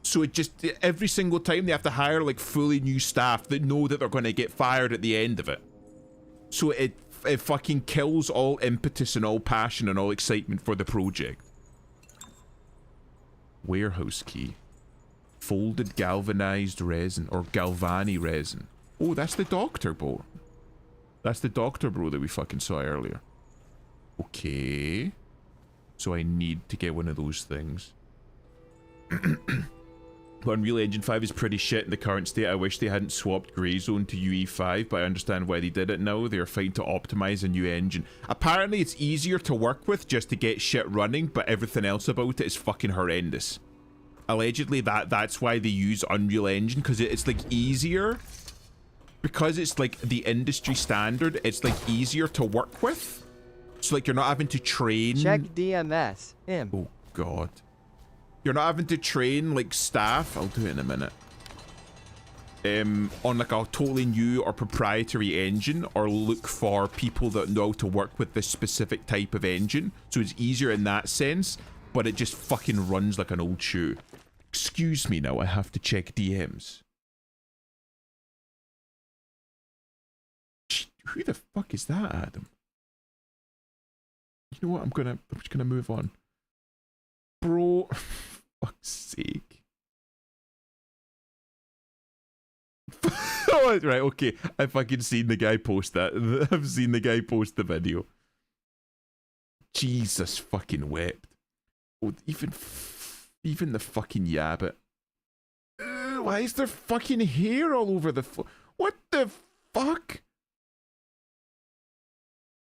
So it just, every single time they have to hire, like, fully new staff that know that they're going to get fired at the end of it. So it fucking kills all impetus and all passion and all excitement for the project. Warehouse key. Folded galvanized resin, or galvani resin. Oh, that's the doctor bro. That's the doctor bro that we fucking saw earlier. Okay. So I need to get one of those things. Unreal Engine 5 is pretty shit in the current state. I wish they hadn't swapped Greyzone to UE5, but I understand why they did it now. They're fine to optimize a new engine. Apparently it's easier to work with just to get shit running, but everything else about it is fucking horrendous. Allegedly that's why they use Unreal Engine, because it's like easier, because it's like the industry standard, it's like easier to work with, so like you're not having to train. Check DMS. Oh god, you're not having to train like staff, I'll do it in a minute, on like a totally new or proprietary engine, or look for people that know how to work with this specific type of engine. So it's easier in that sense, but it just fucking runs like an old shoe. Excuse me now, I have to check DMs. Who the fuck is that, Adam? You know what, I'm just gonna move on. Bro, for fuck's sake. Oh, right, okay. I've fucking seen the guy post that. I've seen the guy post the video. Jesus fucking wept. Oh, even the fucking yabbit. Why is there fucking hair all over the what the fuck?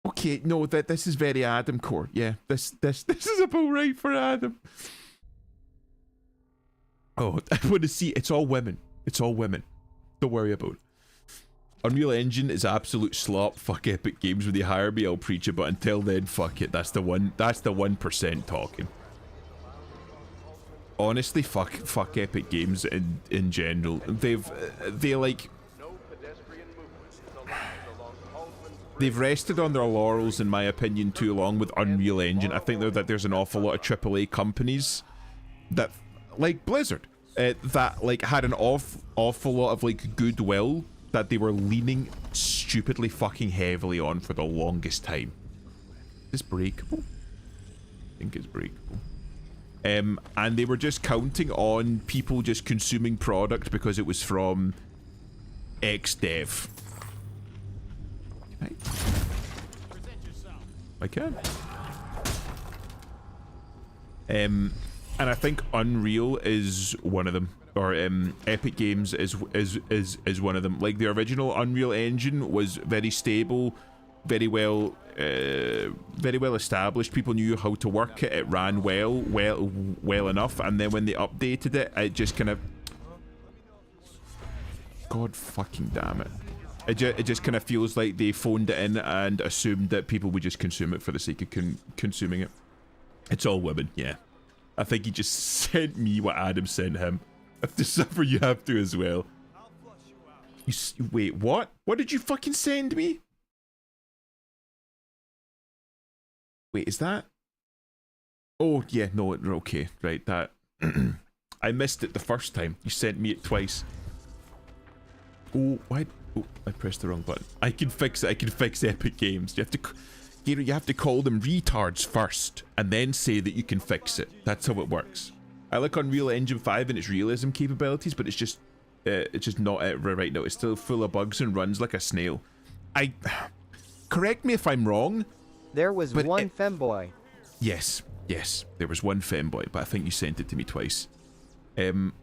Okay, no, this is very Adam core. Yeah, this is about right for Adam. Oh, I want to see. It's all women. It's all women. Don't worry about it. Unreal Engine is absolute slop. Fuck Epic Games. When they hire me, I'll preach it. But until then, fuck it. That's the 1% talking. Honestly, fuck Epic Games in general. They've rested on their laurels, in my opinion, too long with Unreal Engine. I think that there's an awful lot of AAA companies that, like Blizzard, that like had an awful lot of like goodwill that they were leaning stupidly fucking heavily on for the longest time. Is this breakable? I think it's breakable. And they were just counting on people just consuming product because it was from X-Dev. Can I can. And I think Unreal is one of them, or Epic Games is one of them. Like the original Unreal Engine was very stable, very well established. People knew how to work it. It ran well enough. And then when they updated it, it just kind of, God fucking damn it. It just kind of feels like they phoned it in and assumed that people would just consume it for the sake of consuming it. It's all women, yeah. I think he just sent me what Adam sent him. If to suffer, you have to as well. Wait, what? What did you fucking send me? Wait, is that? Oh, yeah, no, okay, right, that. I missed it the first time. You sent me it twice. Oh, why? Oh, I pressed the wrong button. I can fix it. I can fix Epic Games. You have to call them retards first, and then say that you can fix it. That's how it works. I like Unreal Engine 5 and its realism capabilities, but it's just not it right now. It's still full of bugs and runs like a snail. Correct me if I'm wrong. There was one femboy. Yes, there was one femboy, but I think you sent it to me twice. It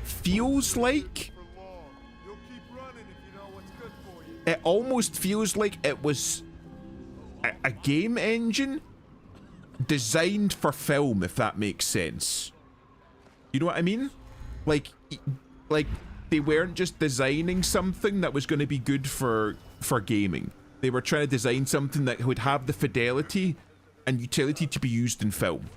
feels like. It almost feels like it was a game engine designed for film, if that makes sense. You know what I mean? Like they weren't just designing something that was going to be good for gaming. They were trying to design something that would have the fidelity and utility to be used in film,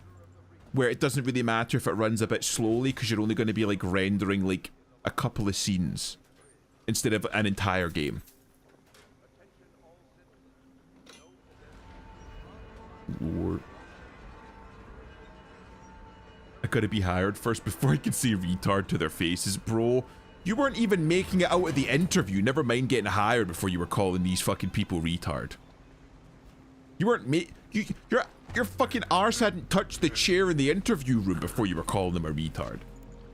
where it doesn't really matter if it runs a bit slowly because you're only going to be like rendering like a couple of scenes instead of an entire game. Lord. I gotta be hired first before I can say retard to their faces, bro. You weren't even making it out of the interview, never mind getting hired before you were calling these fucking people retard. You weren't your fucking arse hadn't touched the chair in the interview room before you were calling them a retard.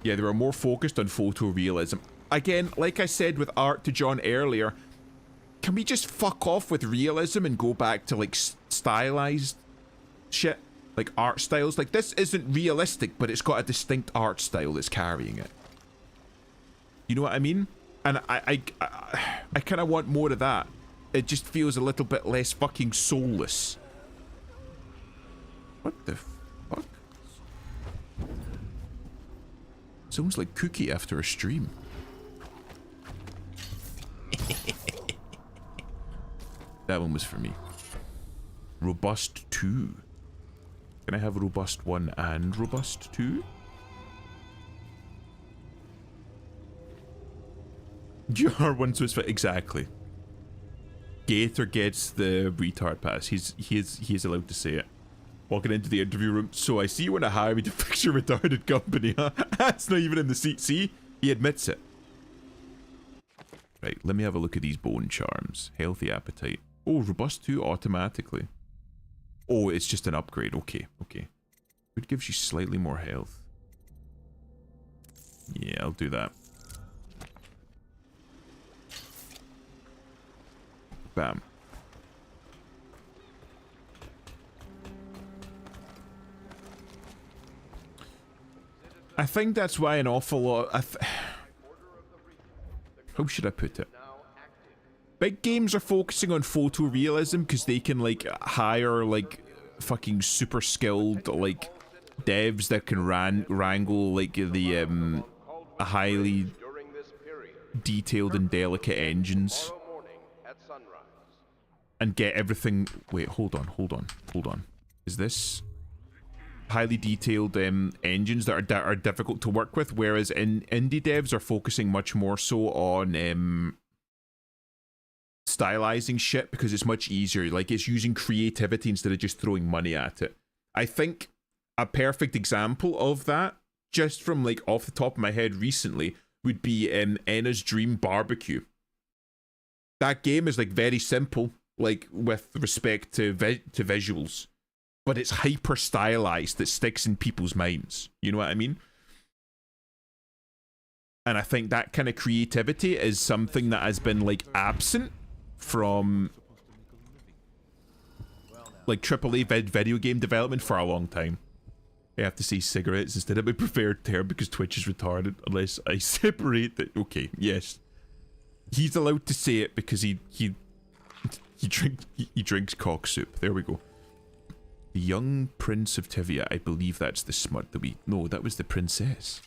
Yeah, they were more focused on photorealism. Again, like I said with Art to John earlier, can we just fuck off with realism and go back to like stylized shit? Like art styles? Like this isn't realistic, but it's got a distinct art style that's carrying it. You know what I mean? And I kind of want more of that. It just feels a little bit less fucking soulless. What the fuck? Sounds like Cookie after a stream. That one was for me. Robust 2. Can I have Robust 1 and Robust 2? You are one Swiss fit. Exactly. Gator gets the retard pass. He is allowed to say it. Walking into the interview room. So I see you want to hire me to fix your retarded company, huh? That's not even in the seat. See? He admits it. Right, let me have a look at these bone charms. Healthy appetite. Oh, Robust 2 automatically. Oh, it's just an upgrade. Okay, okay. It gives you slightly more health. Yeah, I'll do that. Bam. I think that's why an awful lot... How should I put it? Big games are focusing on photorealism because they can, like, hire, like, fucking super skilled, like, devs that can wrangle like the highly detailed and delicate engines and get everything. Wait, hold on. Is this highly detailed engines that are difficult to work with? Whereas indie devs are focusing much more so on stylizing shit because it's much easier. Like, it's using creativity instead of just throwing money at it. I think a perfect example of that, just from like off the top of my head recently, would be Enna's Dream Barbecue. That game is like very simple, like with respect to visuals, but it's hyper stylized that sticks in people's minds. You know what I mean? And I think that kind of creativity is something that has been like absent from like AAA video game development for a long time. I have to say cigarettes instead of my preferred term because Twitch is retarded unless I separate it. Okay, yes. He's allowed to say it because he drinks cock soup. There we go. The young Prince of Tivia. I believe that's the smut that we... No, that was the princess.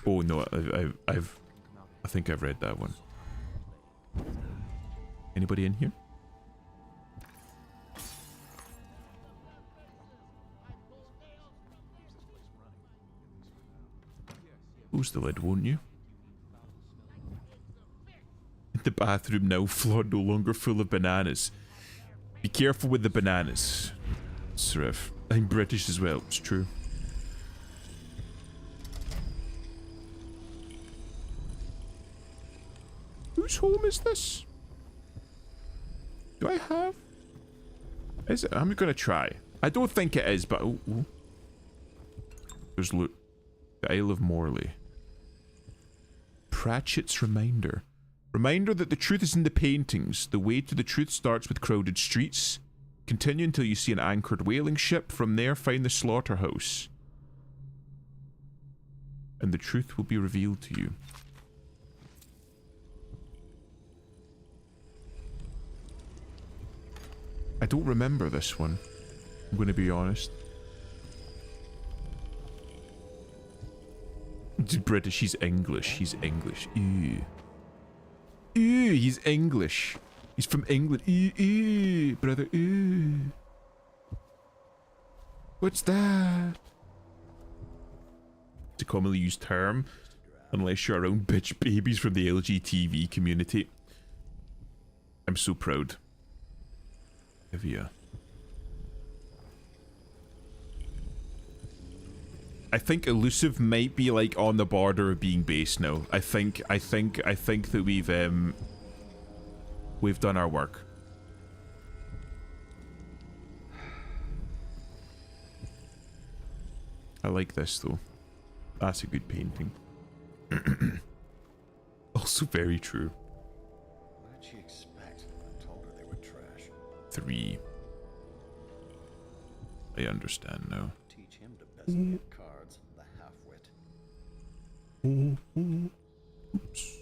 Oh no, I think I've read that one. Anybody in here? Close the lid, won't you? The bathroom now flawed, no longer full of bananas. Be careful with the bananas. Srif. I'm British as well, it's true. Whose home is this? Do I have? Is it? I'm gonna try. I don't think it is, but... Oh, oh. There's loot. The Isle of Morley. Pratchett's Reminder. Reminder that the truth is in the paintings. The way to the truth starts with crowded streets. Continue until you see an anchored whaling ship. From there, find the slaughterhouse. And the truth will be revealed to you. I don't remember this one. I'm going to be honest. He's British, he's English, he's English. Ew. Ew, he's English. He's from England. Ew, ew, brother, ew. What's that? It's a commonly used term, unless you're around bitch babies from the LGTV community. I'm so proud. Evia. I think Elusive might be like on the border of being based now. I think that we've done our work. I like this though. That's a good painting. Also very true. What did she expect? I told her they were trash. 3. I understand now. Teach him to bezel the cards, the half-wit. Oops.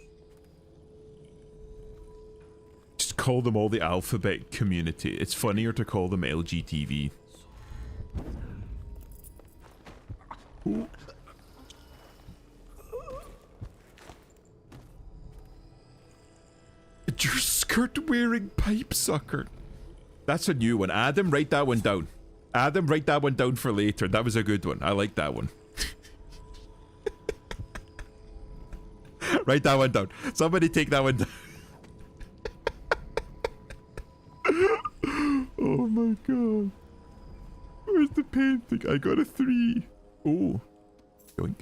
Just call them all the alphabet community. It's funnier to call them LGTV. Ooh. Your skirt-wearing pipe sucker. That's a new one. Adam, write that one down. Adam, write that one down for later. That was a good one. I like that one. Write that one down. Somebody take that one down. Oh my god. Where's the painting? I got a 3. Oh. Yoink.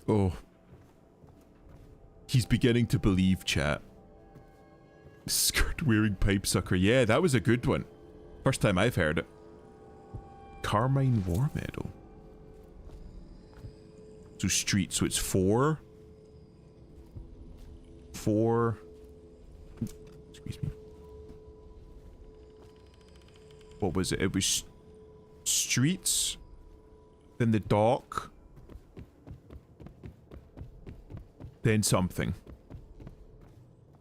Oh. He's beginning to believe, chat. Skirt-wearing pipe sucker. Yeah, that was a good one. First time I've heard it. Carmine War Medal. So street, so it's 4. 4. Excuse me. What was it? It was streets. Then the dock. Then something.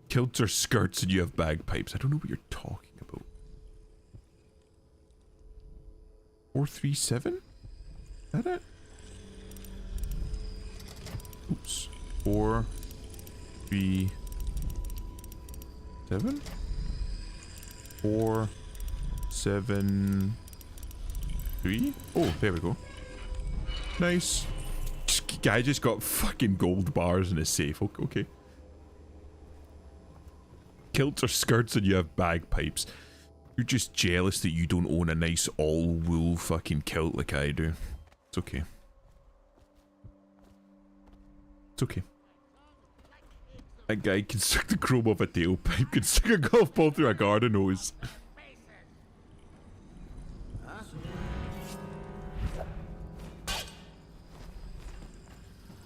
Kilts are skirts and you have bagpipes. I don't know what you're talking about. 437? Is that it? Oops. 4, 3, 7? 4, 7, 3? Oh, there we go. Nice. Guy just got fucking gold bars in his safe. Okay. Kilts are skirts and you have bagpipes. You're just jealous that you don't own a nice all-wool fucking kilt like I do. It's okay. It's okay. That guy can suck the chrome off a tailpipe, can suck a golf ball through a garden hose.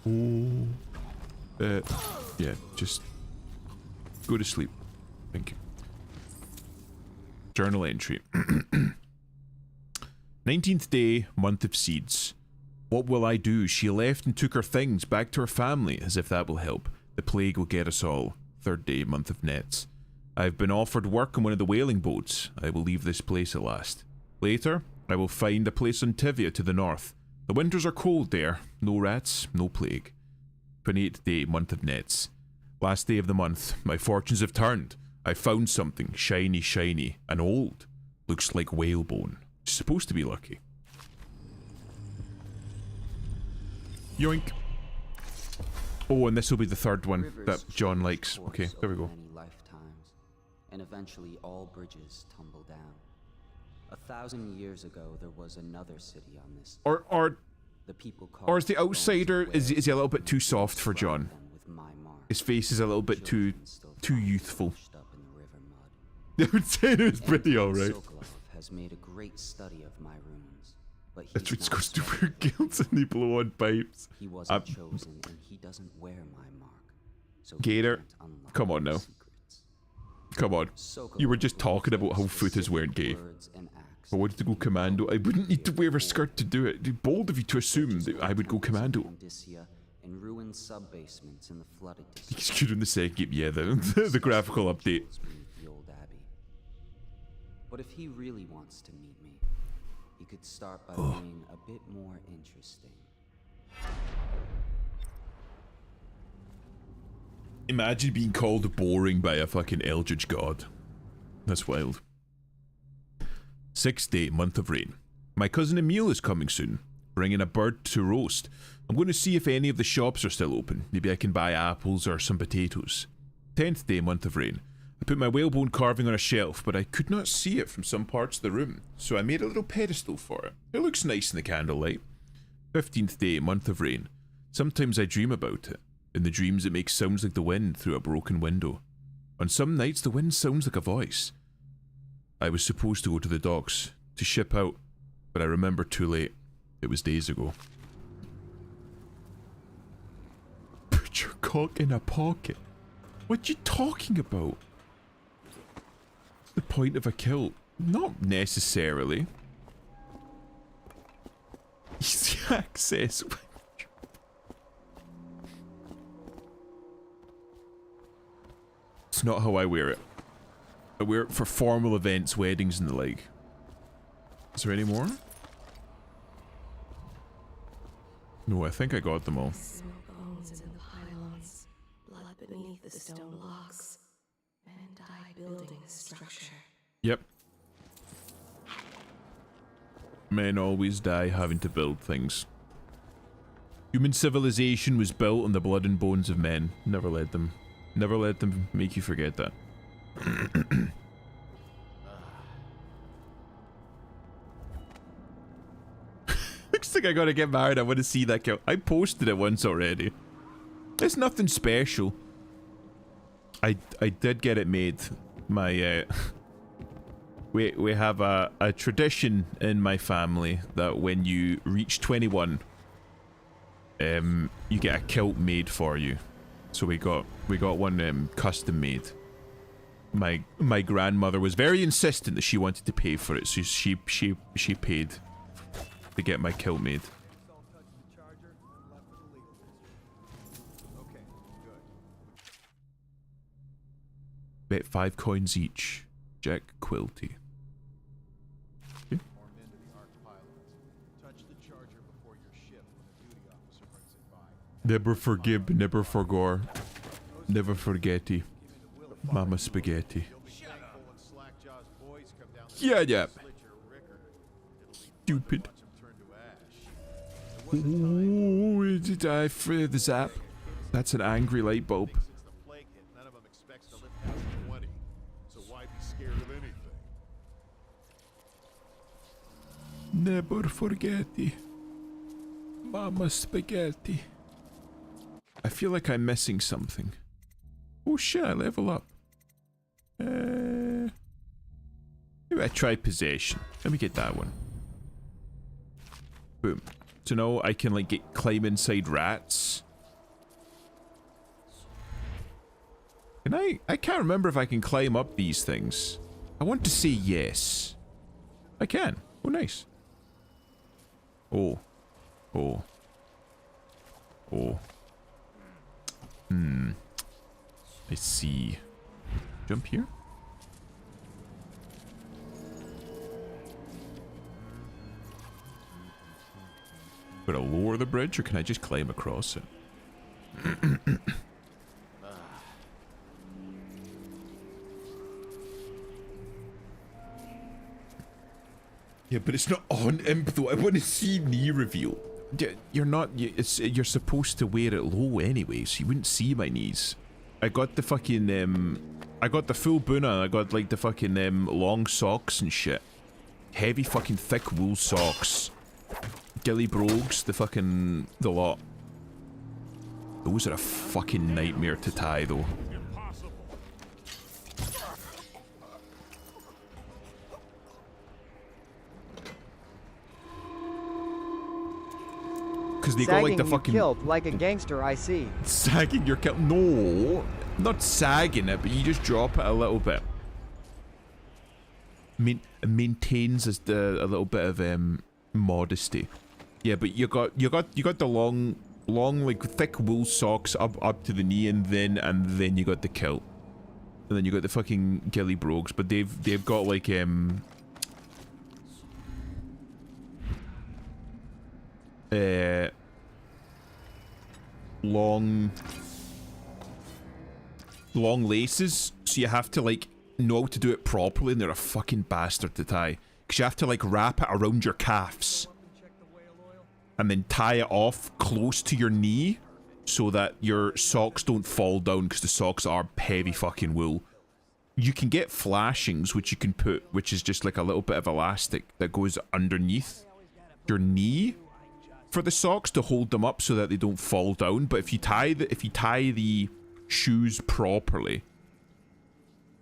Oh. Yeah, just go to sleep. Thank you. Journal entry. 19th day, month of seeds. What will I do? She left and took her things back to her family, as if that will help. The plague will get us all. 3rd day, month of nets. I've been offered work on one of the whaling boats. I will leave this place at last. Later, I will find a place on Tivia to the north. The winters are cold there. No rats, no plague. 28th day, month of nets. Last day of the month. My fortunes have turned. I found something shiny, and old. Looks like whalebone. Supposed to be lucky. Yoink. Oh, and this will be the 3rd one that John likes. Okay, there we go. Many lifetimes, and eventually all bridges tumble down. 1,000 years ago, there was another city on this. Or the people is the outsider, is he a little bit too soft for John? His face is a little bit too youthful. I would say it was pretty alright. Has made a great study of my runes, but that's what's supposed to wear kilts and they blow on pipes. He wasn't chosen, and he doesn't wear my mark. So Gator, come on now. Come on. You were just talking about how footies weren't gay. If I wanted to go commando, I wouldn't need to wear a skirt to do it. It'd be bold of you to assume that I would go commando. In ruined sub-basements in the flooded He's good in the second game, yeah, the graphical update. The old abbey. But if he really wants to meet me, he could start by being a bit more interesting. Imagine being called boring by a fucking eldritch god. That's wild. 6th day, month of rain. My cousin Emil is coming soon, bringing a bird to roast. I'm going to see if any of the shops are still open. Maybe I can buy apples or some potatoes. 10th day, month of rain. I put my whalebone carving on a shelf, but I could not see it from some parts of the room, so I made a little pedestal for it. It looks nice in the candlelight. 15th day, month of rain. Sometimes I dream about it. In the dreams it makes sounds like the wind through a broken window. On some nights the wind sounds like a voice. I was supposed to go to the docks, to ship out, but I remember too late. It was days ago. Put your cock in a pocket. What you talking about? The point of a kilt? Not necessarily. Easy access. It's not how I wear it. I wear it for formal events, weddings and the like. Is there any more? No, I think I got them all. Bones in the pylons, blood beneath the stone blocks, men die building the structure. Yep. Men always die having to build things. Human civilization was built on the blood and bones of men. Never let them make you forget that. Looks like I gotta get married. I want to see that kill. I posted it once already. It's nothing special. I did get it made. My we have a tradition in my family that when you reach 21, you get a kilt made for you. So we got one custom made. My grandmother was very insistent that she wanted to pay for it, so she paid to get my kilt made. Bet 5 coins each. Jack Quilty. Okay. Never forgive, never forgore. Never forgetty. Mama spaghetti. Yeah. Stupid. Ooh, did I for the zap? That's an angry light bulb. Never forgetty. Mama spaghetti. I feel like I'm missing something. Oh shit, I level up. Maybe I try possession. Let me get that one. Boom. So now I can like climb inside rats. Can I can't remember if I can climb up these things. I want to say yes. I can. Oh nice. Oh. I see. Jump here? Gotta lower the bridge, or can I just climb across it? Yeah, but it's not on imp though. I want to see knee reveal. You're not. You're supposed to wear it low anyway, so you wouldn't see my knees. I got the fucking I got the full boona. I got like the fucking long socks and shit. Heavy fucking thick wool socks. Gilly brogues, the lot. Those are a fucking nightmare to tie though. Because they got like the fucking kilt like a gangster, I see. Sagging your kilt? No, not sagging it, but you just drop it a little bit. It maintains a little bit of modesty. Yeah, but you got the long like thick wool socks up to the knee, and then you got the kilt, and then you got the fucking ghillie brogues. But they've got like long laces, so you have to like know how to do it properly, and they're a fucking bastard to tie, because you have to like wrap it around your calves and then tie it off close to your knee so that your socks don't fall down, because the socks are heavy fucking wool. You can get flashings, which you can put, which is just like a little bit of elastic that goes underneath your knee for the socks to hold them up so that they don't fall down. But if you tie the shoes properly,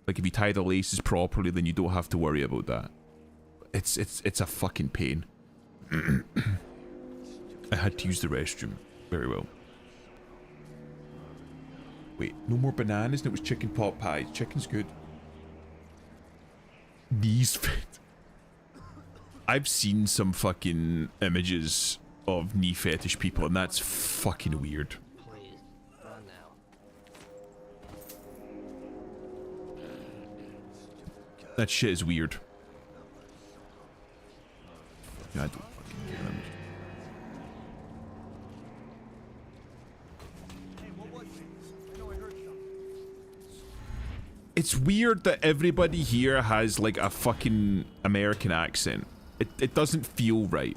like if you tie the laces properly, then you don't have to worry about that. It's a fucking pain. I had to use the restroom. Very well. Wait, no more bananas, and it was chicken pot pie. Chicken's good. Knees fit. I've seen some fucking images of knee fetish people, and that's fucking weird. Please, run now. That shit is weird. Yeah, I don't fucking care. It's weird that everybody here has like a fucking American accent. It doesn't feel right.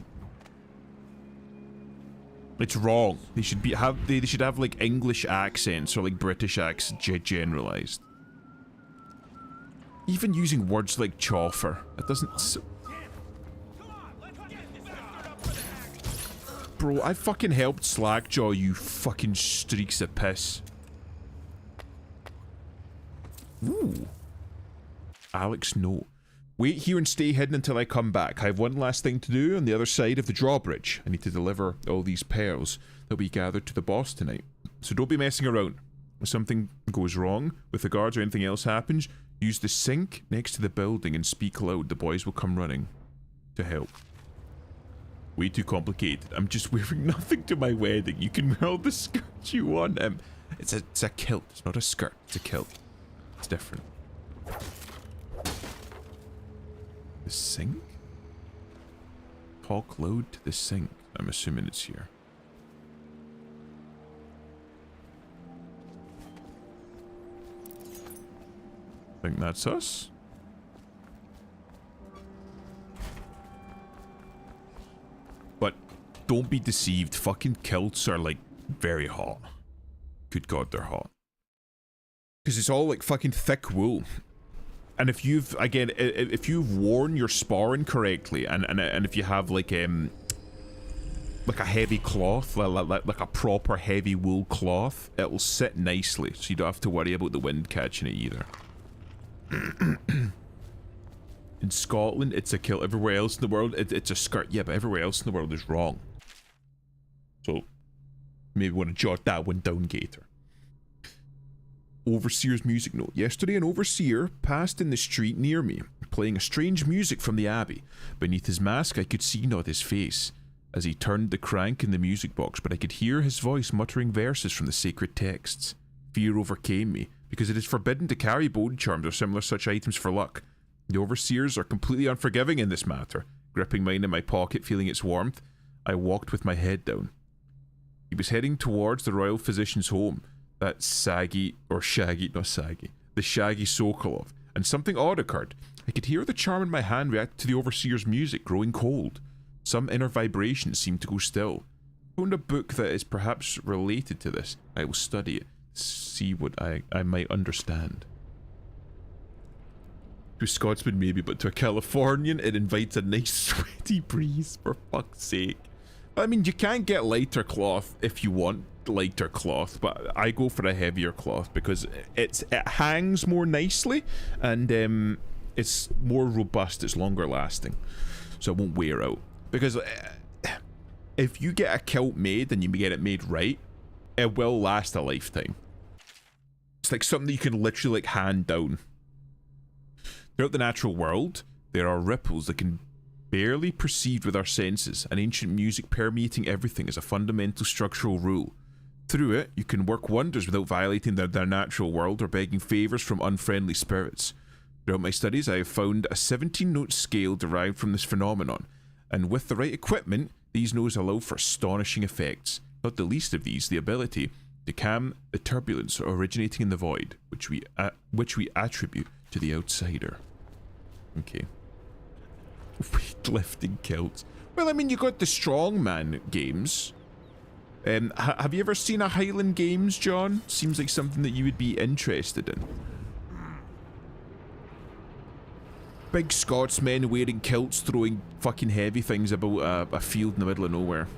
It's wrong. They should have like English accents or like British accents generalized. Even using words like choffer, it doesn't. Bro, I fucking helped Slackjaw, you fucking streaks of piss. Ooh. Alex, no. Wait here and stay hidden until I come back. I have one last thing to do on the other side of the drawbridge. I need to deliver all these pearls that we gathered to the boss tonight. So don't be messing around. If something goes wrong with the guards or anything else happens, use the sink next to the building and speak loud. The boys will come running to help. Way too complicated. I'm just wearing nothing to my wedding. You can wear all the skirt you want. It's a kilt. It's not a skirt. It's a kilt. It's different. The sink? Talk loud to the sink. I'm assuming it's here. Think that's us? But don't be deceived. Fucking kilts are like very hot. Good God, they're hot. Because it's all like fucking thick wool. And if you've, again, if you've worn your sparring correctly, and if you have like a heavy cloth, like a proper heavy wool cloth, it'll sit nicely, so you don't have to worry about the wind catching it either. In Scotland, it's a kilt. Everywhere else in the world, it's a skirt. Yeah, but everywhere else in the world is wrong. So, maybe want to jot that one down, Gator. Overseer's music note. Yesterday, an overseer passed in the street near me, playing a strange music from the abbey. Beneath his mask, I could see not his face, as he turned the crank in the music box, but I could hear his voice muttering verses from the sacred texts. Fear overcame me, because it is forbidden to carry bone charms or similar such items for luck. The overseers are completely unforgiving in this matter. Gripping mine in my pocket, feeling its warmth, I walked with my head down. He was heading towards the royal physician's home. That saggy, or shaggy, not saggy, the shaggy Sokolov, and something odd occurred. I could hear the charm in my hand react to the overseer's music, growing cold. Some inner vibration seemed to go still. I found a book that is perhaps related to this. I will study it, see what I might understand. To a Scotsman maybe, but to a Californian it invites a nice sweaty breeze, for fuck's sake. I mean, you can get lighter cloth if you want lighter cloth, but I go for a heavier cloth because it hangs more nicely, and it's more robust, it's longer lasting, so it won't wear out. Because if you get a kilt made and you get it made right, it will last a lifetime. It's like something that you can literally like hand down. Throughout the natural world, there are ripples that can barely perceived with our senses, and ancient music permeating everything is a fundamental structural rule. Through it, you can work wonders without violating their natural world or begging favours from unfriendly spirits. Throughout my studies, I have found a 17-note scale derived from this phenomenon, and with the right equipment, these notes allow for astonishing effects, not the least of these the ability to calm the turbulence originating in the void, which we attribute to the outsider. Okay. Weightlifting kilts. Well, I mean, you got the strongman games. Have you ever seen a Highland Games, John? Seems like something that you would be interested in. Big Scotsmen wearing kilts, throwing fucking heavy things about a field in the middle of nowhere.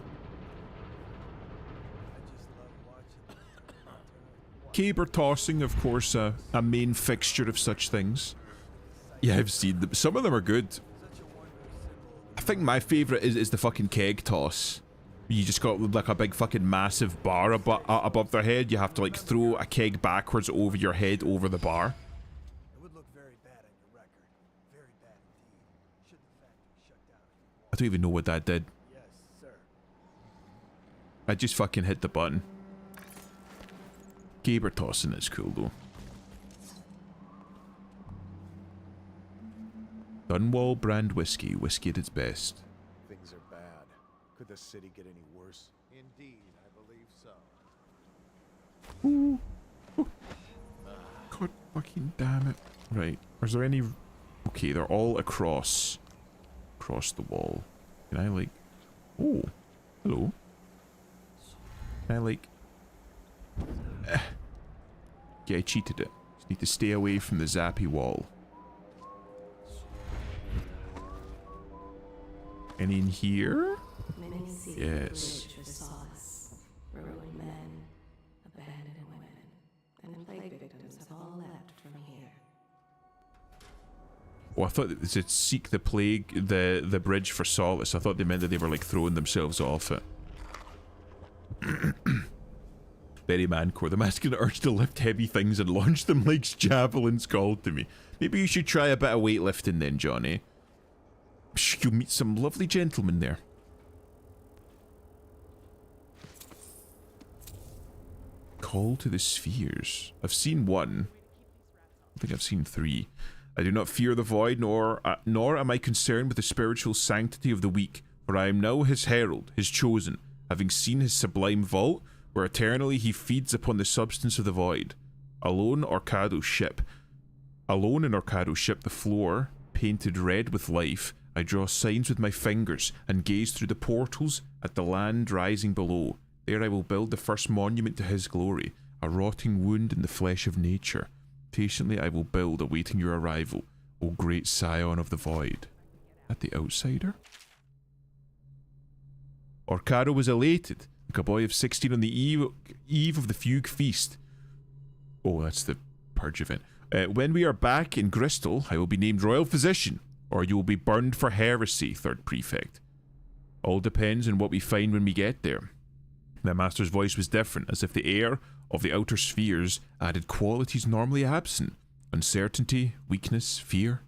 Caber tossing, of course, a main fixture of such things. Yeah, I've seen them. Some of them are good. I think my favourite is the fucking keg toss. You just got like a big fucking massive bar above their head. You have to like throw a keg backwards over your head over the bar. It would look very bad on your record. Very bad indeed. Should the factory shut down? I don't even know what that did. Yes, sir. I just fucking hit the button. Caber tossing is cool though. Dunwall brand whiskey at its best. Things are bad. Could the city get any worse? Indeed, I believe so. Ooh. Oh. God fucking damn it. Right. Is there any... Okay, they're all across the wall. Can I like... Oh. Hello. Can I like... Yeah, I cheated it. Just need to stay away from the zappy wall. And in here? Yes. Ruined men, abandoned women, and plague victims have all left from here. Oh, I thought it said seek the plague, the bridge for solace. I thought they meant that they were like throwing themselves off it. Berry Mancore, the masculine urge to lift heavy things and launch them like javelins called to me. Maybe you should try a bit of weightlifting then, Johnny. You'll meet some lovely gentlemen there. Call to the spheres. I've seen one. I think I've seen 3. I do not fear the void, nor am I concerned with the spiritual sanctity of the weak, for I am now his herald, his chosen, having seen his sublime vault, where eternally he feeds upon the substance of the void. Alone in Orcado's ship, the floor painted red with life, I draw signs with my fingers and gaze through the portals at the land rising below. There I will build the first monument to his glory, a rotting wound in the flesh of nature. Patiently I will build, awaiting your arrival, O great scion of the void. At the outsider? Orcado was elated, like a boy of 16 on the eve of the fugue feast. Oh, that's the purge event. When we are back in Bristol, I will be named royal physician, or you will be burned for heresy, third prefect. All depends on what we find when we get there. The master's voice was different, as if the air of the outer spheres added qualities normally absent. Uncertainty, weakness, fear.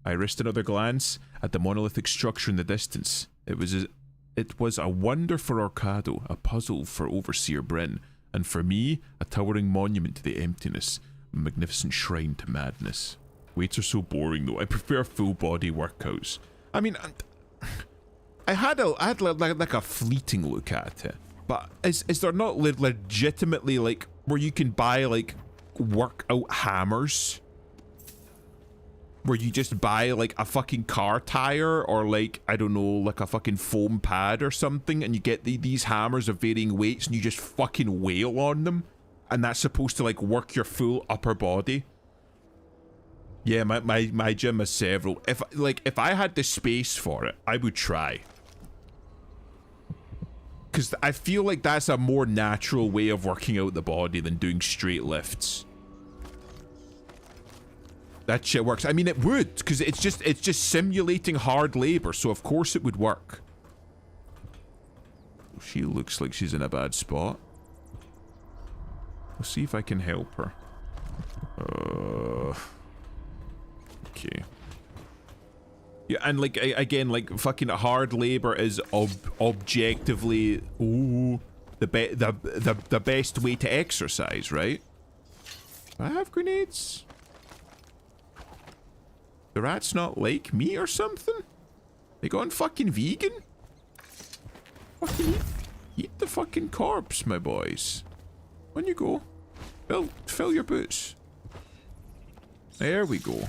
I risked another glance at the monolithic structure in the distance. It was a wonder for Orcado, a puzzle for Overseer Bryn, and for me, a towering monument to the emptiness, a magnificent shrine to madness. Weights are so boring though. I prefer full body workouts. I mean, I had like a fleeting look at it, but is there not legitimately like where you can buy like workout hammers? Where you just buy like a fucking car tire or like, I don't know, like a fucking foam pad or something, and you get these hammers of varying weights and you just fucking wail on them, and that's supposed to like work your full upper body. Yeah, my gym has several. If I had the space for it, I would try. Because I feel like that's a more natural way of working out the body than doing straight lifts. That shit works. I mean, it would, because it's just simulating hard labor, so of course it would work. She looks like she's in a bad spot. Let's see if I can help her. Okay. Yeah, and like again, like fucking hard labor is objectively the best way to exercise, right? Do I have grenades? The rat's not like me or something? They gone fucking vegan? Fucking eat the fucking corpse, my boys. On you go. Fill your boots. There we go.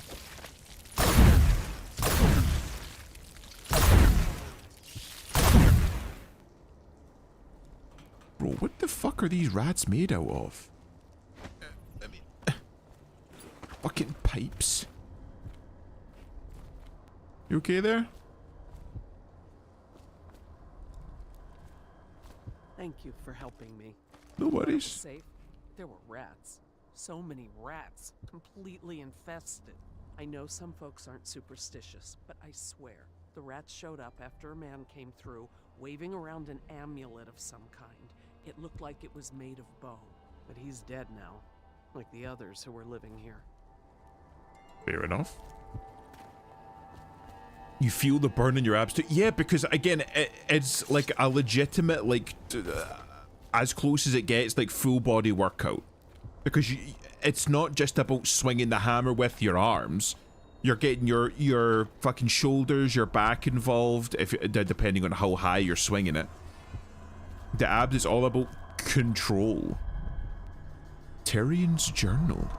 Bro, what the fuck are these rats made out of? I mean, fucking pipes. You okay there? Thank you for helping me. No worries. Safe. There were rats. So many rats. Completely infested. I know some folks aren't superstitious, but I swear, the rats showed up after a man came through, waving around an amulet of some kind. It looked like it was made of bone, but he's dead now, like the others who were living here. Fair enough. You feel the burn in your abs too? Yeah, because again, it's like a legitimate, like, as close as it gets, like full body workout. Because it's not just about swinging the hammer with your arms. You're getting your fucking shoulders, your back involved, depending on how high you're swinging it. The abs is all about control. Tyrion's journal.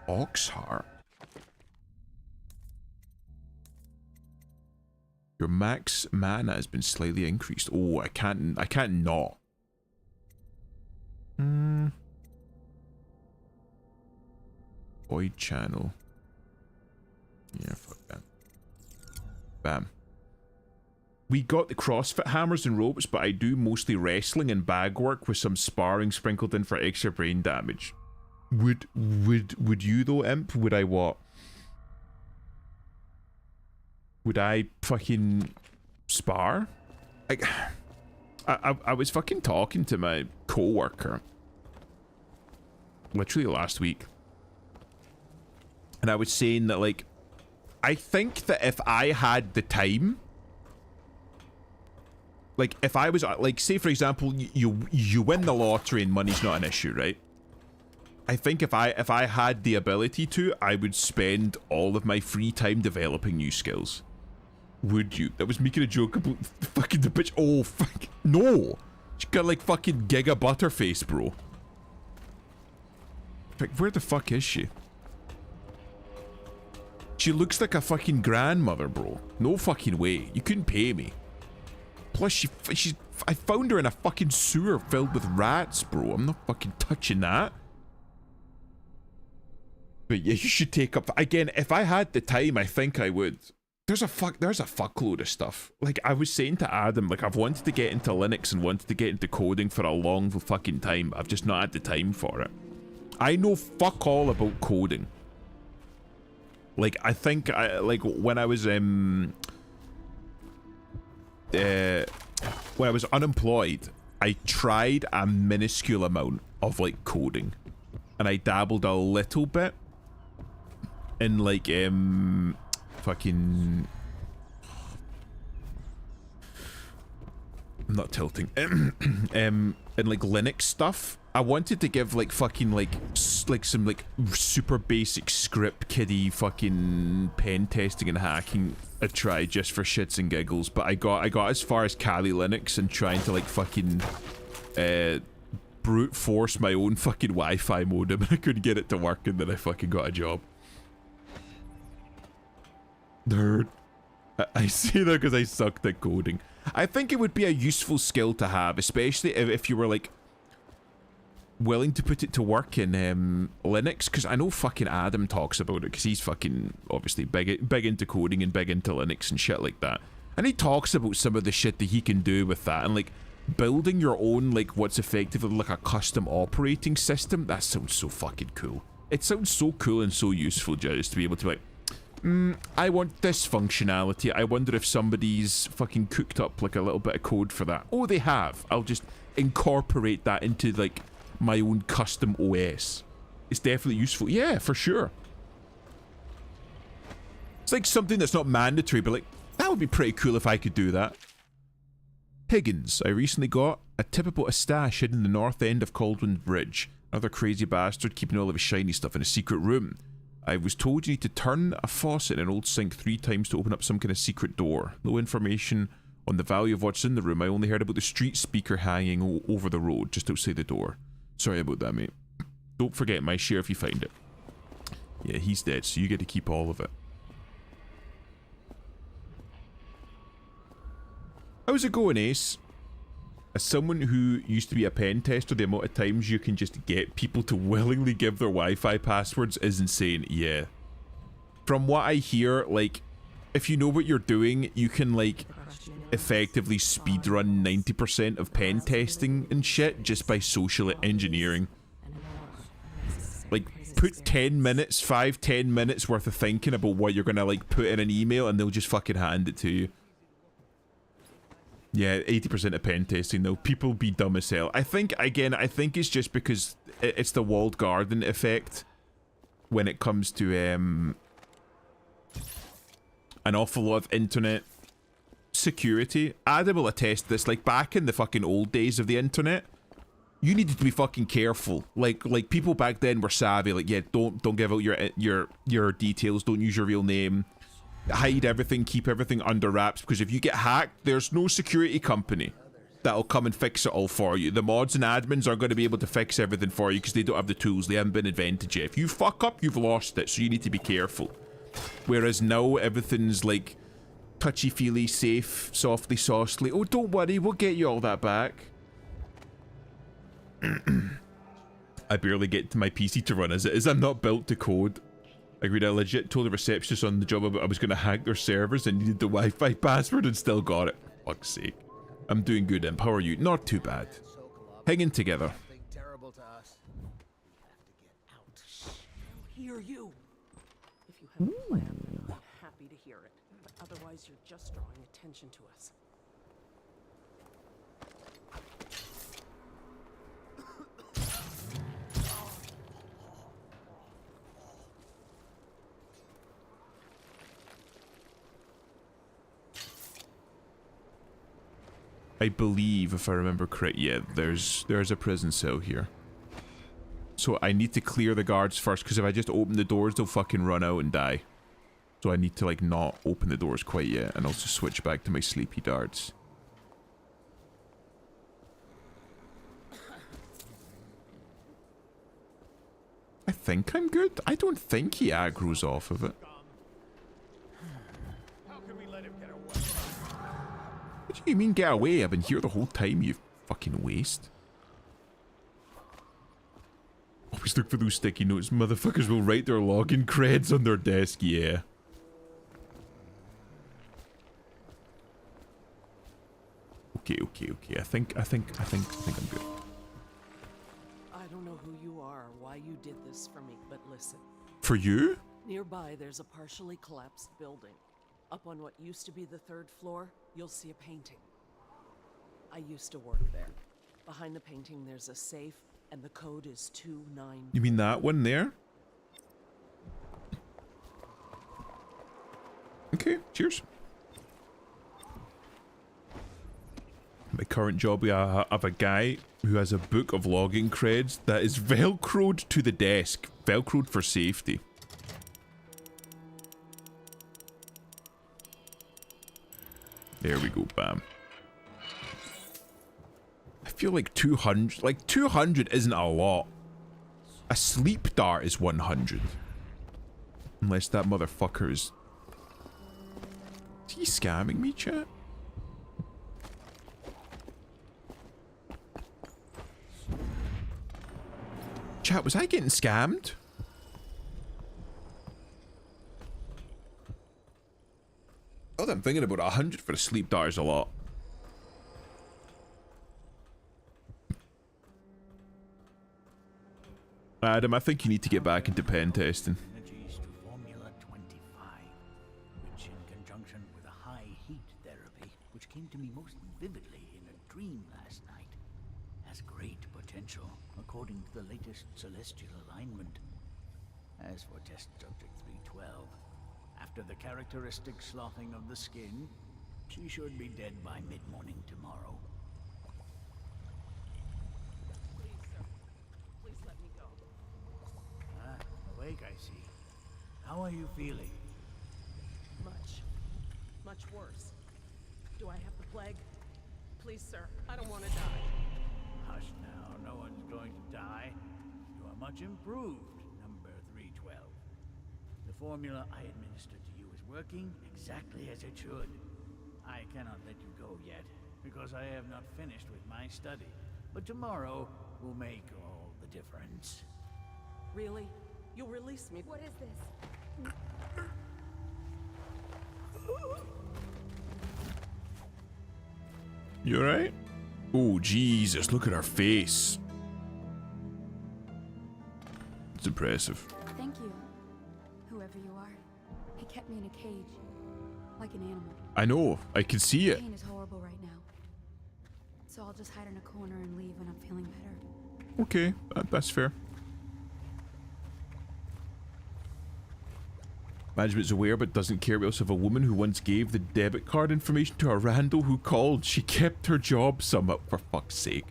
Oxheart. Your max mana has been slightly increased. Oh, I can't not. Void channel. Yeah, fuck that. Bam. We got the CrossFit hammers and ropes, but I do mostly wrestling and bag work with some sparring sprinkled in for extra brain damage. Would you though, Imp? Would I what? Would I fucking spar? I was fucking talking to my co-worker literally last week, and I was saying that, like, I think that if I had the time, like, if I was, like, say for example, you win the lottery and money's not an issue, right? I think if I had the ability to, I would spend all of my free time developing new skills. Would you? That was making a joke about fucking the bitch. Oh, fuck. No! She got like fucking Giga Butterface, bro. Like, where the fuck is she? She looks like a fucking grandmother, bro. No fucking way. You couldn't pay me. Plus, I found her in a fucking sewer filled with rats, bro. I'm not fucking touching that. But yeah, you should take up... Again, if I had the time, I think I would. There's a fuckload of stuff. Like, I was saying to Adam, like, I've wanted to get into Linux and wanted to get into coding for a long fucking time, but I've just not had the time for it. I know fuck all about coding. Like, I think, like, when I was, when I was unemployed, I tried a minuscule amount of, like, coding. And I dabbled a little bit in, like, fucking... I'm not tilting. In, like, Linux stuff. I wanted to give, like, fucking, like some, like, super basic script kiddie fucking pen testing and hacking a try just for shits and giggles, but I got as far as Kali Linux and trying to, like, fucking, brute force my own fucking Wi-Fi modem, and I couldn't get it to work, and then I fucking got a job. Nerd. I say that because I sucked at coding. I think it would be a useful skill to have, especially if you were, like, willing to put it to work in Linux, because I know fucking Adam talks about it, because he's fucking obviously big into coding and big into Linux and shit like that, and he talks about some of the shit that he can do with that, and like building your own, like, what's effectively like a custom operating system. That sounds so fucking cool. It sounds so cool and so useful just to be able to, like, I want this functionality. I wonder if somebody's fucking cooked up like a little bit of code for that. Oh, they have. I'll just incorporate that into, like, my own custom OS. It's definitely useful. Yeah, for sure. It's like something that's not mandatory, but like, that would be pretty cool if I could do that. Higgins, I recently got a tip about a stash hidden in the north end of Caldwin Bridge. Another crazy bastard keeping all of his shiny stuff in a secret room. I was told you need to turn a faucet in an old sink 3 times to open up some kind of secret door. No information on the value of what's in the room. I only heard about the street speaker hanging over the road just outside the door. Sorry about that, mate. Don't forget my share if you find it. Yeah, he's dead, so you get to keep all of it. How's it going, Ace? As someone who used to be a pen tester, the amount of times you can just get people to willingly give their Wi-Fi passwords is insane. Yeah. From what I hear, like, if you know what you're doing, you can, like, effectively speedrun 90% of pen testing and shit just by social engineering. Like, put 10 minutes, 5-10 minutes worth of thinking about what you're gonna, like, put in an email and they'll just fucking hand it to you. Yeah, 80% of pen testing though. People be dumb as hell. I think, again, I think it's just because it's the walled garden effect when it comes to an awful lot of internet security. Adam will attest this, like, back in the fucking old days of the internet, you needed to be fucking careful. Like people back then were savvy, like, yeah, don't give out your details, don't use your real name. Hide everything, keep everything under wraps, because if you get hacked, there's no security company that'll come and fix it all for you. The mods and admins aren't going to be able to fix everything for you because they don't have the tools. They haven't been invented yet. If you fuck up, you've lost it, so you need to be careful. Whereas now, everything's like touchy-feely, safe, softly, saucily. Oh, don't worry, we'll get you all that back. I barely get to my PC to run as it is. I'm not built to code. Agreed, I legit told the receptionist on the job about I was going to hack their servers and needed the Wi-Fi password and still got it. Fuck's sake. I'm doing good, Imp. How are you? Not too bad. Hanging together. Terrible to us. Hear you. If you have a plan, I'm happy to hear it. But otherwise, you're just drawing attention to us. I believe, if I remember correct, yeah, there's a prison cell here. So I need to clear the guards first, because if I just open the doors, they'll fucking run out and die. So I need to, like, not open the doors quite yet, and also switch back to my sleepy darts. I think I'm good. I don't think he aggroes off of it. How can we let him get away? What do you mean get away? I've been here the whole time, you fucking waste. Always look for those sticky notes. Motherfuckers will write their login creds on their desk, yeah. Okay. I think I'm good. I don't know who you are or why you did this for me, but listen. For you? Nearby, there's a partially collapsed building. Up on what used to be the 3rd floor, you'll see a painting. I used to work there. Behind the painting, there's a safe, and the code is 29. You mean that one there? Okay, cheers. My current job, we have a guy who has a book of logging creds that is velcroed to the desk. Velcroed for safety. There we go, bam. I feel like 200, 200 isn't a lot. A sleep dart is 100. Unless that motherfucker is... Is he scamming me, chat? Chat, was I getting scammed? Oh, I'm thinking about 100 for a sleep dart is a lot. Adam, I think you need to get back into pen testing. Energies to Formula 25, which in conjunction with a high heat therapy, which came to me most vividly in a dream last night, has great potential, according to the latest celestial alignment. As for test subject 312, after the characteristic sloughing of the skin, she should be dead by mid-morning tomorrow. Please, sir. Please let me go. Ah, awake, I see. How are you feeling? Much worse. Do I have the plague? Please, sir. I don't want to die. Hush now, no one's going to die. You are much improved, number 312. The formula I administered to you is working exactly as it should. I cannot let you go yet, because I have not finished with my study. But tomorrow will make all the difference. Really? You'll release me? What is this? You alright? Oh, Jesus, look at our face. It's impressive. Thank you, whoever you are. He kept me in a cage, like an animal. I know, I can see it. Pain is horrible right now. So I'll just hide in a corner and leave when I'm feeling better. Okay, that's fair. Management's aware but doesn't care. We also have a woman who once gave the debit card information to a rando who called. She kept her job somehow, for fuck's sake.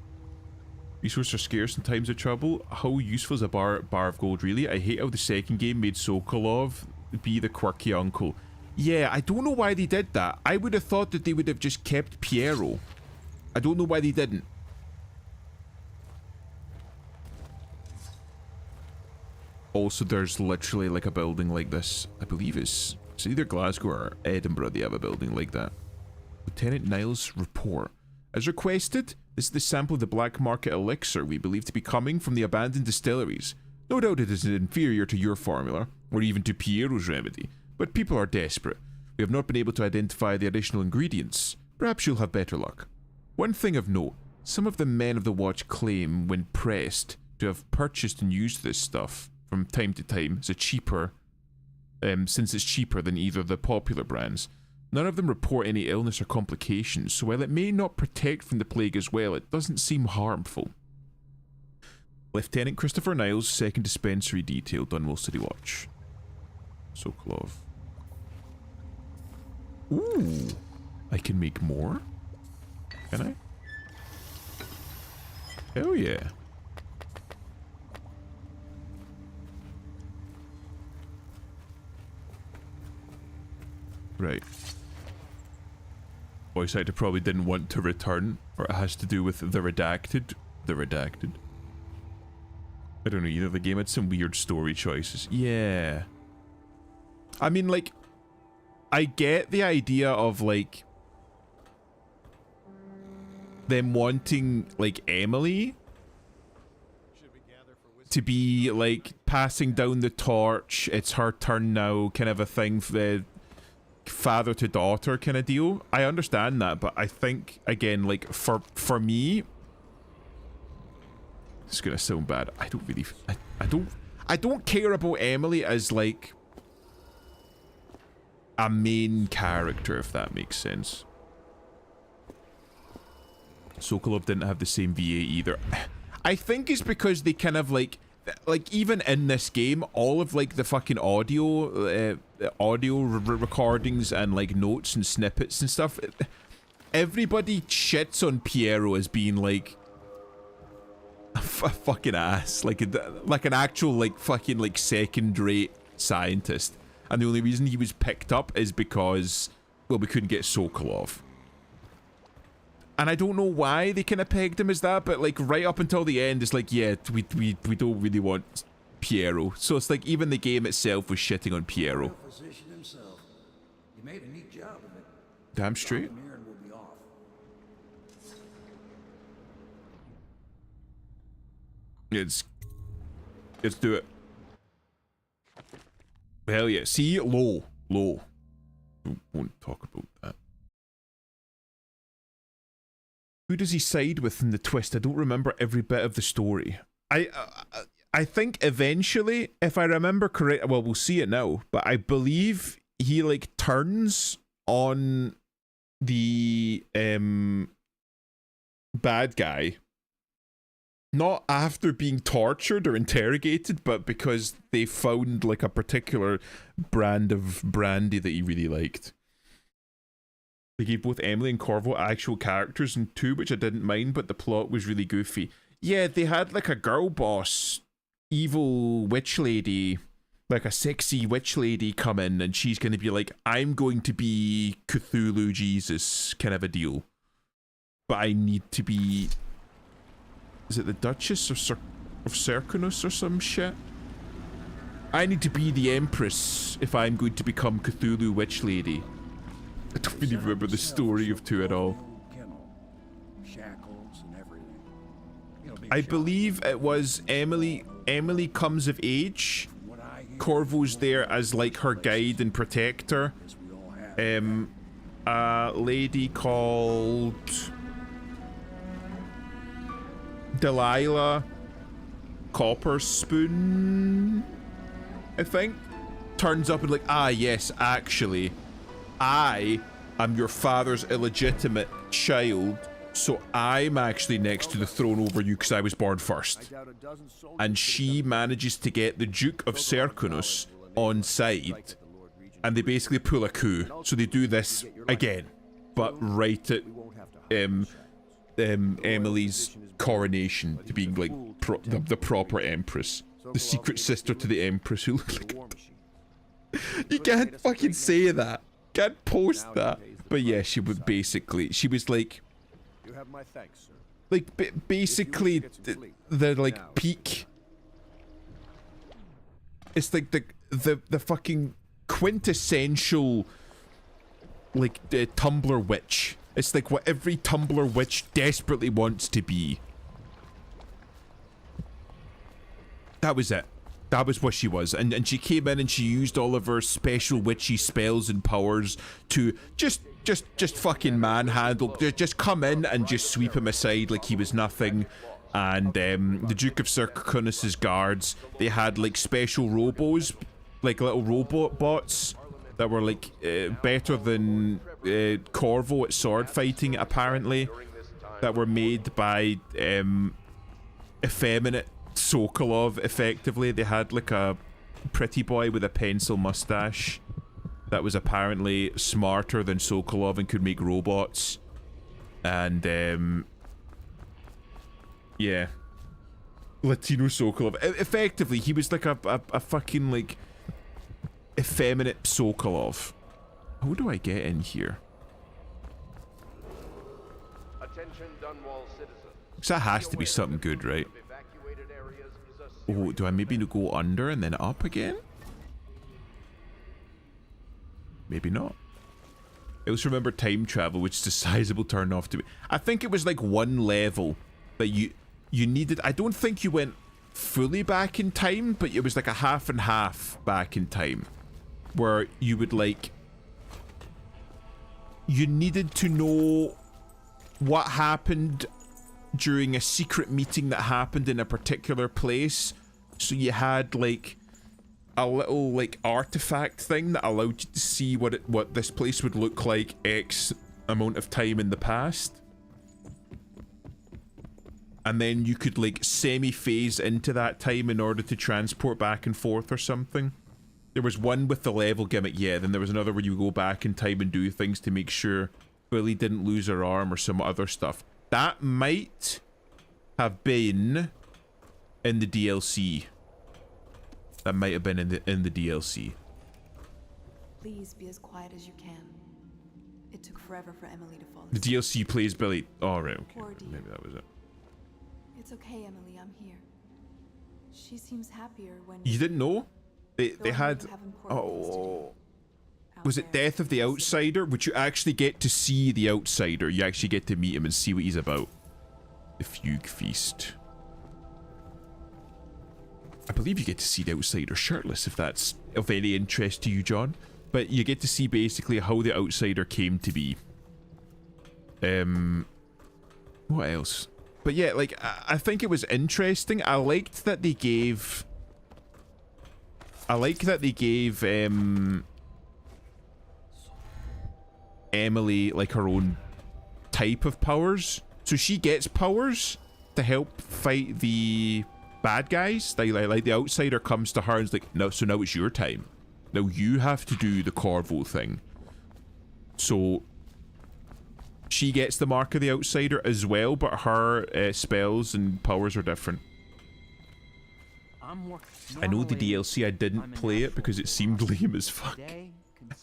Resources are scarce in times of trouble. How useful is a bar of gold, really? I hate how the second game made Sokolov be the quirky uncle. Yeah, I don't know why they did that. I would have thought that they would have just kept Piero. I don't know why they didn't. Also, there's literally like a building like this. I believe it's either Glasgow or Edinburgh. They have a building like that. Lieutenant Niles' report. As requested, this is the sample of the black market elixir we believe to be coming from the abandoned distilleries. No doubt it is inferior to your formula, or even to Piero's remedy, but people are desperate. We have not been able to identify the additional ingredients. Perhaps you'll have better luck. One thing of note, some of the men of the watch claim, when pressed, to have purchased and used this stuff from time to time as a cheaper, since it's cheaper than either of the popular brands. None of them report any illness or complications, so while it may not protect from the plague as well, it doesn't seem harmful. Lieutenant Christopher Niles, 2nd Dispensary Detail, Dunwell City Watch. Sokolov. Ooh, I can make more? Can I? Hell yeah. Right. Voice actor probably didn't want to return, or it has to do with the redacted. The redacted. I don't know, either the game had some weird story choices. Yeah. I mean, like, I get the idea of, like, them wanting, like, Emily to be, like, passing down the torch, it's her turn now, kind of a thing, for the father to daughter kind of deal. I understand that, but I think, again, like, for me, it's gonna sound bad. I don't really, I don't care about Emily as, like, a main character, if that makes sense. Sokolov didn't have the same VA either. I think it's because they kind of like even in this game, all of like the fucking audio recordings and like notes and snippets and stuff, everybody shits on Piero as being like a fucking ass, like an actual like fucking like second-rate scientist. And the only reason he was picked up is because, well, we couldn't get Sokolov. And I don't know why they kind of pegged him as that, but like right up until the end, it's like, yeah, we don't really want Piero. So it's like even the game itself was shitting on Piero. Himself. He made a neat job of it. Damn straight. Will be off. Let's do it. Hell yeah. See, low. Won't talk about that. Who does he side with in the twist? I don't remember every bit of the story. I think eventually, if I remember correct, well, we'll see it now, but I believe he like turns on the bad guy, not after being tortured or interrogated, but because they found like a particular brand of brandy that he really liked. They gave both Emily and Corvo actual characters in 2, which I didn't mind, but the plot was really goofy. Yeah, they had like a girl boss, evil witch lady, like a sexy witch lady come in, and she's going to be like, I'm going to be Cthulhu Jesus kind of a deal. But I need to be... Is it the Duchess of Serkonus or some shit? I need to be the Empress if I'm going to become Cthulhu Witch Lady. I don't really remember the story of 2 at all. Shackles and everything. I believe it was Emily comes of age. Corvo's there as like her guide and protector. A lady called Delilah Copper Spoon, I think, turns up and like, ah yes, actually, I am your father's illegitimate child, so I'm actually next to the throne over you because I was born first. And she manages to get the Duke of Serkonus on side, and they basically pull a coup. So they do this again, but right at Emily's coronation to being like the proper empress, the secret sister to the empress who looked like you can't fucking say that, can't post that. But yeah, she was like, You have my thanks, sir. like basically the like peak. It's like the fucking quintessential like Tumblr witch. It's like what every Tumblr witch desperately wants to be. That was it. That was what she was. And she came in and she used all of her special witchy spells and powers to just fucking manhandle, just come in and just sweep him aside like he was nothing. And the Duke of Serkonus's guards, they had like special robos, like little robot bots that were like better than Corvo at sword fighting, apparently, that were made by effeminate Sokolov. Effectively, they had like a pretty boy with a pencil mustache that was apparently smarter than Sokolov and could make robots. And yeah, Latino Sokolov. Effectively, he was like a fucking like effeminate Sokolov. How do I get in here? Attention Dunwall citizens. Because that has to be something good, right? Oh, do I maybe go under and then up again? Maybe not. I also remember time travel, which is a sizable turn off to me. I think it was like one level that you needed. I don't think you went fully back in time, but it was like a half and half back in time, where you would like, you needed to know what happened during a secret meeting that happened in a particular place. So you had like a little like artifact thing that allowed you to see what this place would look like X amount of time in the past. And then you could like semi-phase into that time in order to transport back and forth or something. There was one with the level gimmick, yeah, then there was another where you go back in time and do things to make sure Billy didn't lose her arm or some other stuff. That might have been in the DLC. That might have been in the DLC. Please be as quiet as you can. It took forever for Emily to fall The asleep. DLC plays Billy. Oh, right, okay. Poor dear. Maybe that was it. It's okay, Emily, I'm here. She seems happier when... You didn't know? They Though I had... know you have important things to do. Oh... Was it Death of the Outsider? Which you actually get to see the Outsider. You actually get to meet him and see what he's about. The Fugue Feast. I believe you get to see the Outsider shirtless, if that's of any interest to you, John. But you get to see basically how the Outsider came to be. What else? But yeah, like, I think it was interesting. I liked that they gave... Emily like her own type of powers. So she gets powers to help fight the bad guys. Like the Outsider comes to her and is like, no, so now it's your time. Now you have to do the Corvo thing. So she gets the mark of the Outsider as well, but her spells and powers are different. I know the DLC, I didn't play it because it seemed lame as fuck.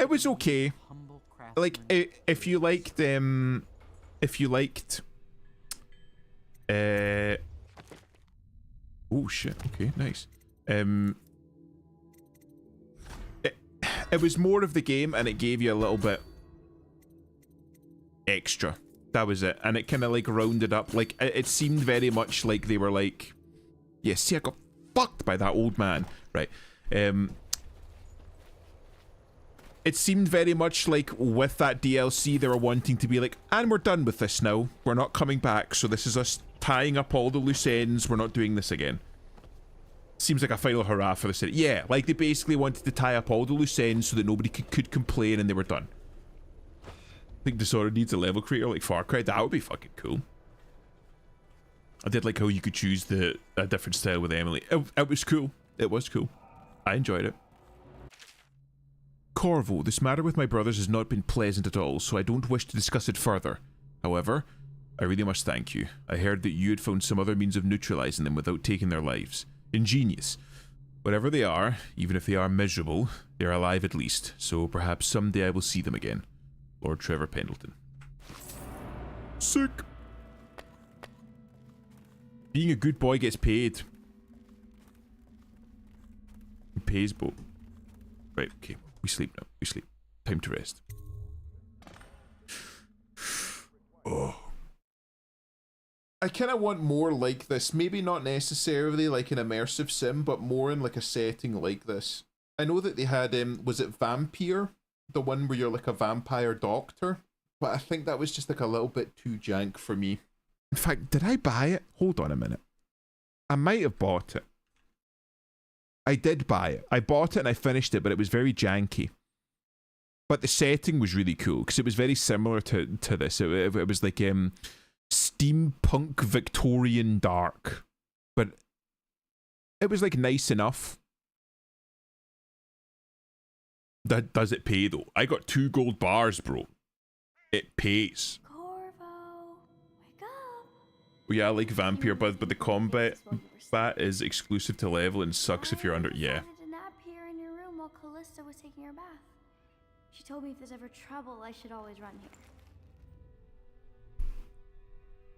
It was okay. Like, if you liked, oh shit, okay, nice. It was more of the game and it gave you a little bit extra. That was it. And it kind of like rounded up, like, it seemed very much like they were like, yeah, see, I got fucked by that old man. Right. It seemed very much like with that DLC, they were wanting to be like, and we're done with this now. We're not coming back. So this is us tying up all the loose ends. We're not doing this again. Seems like a final hurrah for the city. Yeah, like they basically wanted to tie up all the loose ends so that nobody could complain and they were done. I think Dishonored needs a level creator like Far Cry. That would be fucking cool. I did like how you could choose a different style with Emily. It was cool. It was cool. I enjoyed it. Corvo, this matter with my brothers has not been pleasant at all, so I don't wish to discuss it further. However, I really must thank you. I heard that you had found some other means of neutralizing them without taking their lives. Ingenious. Whatever they are, even if they are miserable, they are alive at least, so perhaps someday I will see them again. Lord Trevor Pendleton. Sick. Being a good boy gets paid. He pays both. Right, okay. We sleep now. We sleep. Time to rest. Oh. I kind of want more like this. Maybe not necessarily like an immersive sim, but more in like a setting like this. I know that they had, was it Vampire? The one where you're like a vampire doctor? But I think that was just like a little bit too jank for me. In fact, did I buy it? Hold on a minute. I might have bought it. I did buy it. I bought it and I finished it, but it was very janky. But the setting was really cool because it was very similar to this. It was like steampunk Victorian dark, but it was like nice enough. That does it pay though? I got 2 gold bars, bro. It pays. Corvo, wake up. Yeah, I like Vampire, but the combat is exclusive to level and sucks if you're under. Yeah. I decided to nap here in your room while Callista was taking her bath. She told me if there's ever trouble, I should always run here.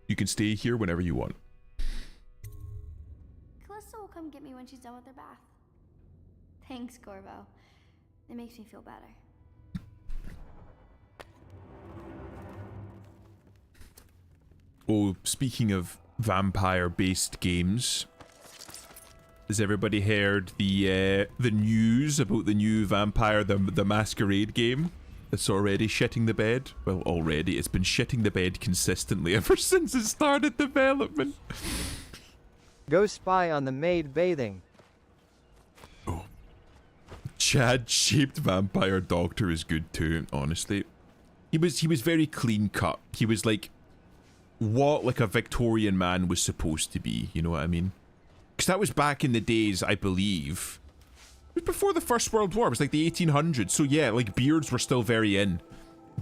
You can stay here whenever you want. Callista will come get me when she's done with her bath. Thanks, Corvo. It makes me feel better. Oh, speaking of vampire-based games, has everybody heard the news about the new Vampire the Masquerade game? It's already shitting the bed. Well, already. It's been shitting the bed consistently ever since it started development. Go spy on the maid bathing. Oh. Chad-shaped vampire doctor is good too, honestly. He was very clean cut. He was like what like a Victorian man was supposed to be, you know what I mean? Because that was back in the days, I believe. It was before the First World War. It was like the 1800s. So yeah, like beards were still very in.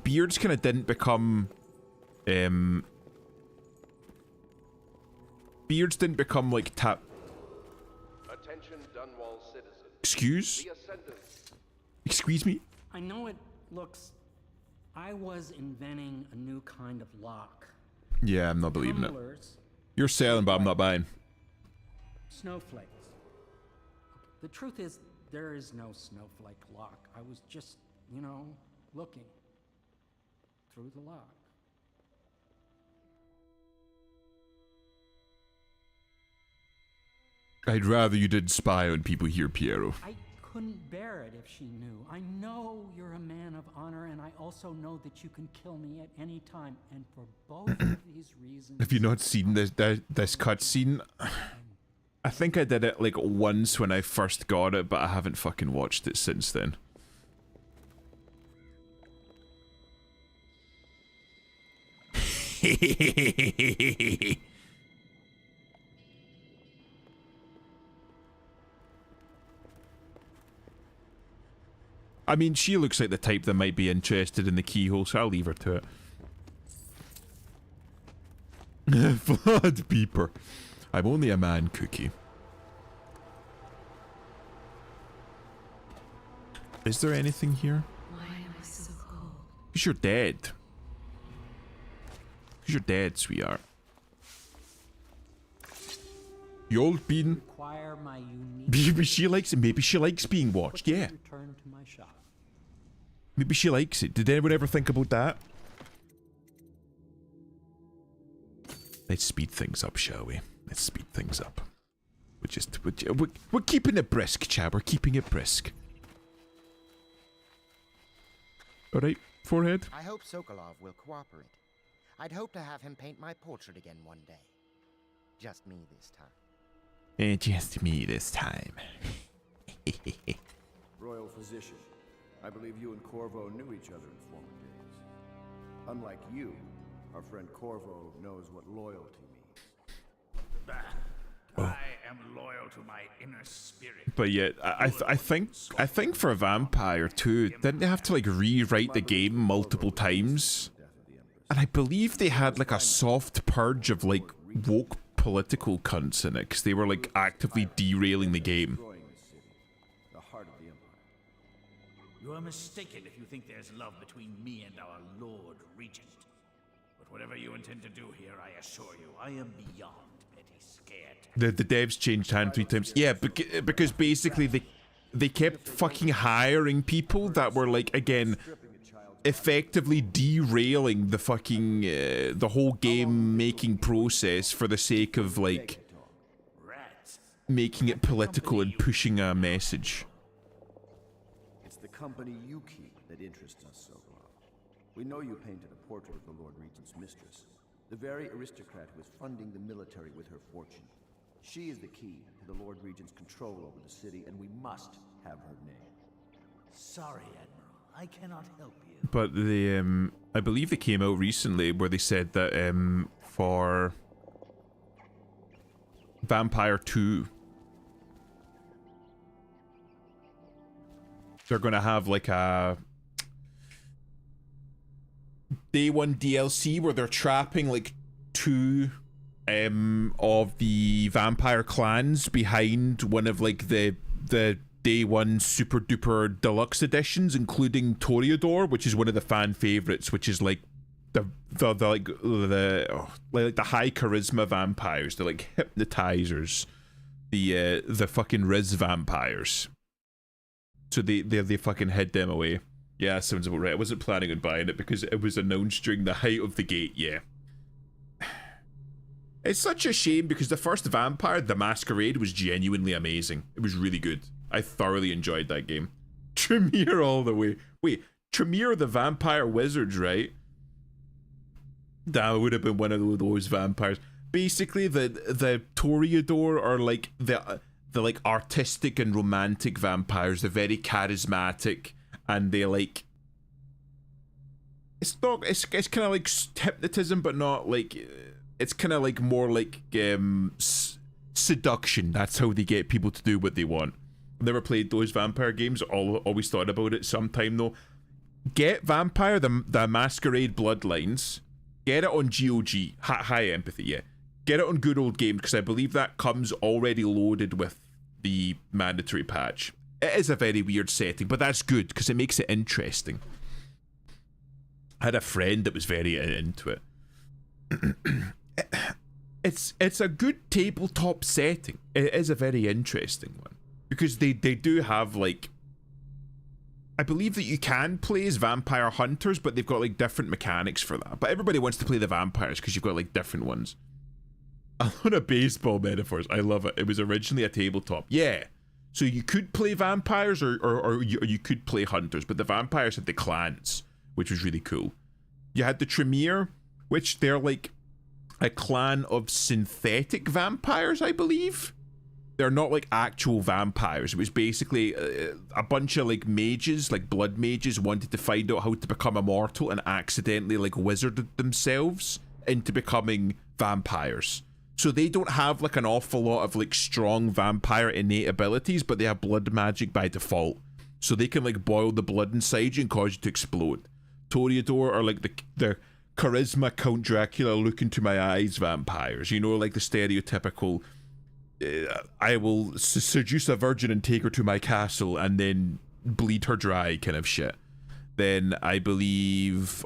Beards kind of didn't become... beards didn't become like tap... Attention Dunwall citizens. Excuse? The Ascendant. Excuse me? I know it looks... I was inventing a new kind of lock. Yeah, I'm not believing it. Tumblers, You're selling, but I'm not buying. snowflakes. The truth is, there is no snowflake lock. I was just, you know, looking through the lock. I'd rather you didn't spy on people here, Piero. I couldn't bear it if she knew. I know you're a man of honor, and I also know that you can kill me at any time. And for both of these reasons... Have you not seen this cutscene? I think I did it like once when I first got it, but I haven't fucking watched it since then. I mean, she looks like the type that might be interested in the keyhole, so I'll leave her to it. Flood Peeper. I'm only a man, Cookie. Is there anything here? Why am I so cold? Because you're dead. Because you're dead, sweetheart. You old bean. Require my unique... Maybe she likes it. Maybe she likes being watched. Yeah. Return to my shop. Maybe she likes it. Did anyone ever think about that? Let's speed things up, shall we? Let's speed things up. We're keeping it brisk, Chad. We're keeping it brisk. Alright, forehead. I hope Sokolov will cooperate. I'd hope to have him paint my portrait again one day. Just me this time. Just me this time. Royal Physician, I believe you and Corvo knew each other in former days. Unlike you, our friend Corvo knows what loyalty means. I am loyal to my inner spirit. But yet, I think for a vampire too, didn't they have to like rewrite the game multiple times? And I believe they had like a soft purge of like woke political cunts in it, because they were like actively derailing the game. The heart of the Empire. You are mistaken if you think there's love between me and our Lord Regent. But whatever you intend to do here, I assure you, I am beyond petty scared. The devs changed hand 3 times. Yeah, because basically they kept fucking hiring people that were like, again, effectively derailing the fucking the whole game making process for the sake of like making it political and pushing a message. It's the company you keep that interests us, Sokolov. We know you painted a portrait of the Lord Regent's mistress, the very aristocrat who is funding the military with her fortune. She is the key to the Lord Regent's control over the city, and we must have her name. Sorry, Admiral. I cannot help you. But they, I believe they came out recently where they said that for Vampire 2, they're gonna have like a day 1 DLC where they're trapping like 2 of the vampire clans behind one of like the day one super duper deluxe editions, including Toreador, which is one of the fan favorites, which is like the high charisma vampires, the like hypnotizers, the fucking Riz vampires. So they fucking hid them away. Yeah, sounds about right. I wasn't planning on buying it because it was announced during the height of the gate. Yeah. It's such a shame because the first Vampire, the Masquerade, was genuinely amazing. It was really good. I thoroughly enjoyed that game. Tremere all the way. Wait, Tremere the Vampire Wizards, right? That would have been one of those vampires. Basically, the Toreador are like the like artistic and romantic vampires. They're very charismatic, and they like. It's kind of like hypnotism, but not like. It's kind of like more like seduction. That's how they get people to do what they want. Never played those vampire games. Always thought about it sometime though. Get Vampire the Masquerade Bloodlines. Get it on GOG. High empathy, yeah. Get it on Good Old Games because I believe that comes already loaded with the mandatory patch. It is a very weird setting, but that's good because it makes it interesting. I had a friend that was very into it. It's a good tabletop setting. It is a very interesting one because they do have like, I believe that you can play as vampire hunters, but they've got like different mechanics for that. But everybody wants to play the vampires because you've got like different ones. A lot of baseball metaphors. I love it. It was originally a tabletop. Yeah. So you could play vampires or you could play hunters, but the vampires had the clans, which was really cool. You had the Tremere, which they're like a clan of synthetic vampires, I believe. They're not like actual vampires. It was basically a bunch of like mages, like blood mages, wanted to find out how to become immortal and accidentally like wizarded themselves into becoming vampires. So they don't have like an awful lot of like strong vampire innate abilities, but they have blood magic by default. So they can like boil the blood inside you and cause you to explode. Toreador are like the charisma Count Dracula look into my eyes vampires, you know, like the stereotypical I will seduce a virgin and take her to my castle and then bleed her dry kind of shit. Then I believe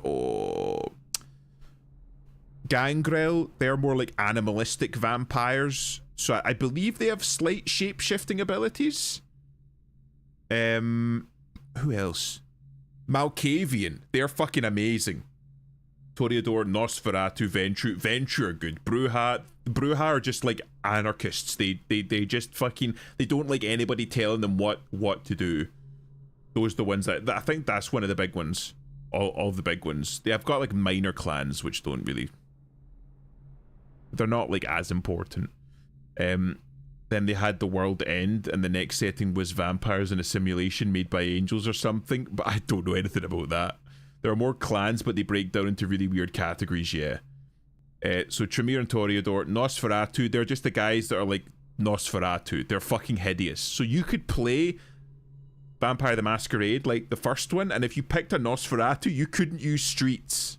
Gangrel, they're more like animalistic vampires, so I believe they have slight shape-shifting abilities. Who else? Malkavian, they're fucking amazing. Toreador, Nosferatu, Ventrue are good. Bruja are just like anarchists. They just fucking, they don't like anybody telling them what to do. Those are the ones that I think that's one of the big ones. All the big ones. They have got like minor clans which don't really, they're not like as important. Then they had the World End, and the next setting was vampires in a simulation made by angels or something, but I don't know anything about that. There are more clans, but they break down into really weird categories, yeah. So Tremere and Toreador, Nosferatu, they're just the guys that are like Nosferatu. They're fucking hideous. So you could play Vampire the Masquerade, like the first one, and if you picked a Nosferatu, you couldn't use streets.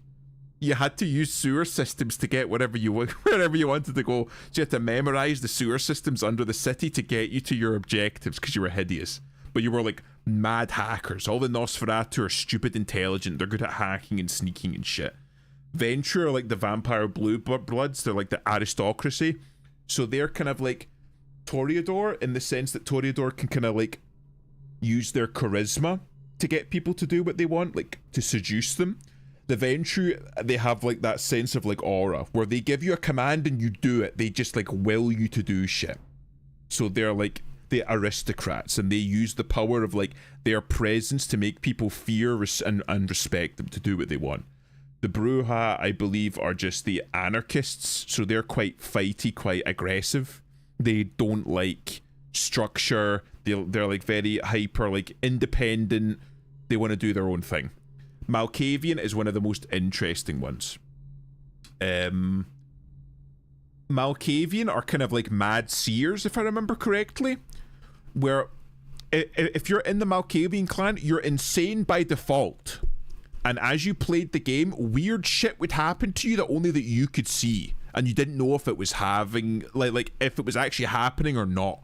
You had to use sewer systems to get wherever you wanted to go. So you had to memorize the sewer systems under the city to get you to your objectives because you were hideous. But you were like mad hackers. All the Nosferatu are stupid intelligent. They're good at hacking and sneaking and shit. Ventrue are like the vampire blue bloods. They're like the aristocracy. So they're kind of like Toreador in the sense that Toreador can kind of like use their charisma to get people to do what they want, like to seduce them. The Ventrue, they have like that sense of like aura where they give you a command and you do it. They just like will you to do shit. So they're like the aristocrats, and they use the power of like their presence to make people fear and respect them to do what they want. The Bruja, I believe, are just the anarchists, so they're quite fighty, quite aggressive. They don't like structure. They're like very hyper, like independent. They want to do their own thing. Malkavian is one of the most interesting ones. Malkavian are kind of like mad seers, if I remember correctly, where if you're in the Malkavian clan, you're insane by default. And as you played the game, weird shit would happen to you that only that you could see, and you didn't know if it was having like if it was actually happening or not.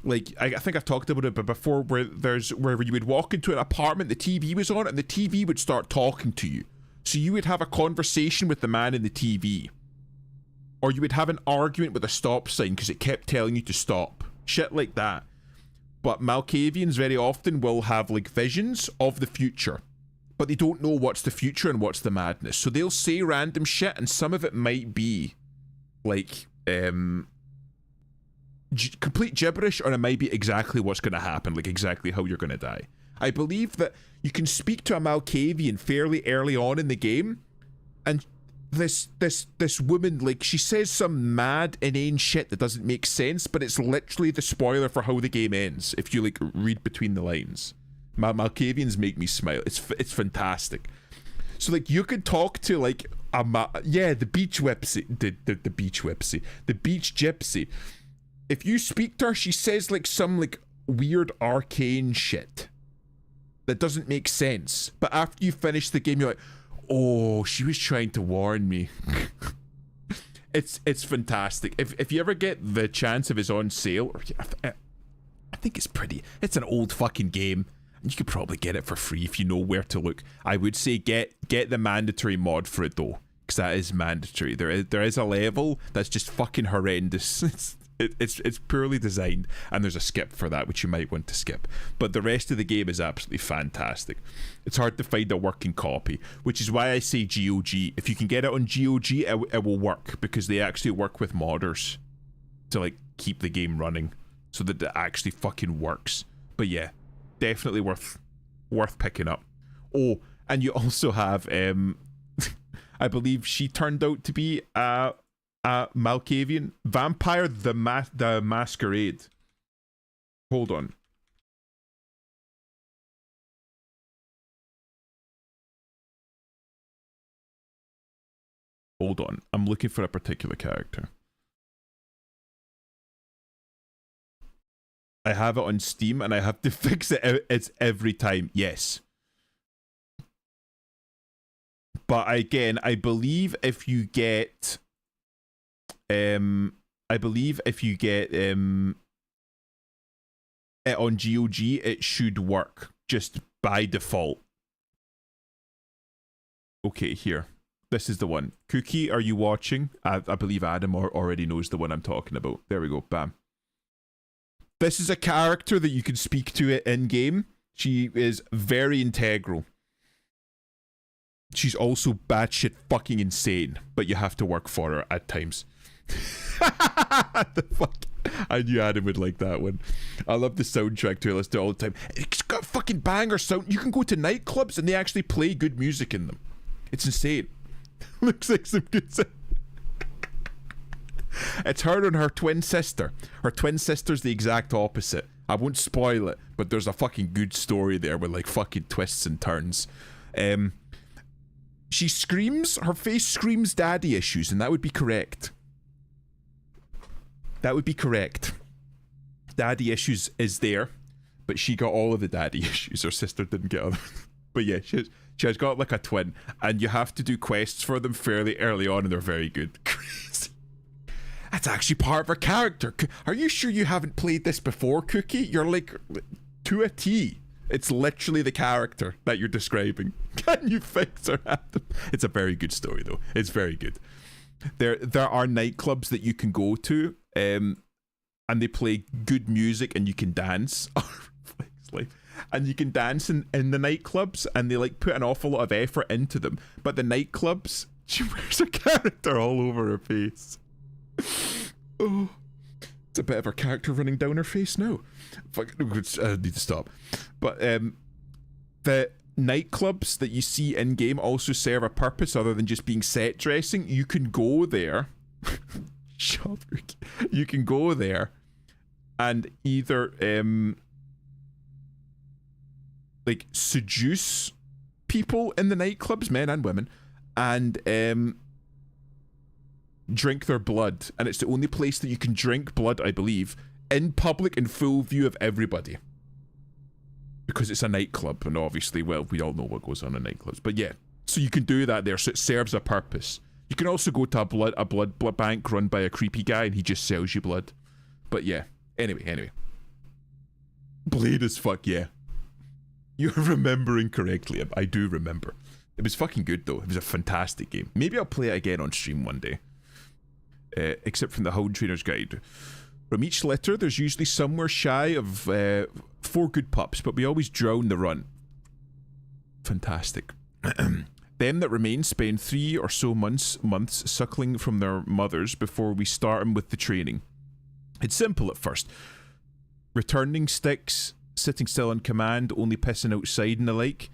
like I think I've talked about it before, where you would walk into an apartment, the TV was on, and the TV would start talking to you. So you would have a conversation with the man in the TV, or you would have an argument with a stop sign because it kept telling you to stop. Shit like that. But Malkavians very often will have like visions of the future, but they don't know what's the future and what's the madness. So they'll say random shit, and some of it might be like complete gibberish, or it might be exactly what's going to happen, like exactly how you're going to die. I believe that you can speak to a Malkavian fairly early on in the game, and this woman, like, she says some mad, inane shit that doesn't make sense, but it's literally the spoiler for how the game ends, if you, like, read between the lines. Malkavians make me smile. It's fantastic. So, like, you could talk to, like, the beach whipsy, the beach whipsy, the beach gypsy. If you speak to her, she says, like, some, like, weird arcane shit that doesn't make sense. But after you finish the game, you're like, oh, she was trying to warn me. It's fantastic. If you ever get the chance, if it's on sale, or I think it's an old fucking game, and you could probably get it for free if you know where to look. I would say get the mandatory mod for it though, because that is mandatory. There is a level that's just fucking horrendous. It's poorly designed, and there's a skip for that, which you might want to skip. But the rest of the game is absolutely fantastic. It's hard to find a working copy, which is why I say GOG. If you can get it on GOG, it will work, because they actually work with modders to, like, keep the game running so that it actually fucking works. But yeah, definitely worth picking up. Oh, and you also have I believe she turned out to be Malkavian Vampire the Masquerade. Hold on. I'm looking for a particular character. I have it on Steam and I have to fix it. It's every time. Yes. But again, I believe if you get it on GOG, it should work just by default. Okay, here. This is the one. Cookie, are you watching? I believe Adam already knows the one I'm talking about. There we go. Bam. This is a character that you can speak to in-game. She is very integral. She's also batshit fucking insane, but you have to work for her at times. The fuck? I knew Adam would like that one. I love the soundtrack to it. Let's do it all the time. It's got fucking banger sound. You can go to nightclubs and they actually play good music in them. It's insane. Looks like some good sound. It's her and her twin sister. Her twin sister's the exact opposite. I won't spoil it, but there's a fucking good story there with like fucking twists and turns. She screams, her face screams daddy issues, and that would be correct. That would be correct. Daddy issues is there, but she got all of the daddy issues. Her sister didn't get them. But yeah, she has got like a twin, and you have to do quests for them fairly early on, and they're very good. Crazy. That's actually part of her character. Are you sure you haven't played this before, Cookie? You're like, to a T. It's literally the character that you're describing. Can you fix her? It's a very good story, though. It's very good. There are nightclubs that you can go to, and they play good music, and you can dance. And you can dance in the nightclubs, and they like put an awful lot of effort into them. But the nightclubs, she wears a character all over her face. Oh, it's a bit of her character running down her face now. Fuck, I need to stop. But the nightclubs that you see in game also serve a purpose other than just being set dressing. You can go there. You can go there and either like seduce people in the nightclubs, men and women, and drink their blood. And it's the only place that you can drink blood, I believe, in public in full view of everybody, because it's a nightclub, and obviously, well, we all know what goes on in nightclubs. But yeah, so you can do that there, so it serves a purpose. You can also go to a blood bank run by a creepy guy, and he just sells you blood. But yeah, anyway. Blade as fuck, yeah. You're remembering correctly. I do remember. It was fucking good though. It was a fantastic game. Maybe I'll play it again on stream one day. Except from the Hound Trainer's Guide. From each litter, there's usually somewhere shy of 4 good pups, but we always drown the run. Fantastic. Them that remain spend 3 or so months suckling from their mothers before we start them with the training. It's simple at first. Returning sticks, sitting still on command, only pissing outside and the like.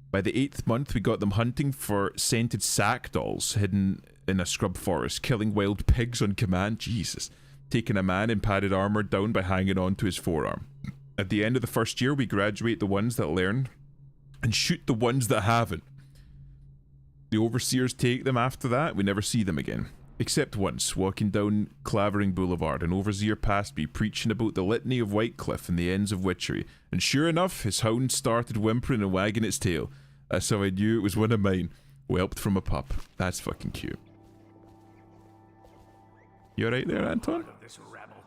By the 8th month, we got them hunting for scented sack dolls hidden in a scrub forest, killing wild pigs on command. Jesus. Taking a man in padded armor down by hanging on to his forearm. At the end of the first year, we graduate the ones that learn and shoot the ones that haven't. The overseers take them after that. We never see them again. Except once, walking down Clavering Boulevard, an overseer passed me preaching about the litany of Whitecliff and the ends of witchery, and sure enough, his hound started whimpering and wagging its tail. That's how I knew it was one of mine, whelped from a pup. That's fucking cute. You alright there, Anton? Part of this rabble,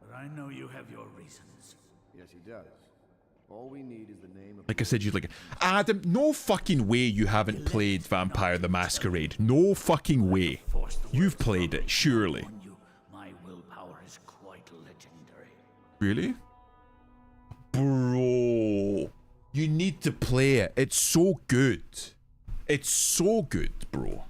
but I know you have your reasons. Yes, he does. All we need is the name of... Like I said, you'd like... Adam, no fucking way you haven't played Vampire the Masquerade. No fucking way. You've played it, surely. My willpower is quite legendary. Really? Bro. You need to play it. It's so good. It's so good, bro.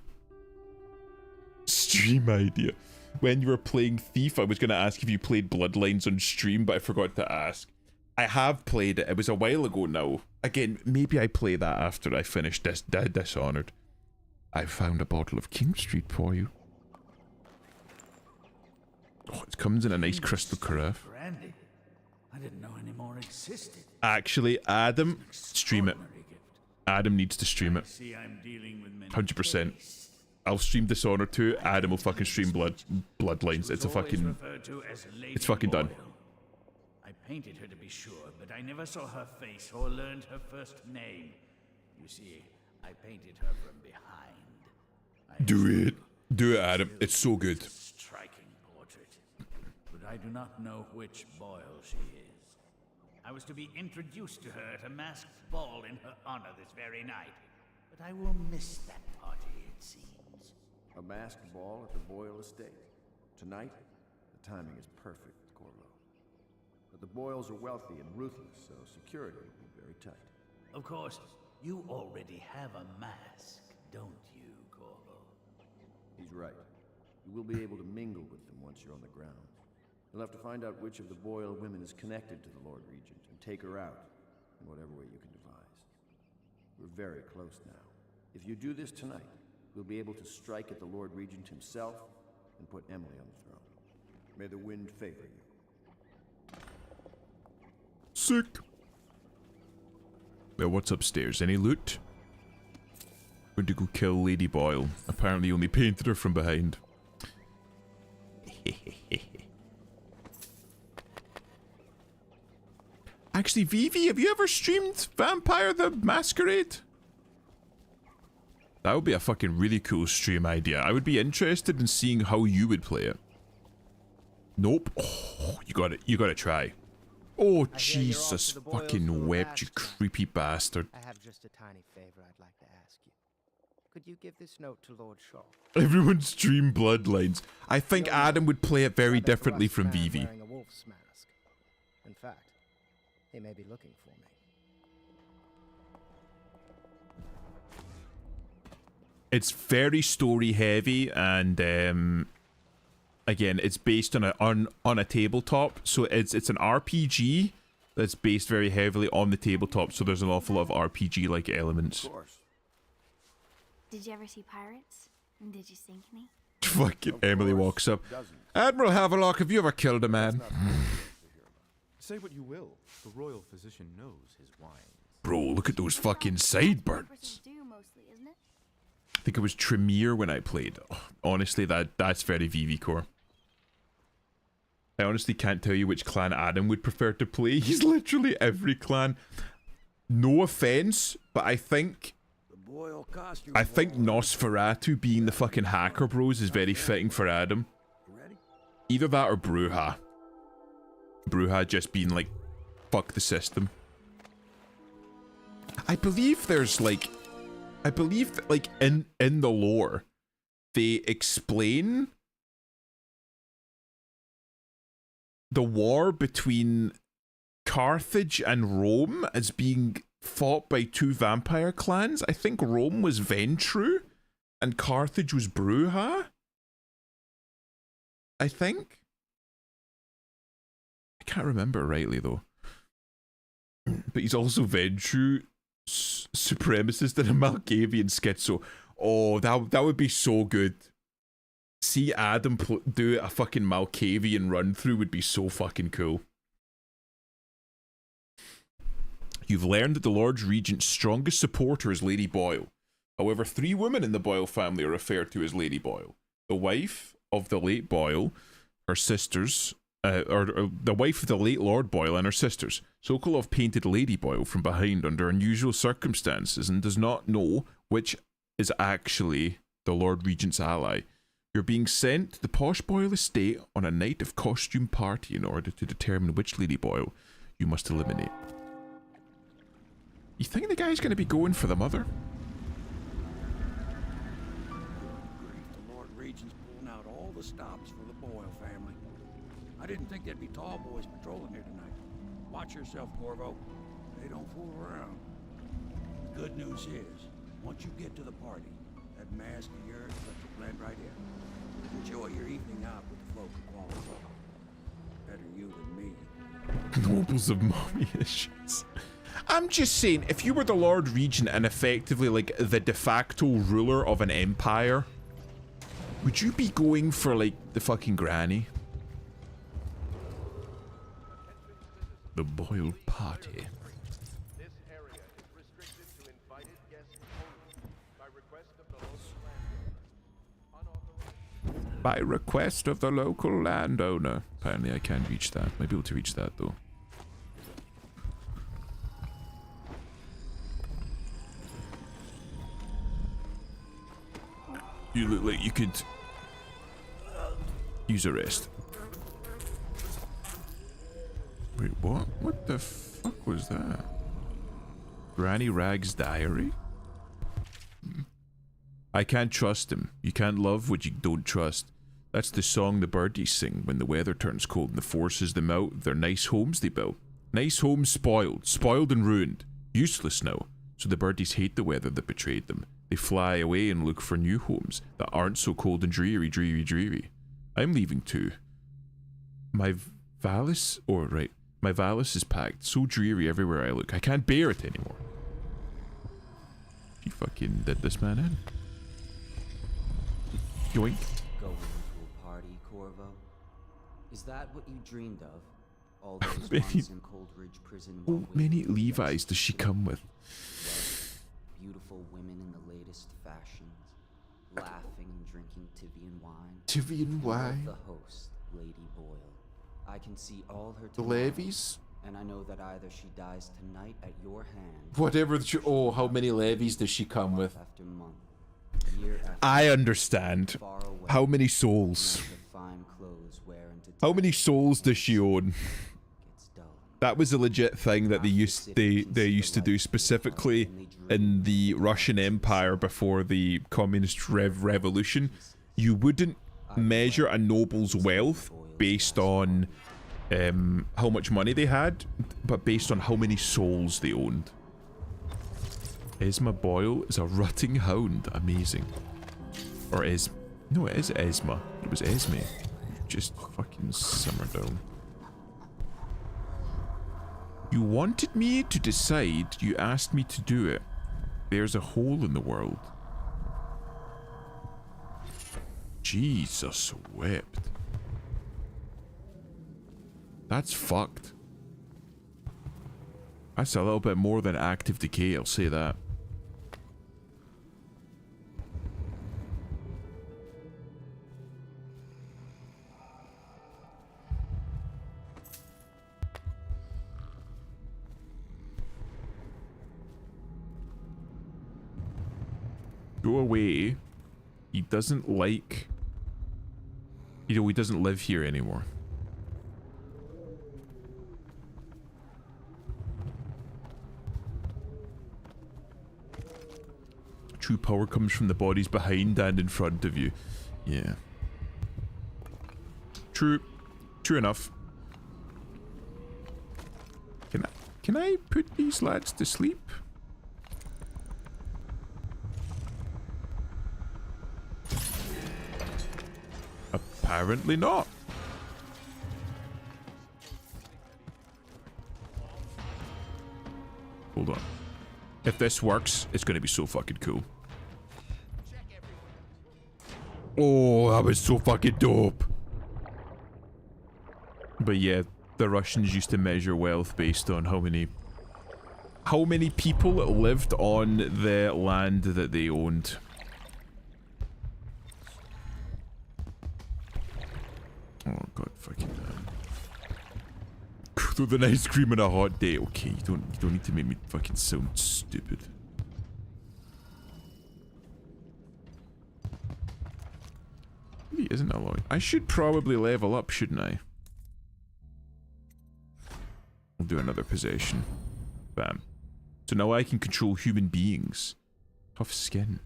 Stream idea. When you were playing Thief, I was going to ask if you played Bloodlines on stream, but I forgot to ask. I have played it. It was a while ago now. Again, maybe I play that after I finish Dishonored. I found a bottle of King Street for you. Oh, it comes in a nice crystal carafe. Brandy. I didn't know any more existed. Actually, Adam, stream it. Adam needs to stream it. See, I'm dealing with many 100%. I'll stream Dishonored 2. Adam will fucking stream Bloodlines. It's a fucking... It's fucking done. I painted her to be sure, but I never saw her face or learned her first name. You see, I painted her from behind. Do it. Do it, Adam. It's so good. Striking portrait. But I do not know which Boyle she is. I was to be introduced to her at a masked ball in her honor this very night. But I will miss that party, it seems. A masked ball at the Boyle estate. Tonight, the timing is perfect, Corvo. But the Boyles are wealthy and ruthless, so security will be very tight. Of course, you already have a mask, don't you, Corvo? He's right. You will be able to mingle with them once you're on the ground. You'll have to find out which of the Boyle women is connected to the Lord Regent and take her out in whatever way you can devise. We're very close now. If you do this tonight, we'll be able to strike at the Lord Regent himself and put Emily on the throne. May the wind favor you. Sick. Well, what's upstairs? Any loot? Going to go kill Lady Boyle. Apparently only painted her from behind. Actually, Vivi, have you ever streamed Vampire the Masquerade? That would be a fucking really cool stream idea. I would be interested in seeing how you would play it. Nope. Oh, you got it. You got to try. Oh, Jesus fucking wept, you creepy bastard. I have just a tiny favor I'd like to ask you. Could you give this note to Lord Shaw? Everyone stream Bloodlines. I think Adam would play it very differently from Vivi. Wearing a wolf's mask. In fact, he may be looking for me. It's very story heavy, and again, it's based on a tabletop, so it's an RPG that's based very heavily on the tabletop. So there's an awful lot of RPG like elements. Of course. Did you ever see pirates? And did you sink any? Fucking Emily walks up. Admiral Havelock, have you ever killed a man? Say what you will, the royal physician knows his wines. Bro, look at those fucking sideburns. I think it was Tremere when I played. Oh, honestly, that's very VV core. I honestly can't tell you which clan Adam would prefer to play. He's literally every clan. No offense, but I think Nosferatu being the fucking hacker bros is very fitting for Adam. Either that or Bruja. Bruja just being like fuck the system. I believe there's like, I believe that like in the lore, they explain the war between Carthage and Rome as being fought by two vampire clans. I think Rome was Ventru and Carthage was Bruja. I think. I can't remember rightly though. But he's also Ventru, supremacist, and a Malkavian schizo. Oh, that would be so good. See Adam do a fucking Malkavian run through would be so fucking cool. You've learned that the Lord Regent's strongest supporter is Lady Boyle. However, 3 women in the Boyle family are referred to as Lady Boyle. The wife of the late Boyle, her sisters, or the wife of the late Lord Boyle and her sisters. Sokolov painted Lady Boyle from behind under unusual circumstances and does not know which is actually the Lord Regent's ally. You're being sent to the Posh Boyle estate on a night of costume party in order to determine which Lady Boyle you must eliminate. You think the guy's going to be going for the mother? The Lord Regent's pulling out all the stops for the Boyle family. I didn't think there'd be tall boys patrolling here tonight. Watch yourself, Corvo. They don't fool around. The good news is, once you get to the party, that mask of yours lets you blend right in. Enjoy your evening out with the folk of quality. Better you than me. Nobles of mommy issues. I'm just saying, if you were the Lord Regent and effectively like the de facto ruler of an empire, would you be going for like the fucking granny? The Boyle party. This area is restricted to invited guests only by request of the local landowner. By request of the local landowner. Apparently I can't reach that. Might be able to reach that though. You look like you could use a rest. Wait, what? What the fuck was that? Granny Rag's diary? I can't trust him. You can't love what you don't trust. That's the song the birdies sing when the weather turns cold and the forces them out of their nice homes they built. Nice homes spoiled. Spoiled and ruined. Useless now. So the birdies hate the weather that betrayed them. They fly away and look for new homes that aren't so cold and dreary, dreary, dreary. I'm leaving too. My Valis, my Valis is packed. So dreary everywhere I look. I can't bear it anymore. She fucking did this man in. Yoink. Going to a party, Corvo? Is that what you dreamed of? All those many, months in Coldridge Prison. how many Levi's does she come with? Beautiful women in the latest fashions, laughing and drinking Tivian wine. Tivian wine. The host, Lady Boyle. I can see all her The tomorrow, levies? and I know that either she dies tonight at your hand. Whatever. Oh, how many levies does she come with? After month, year after I understand. far away, How many souls? the fine clothes wear into How many souls does she own? That was a legit thing that they used to do specifically in the Russian Empire before the Communist Revolution. You wouldn't measure a noble's wealth based on how much money they had, but based on how many souls they owned. Esma Boyle is a rutting hound. Amazing. Or no, it is Esma. It was Esme. Just fucking simmer down. You wanted me to decide, you asked me to do it. There's a hole in the world. Jesus wept. That's fucked. That's a little bit more than active decay, I'll say that. Go away. He doesn't like... You know, he doesn't live here anymore. True power comes from the bodies behind and in front of you. Yeah. True. True enough. Can I put these lads to sleep? Apparently not. Hold on. If this works, it's gonna be so fucking cool. Oh, that was so fucking dope. But yeah, the Russians used to measure wealth based on how many people lived on the land that they owned. Oh god, fucking with an ice cream on a hot day. Okay, you don't need to make me fucking sound stupid. Maybe isn't a lot. I should probably level up, shouldn't I? I'll do another possession. Bam. So now I can control human beings. Tough skin.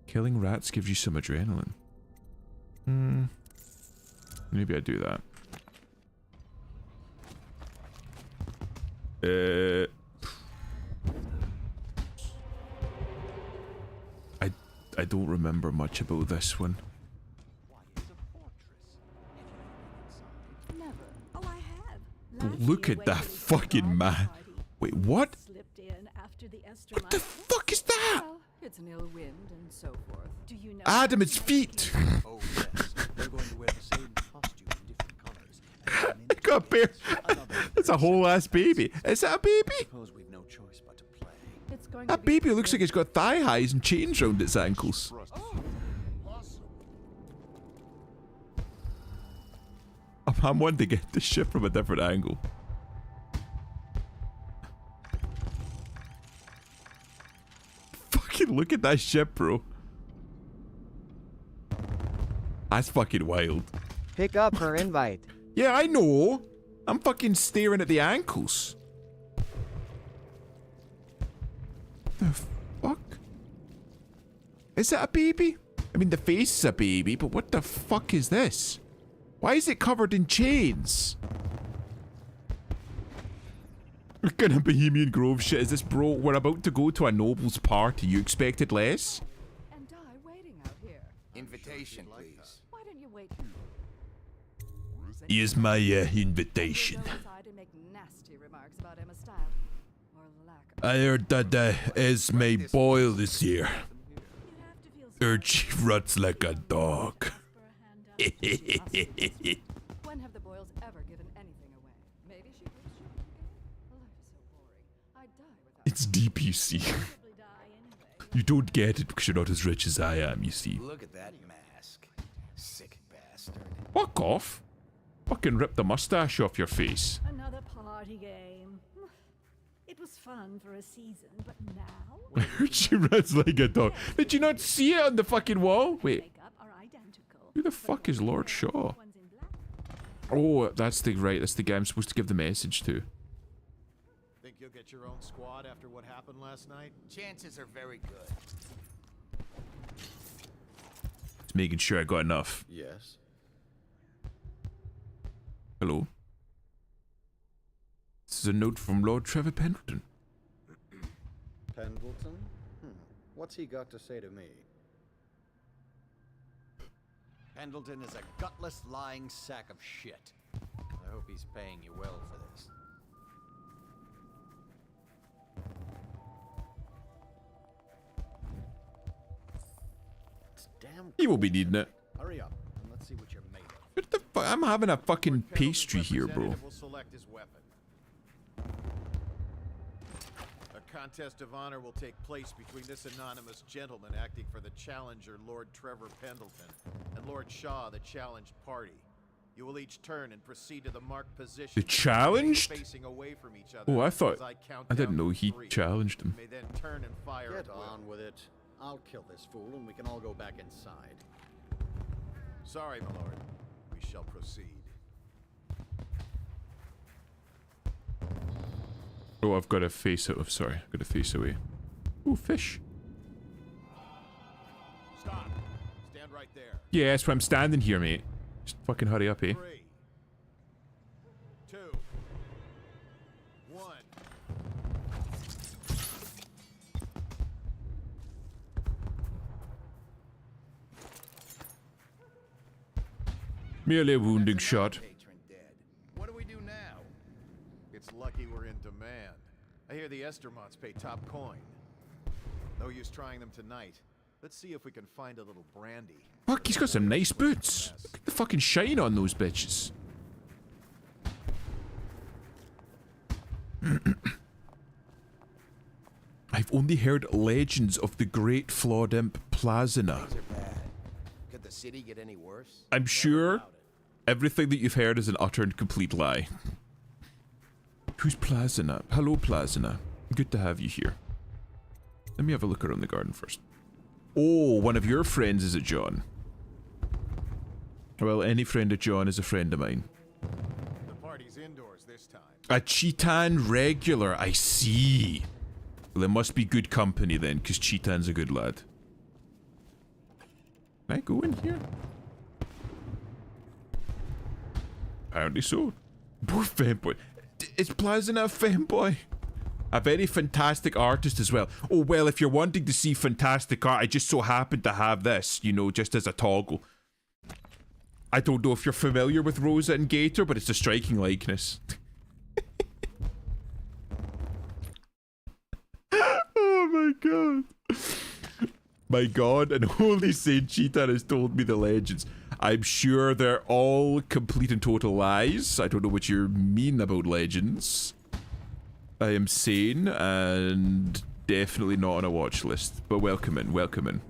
Killing rats gives you some adrenaline. Maybe I do that. I don't remember much about this one. Look at that fucking man. Wait, what? What the fuck is that? It's an ill wind and so forth. Do you know Adam, its feet. Oh yes, they're going to wear the same costume in different colors. Got a bear. That's a whole ass baby. Is that a baby? Suppose we've no choice but to play. It's going That baby looks like it's got thigh highs and chains round its ankles. I'm wanting to get this shit from a different angle. Fucking look at that shit, bro. That's fucking wild. Pick up her invite. Yeah, I know. I'm fucking staring at the ankles. The fuck? Is that a baby? I mean, the face is a baby, but what the fuck is this? Why is it covered in chains? What kind of Bohemian Grove shit is this, bro? We're about to go to a noble's party. You expected less? and die waiting out here. Invitation, please. Why don't you wait? Here's my invitation. Go outside and make nasty remarks about Emma's style or lack of. I heard that Esme boil this year. Heard she ruts like a dog. When have the Boyles ever given anything away? Maybe she wished she could give. Life is so boring. I'd die without. It's deep, you see. You don't get it because you're not as rich as I am, you see. Look at that mask. Sick bastard. Fuck off. Fucking rip the mustache off your face. Another party game. It was fun for a season, but now She runs like a dog. Did you not see it on the fucking wall? Wait. Who the fuck is Lord Shaw? Oh, that's the guy I'm supposed to give the message to. Think you'll get your own squad after what happened last night? Chances are very good. Just making sure I got enough. Yes. Hello. This is a note from Lord Trevor Pendleton. Pendleton? What's he got to say to me? Pendleton is a gutless, lying sack of shit. I hope he's paying you well for this. It's damn. He will be needing it. Hurry up, and let's see what you're made of. What the fuck? I'm having a fucking pastry here, bro. Will select his weapon. A contest of honor will take place between this anonymous gentleman acting for the challenger, Lord Trevor Pendleton, and Lord Shaw, the challenged party. You will each turn and proceed to the marked position. The challenged? Facing away from each other. Oh, I didn't know he challenged him. You may then turn and fire Get at will. on with it. I'll kill this fool and we can all go back inside. Sorry, my lord. We shall proceed. Oh, I've got to face out of. Sorry, I've got to face away. Ooh, fish. right there. Yeah, that's why I'm standing here, mate. Just fucking hurry up, eh? 3, 2, 1. Merely a wounding shot. Patron dead. What do we do now? It's lucky we're in demand. I hear the Estermonts pay top coin. No use trying them tonight. Let's see if we can find a little brandy. Fuck, he's got some nice boots. Look at the fucking shine on those bitches. I've only heard legends of the great flawed imp Plazina. Things are bad. Could the city get any worse? I'm sure everything that you've heard is an utter and complete lie. Who's Plazina? Hello, Plazina. Good to have you here. Let me have a look around the garden first. Oh, one of your friends, is it, John? Well, any friend of John is a friend of mine. The party's indoors this time. A Cheetan regular, I see. Well, it must be good company then, because Cheetan's a good lad. Can I go in here? Apparently so. Both femboy. Is Plazina a femboy? A very fantastic artist as well. Oh, well, if you're wanting to see fantastic art, I just so happen to have this, you know, just as a toggle. I don't know if you're familiar with Rosa and Gator, but it's a striking likeness. Oh my god. My god, and Holy Saint Cheetah has told me the legends. I'm sure they're all complete and total lies. I don't know what you mean about legends. I am sane and definitely not on a watch list. But welcome in, welcome in.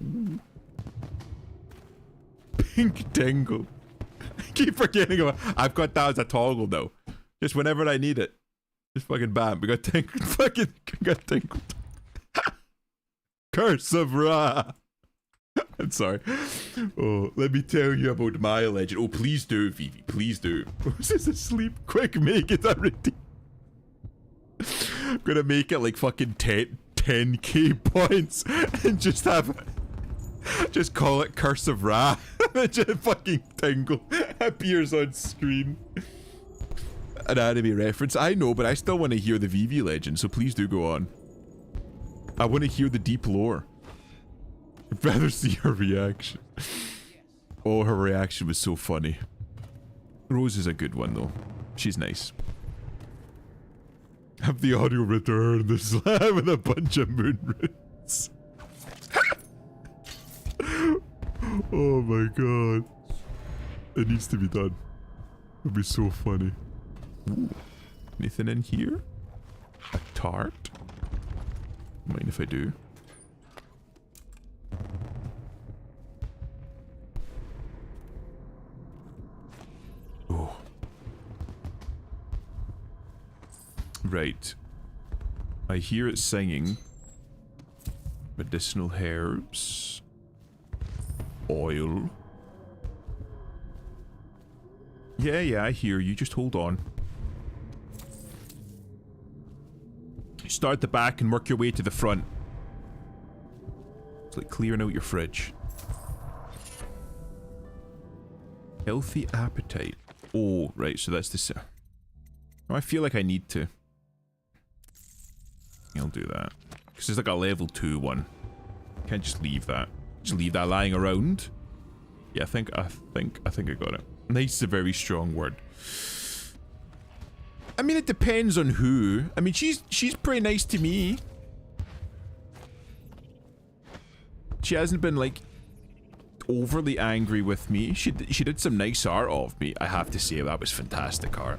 Ooh. Pink tingle. I keep forgetting about. I've got that as a toggle though. Just whenever I need it. Just fucking bam. We got tingled. Fucking got tingled. Curse of Ra. I'm sorry. Oh, let me tell you about my legend. Oh, please do, Vivi. Please do. Who's this asleep? Quick, make it already. I'm gonna make it like fucking 10k points and just have. Just call it Curse of Ra. Just fucking tingle appears on screen. An anime reference. I know, but I still want to hear the Vivi legend, so please do go on. I want to hear the deep lore. I'd rather see her reaction. Oh, her reaction was so funny. Rose is a good one, though. She's nice. Have the audio return the slab with a bunch of moon roots. Oh my god. It needs to be done. It'd be so funny. Ooh. Anything in here? A tart? Mind if I do? Oh. Right. I hear it singing. Medicinal herbs. Oil. Yeah, I hear you. Just hold on. Start at the back and work your way to the front. It's like clearing out your fridge. Healthy appetite. Oh, right, so that's the... Oh, I feel like I need to. I'll do that. Because it's like a level 2 one. Can't just leave that. Just leave that lying around. Yeah, I think I got it. Nice is a very strong word. I mean, it depends on who. I mean, she's pretty nice to me. She hasn't been like overly angry with me. She did some nice art of me. I have to say that was fantastic art.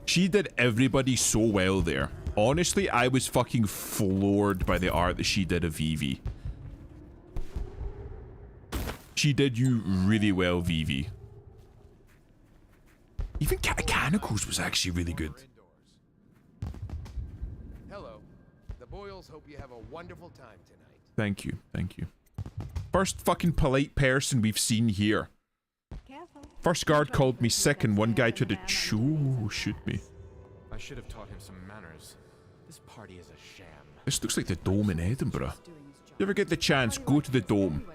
She did everybody so well there. Honestly, I was fucking floored by the art that she did of Vivi. She did you really well, Vivi. Even Canicles was actually really good. Hello. The Boyles hope you have a wonderful time tonight. Thank you, thank you. First fucking polite person we've seen here. First guard called me sick and one guy tried to shoot me. I should have taught him some manners. This party is a sham. This looks like the Dome in Edinburgh. You ever get the chance, go to the Dome.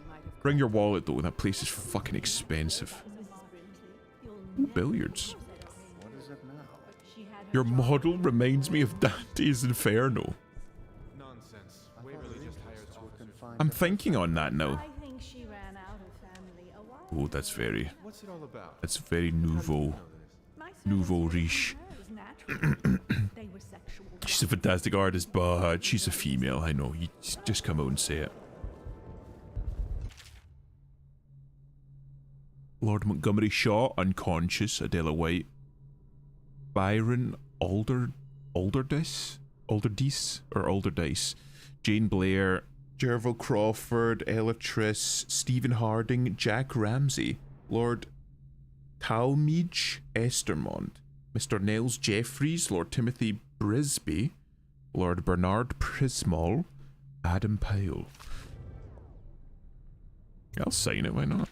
Bring your wallet though, that place is fucking expensive. Ooh, billiards. What is it now? Your model reminds me of Dante's Inferno. Nonsense. Waverly just hired officers. I'm thinking on that now. I think she ran out of family a while Oh, that's very... What's it all about? That's very nouveau. Nouveau riche. They were sexual. She's a fantastic artist, but she's a female, I know. You just come out and say it. Lord Montgomery Shaw, unconscious. Adela White. Byron Alderdice? Jane Blair. Jerville Crawford. Elatrice. Stephen Harding. Jack Ramsey. Lord Talmage Estermont. Mr. Nels Jeffries. Lord Timothy Brisby. Lord Bernard Prismall. Adam Pyle. I'll sign it, why not?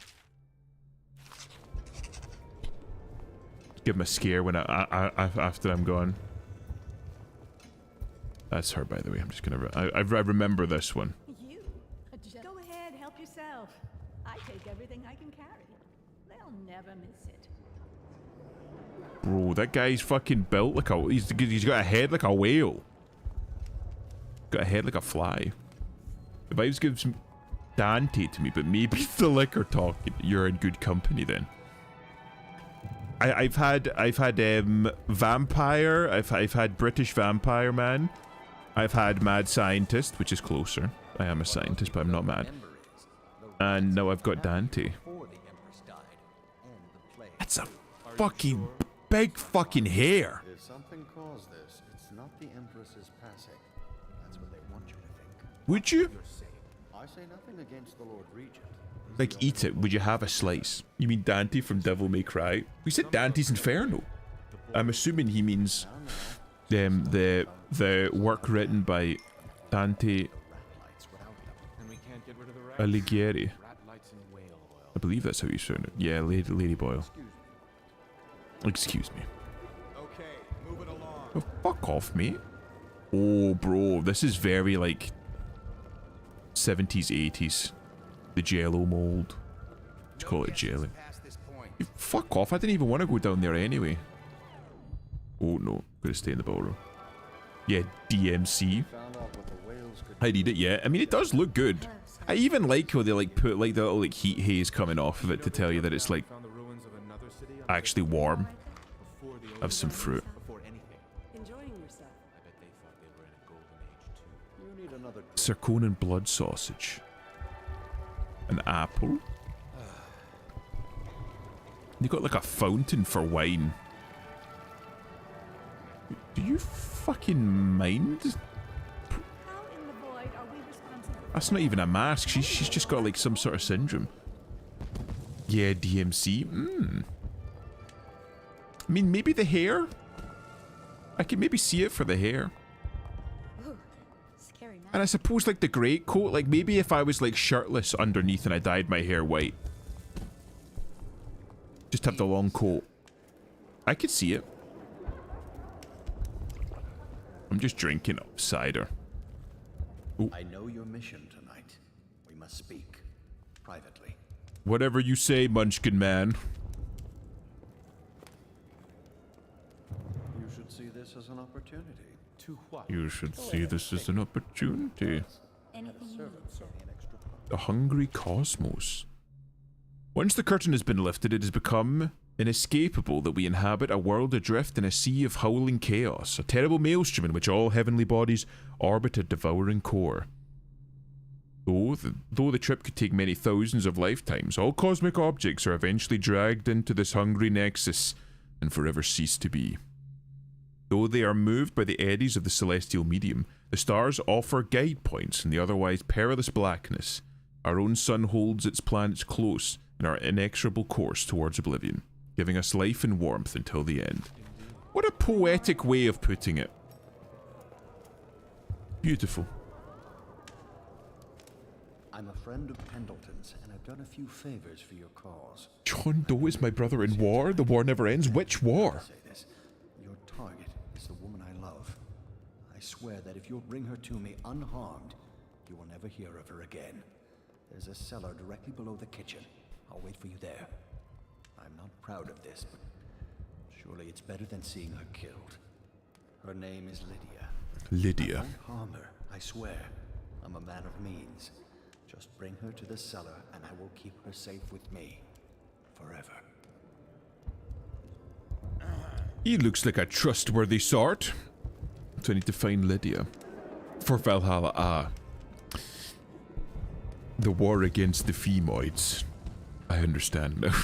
Give him a scare when after I'm gone. That's her, by the way. I'm just gonna. I remember this one. You go ahead, help yourself. I take everything I can carry. They'll never miss it. Bro, that guy's fucking built like a. He's got a head like a whale. Got a head like a fly. The vibes gives Dante to me, but maybe the liquor talking. You're in good company then. I've had vampire. I've had British vampire man. I've had mad scientist, which is closer. I am a scientist, but I'm not mad. And now I've got Dante. That's a fucking big fucking hair. If something caused this, it's not the Empress's passing. That's what they want you to think. Would you? I say nothing against the Lord Regent. Like, eat it. Would you have a slice? You mean Dante from Devil May Cry? We said Dante's Inferno. I'm assuming he means the work written by Dante Alighieri. I believe that's how you say it. Yeah, Lady Boyle. Excuse me. Okay, move it along. Oh, fuck off, mate. Oh, bro, this is very like 70s, 80s. The Jello mold. What you call it, jelly? You fuck off! I didn't even want to go down there anyway. Oh no, gotta stay in the ballroom. Yeah, DMC. I need it. Yeah, I mean it does look good. I even like how they like put like the little like heat haze coming off of it to tell you that it's like actually warm. Have some fruit. Enjoying yourself. Sir Conan blood sausage. An apple. You got like a fountain for wine. Do you fucking mind? How in the void are we responsible? That's not even a mask. She's just got like some sort of syndrome. Yeah, DMC. I mean, maybe the hair. I can maybe see it for the hair. Ooh, scary man. And I suppose like the great coat, like maybe if I was like shirtless underneath and I dyed my hair white. Just have the long coat. I could see it. I'm just drinking cider. Ooh. I know your mission tonight. We must speak privately. Whatever you say, Munchkin Man. You should see this as an opportunity. To what? You should see this as an opportunity. Anything you need, sir. The hungry cosmos. Once the curtain has been lifted, it has become inescapable that we inhabit a world adrift in a sea of howling chaos, a terrible maelstrom in which all heavenly bodies orbit a devouring core. Though the trip could take many thousands of lifetimes, all cosmic objects are eventually dragged into this hungry nexus and forever cease to be. Though they are moved by the eddies of the celestial medium, the stars offer guide points in the otherwise perilous blackness. Our own sun holds its planets close in our inexorable course towards oblivion, giving us life and warmth until the end. What a poetic way of putting it. Beautiful. I'm a friend of Pendleton's, and I've done a few favors for your cause. John Doe is my brother in war. The war never ends. Which war? Say this. Your target is the woman I love. I I swear that if you'll bring her to me unharmed, you will never hear of her again. There's a cellar directly below the kitchen. I'll wait for you there. I'm not proud of this, but surely it's better than seeing her killed. Her name is Lydia. Lydia. I won't harm her, I swear. I'm a man of means. Just bring her to the cellar and I will keep her safe with me. Forever. He looks like a trustworthy sort. So I need to find Lydia. For Valhalla. Ah. The war against the Femoids. I understand now.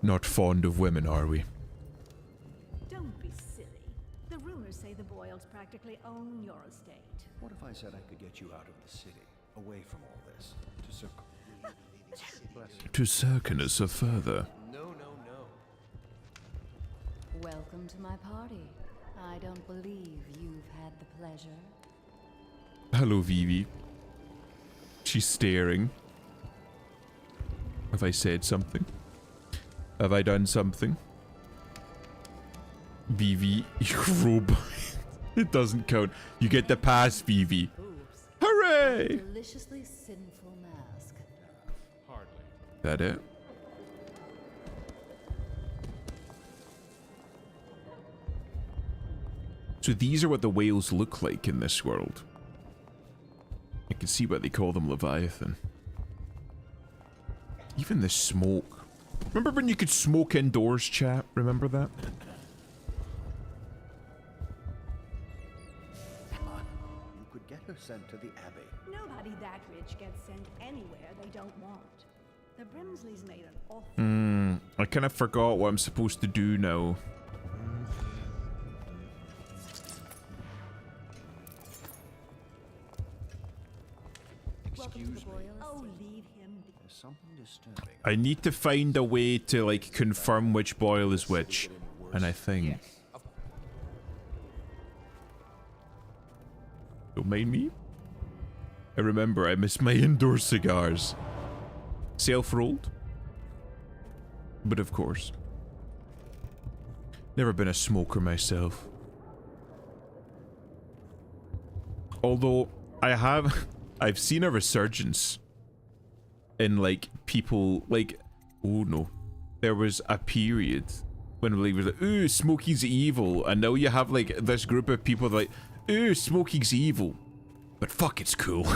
Not fond of women, are we? Don't be silly. The rumors say the Boyles practically own your estate. What if I said I could get you out of the city, away from all this, To circun us a further. No, no, no. Welcome to my party. I don't believe you've had the pleasure. Hello, Vivi. She's staring. Have I said something? Have I done something? Vivi, you robot. It doesn't count. You get the pass, Vivi. Hooray! Deliciously sinful mask. Hardly. That it? So these are what the whales look like in this world. I can see why they call them Leviathan. Even the smoke. Remember when you could smoke indoors, chat? Remember that? you could get her sent to the Abbey. Nobody that rich gets sent anywhere they don't want. The Brimsleys made an awful... I kind of forgot what I'm supposed to do now. Excuse me. Oh, leave him. There's something disturbing. I need to find a way to, like, confirm which boil is which. And I think... Don't mind me. I remember I miss my indoor cigars. Self-rolled? But of course. Never been a smoker myself. Although, I've seen a resurgence in, like, people, like, oh no. There was a period when we were like, ooh, smoking's evil. And now you have, like, this group of people that are like, ooh, smoking's evil. But fuck, it's cool.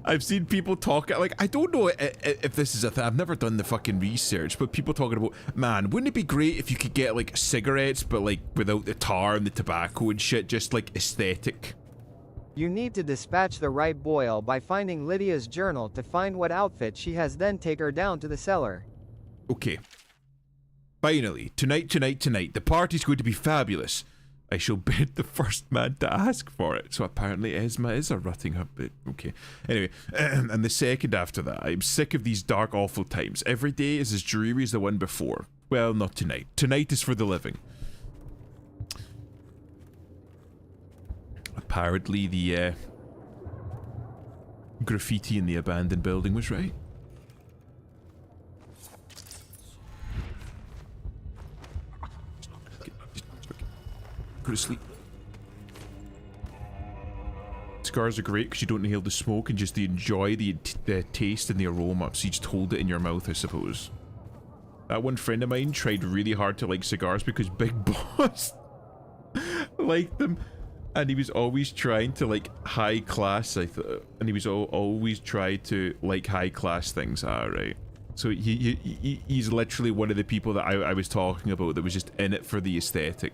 I've seen people talk, like, I don't know if this is a thing, I've never done the fucking research, but people talking about, man, wouldn't it be great if you could get, like, cigarettes, but, like, without the tar and the tobacco and shit, just, like, aesthetic? You need to dispatch the right boil by finding Lydia's journal to find what outfit she has, then take her down to the cellar. Okay. Finally, tonight, the party's going to be fabulous. I shall be the first man to ask for it. So apparently Esma is a rutting her bit. Okay. Anyway, and the second after that, I'm sick of these dark, awful times. Every day is as dreary as the one before. Well, not tonight. Tonight is for the living. Apparently the graffiti in the abandoned building was right. Go to sleep. Cigars are great because you don't inhale the smoke and just enjoy the taste and the aroma, so you just hold it in your mouth, I suppose. That one friend of mine tried really hard to like cigars because Big Boss liked them, and he was always trying to like high class, I thought, and he was always trying to like high class things. Alright. So he's literally one of the people that I was talking about that was just in it for the aesthetic.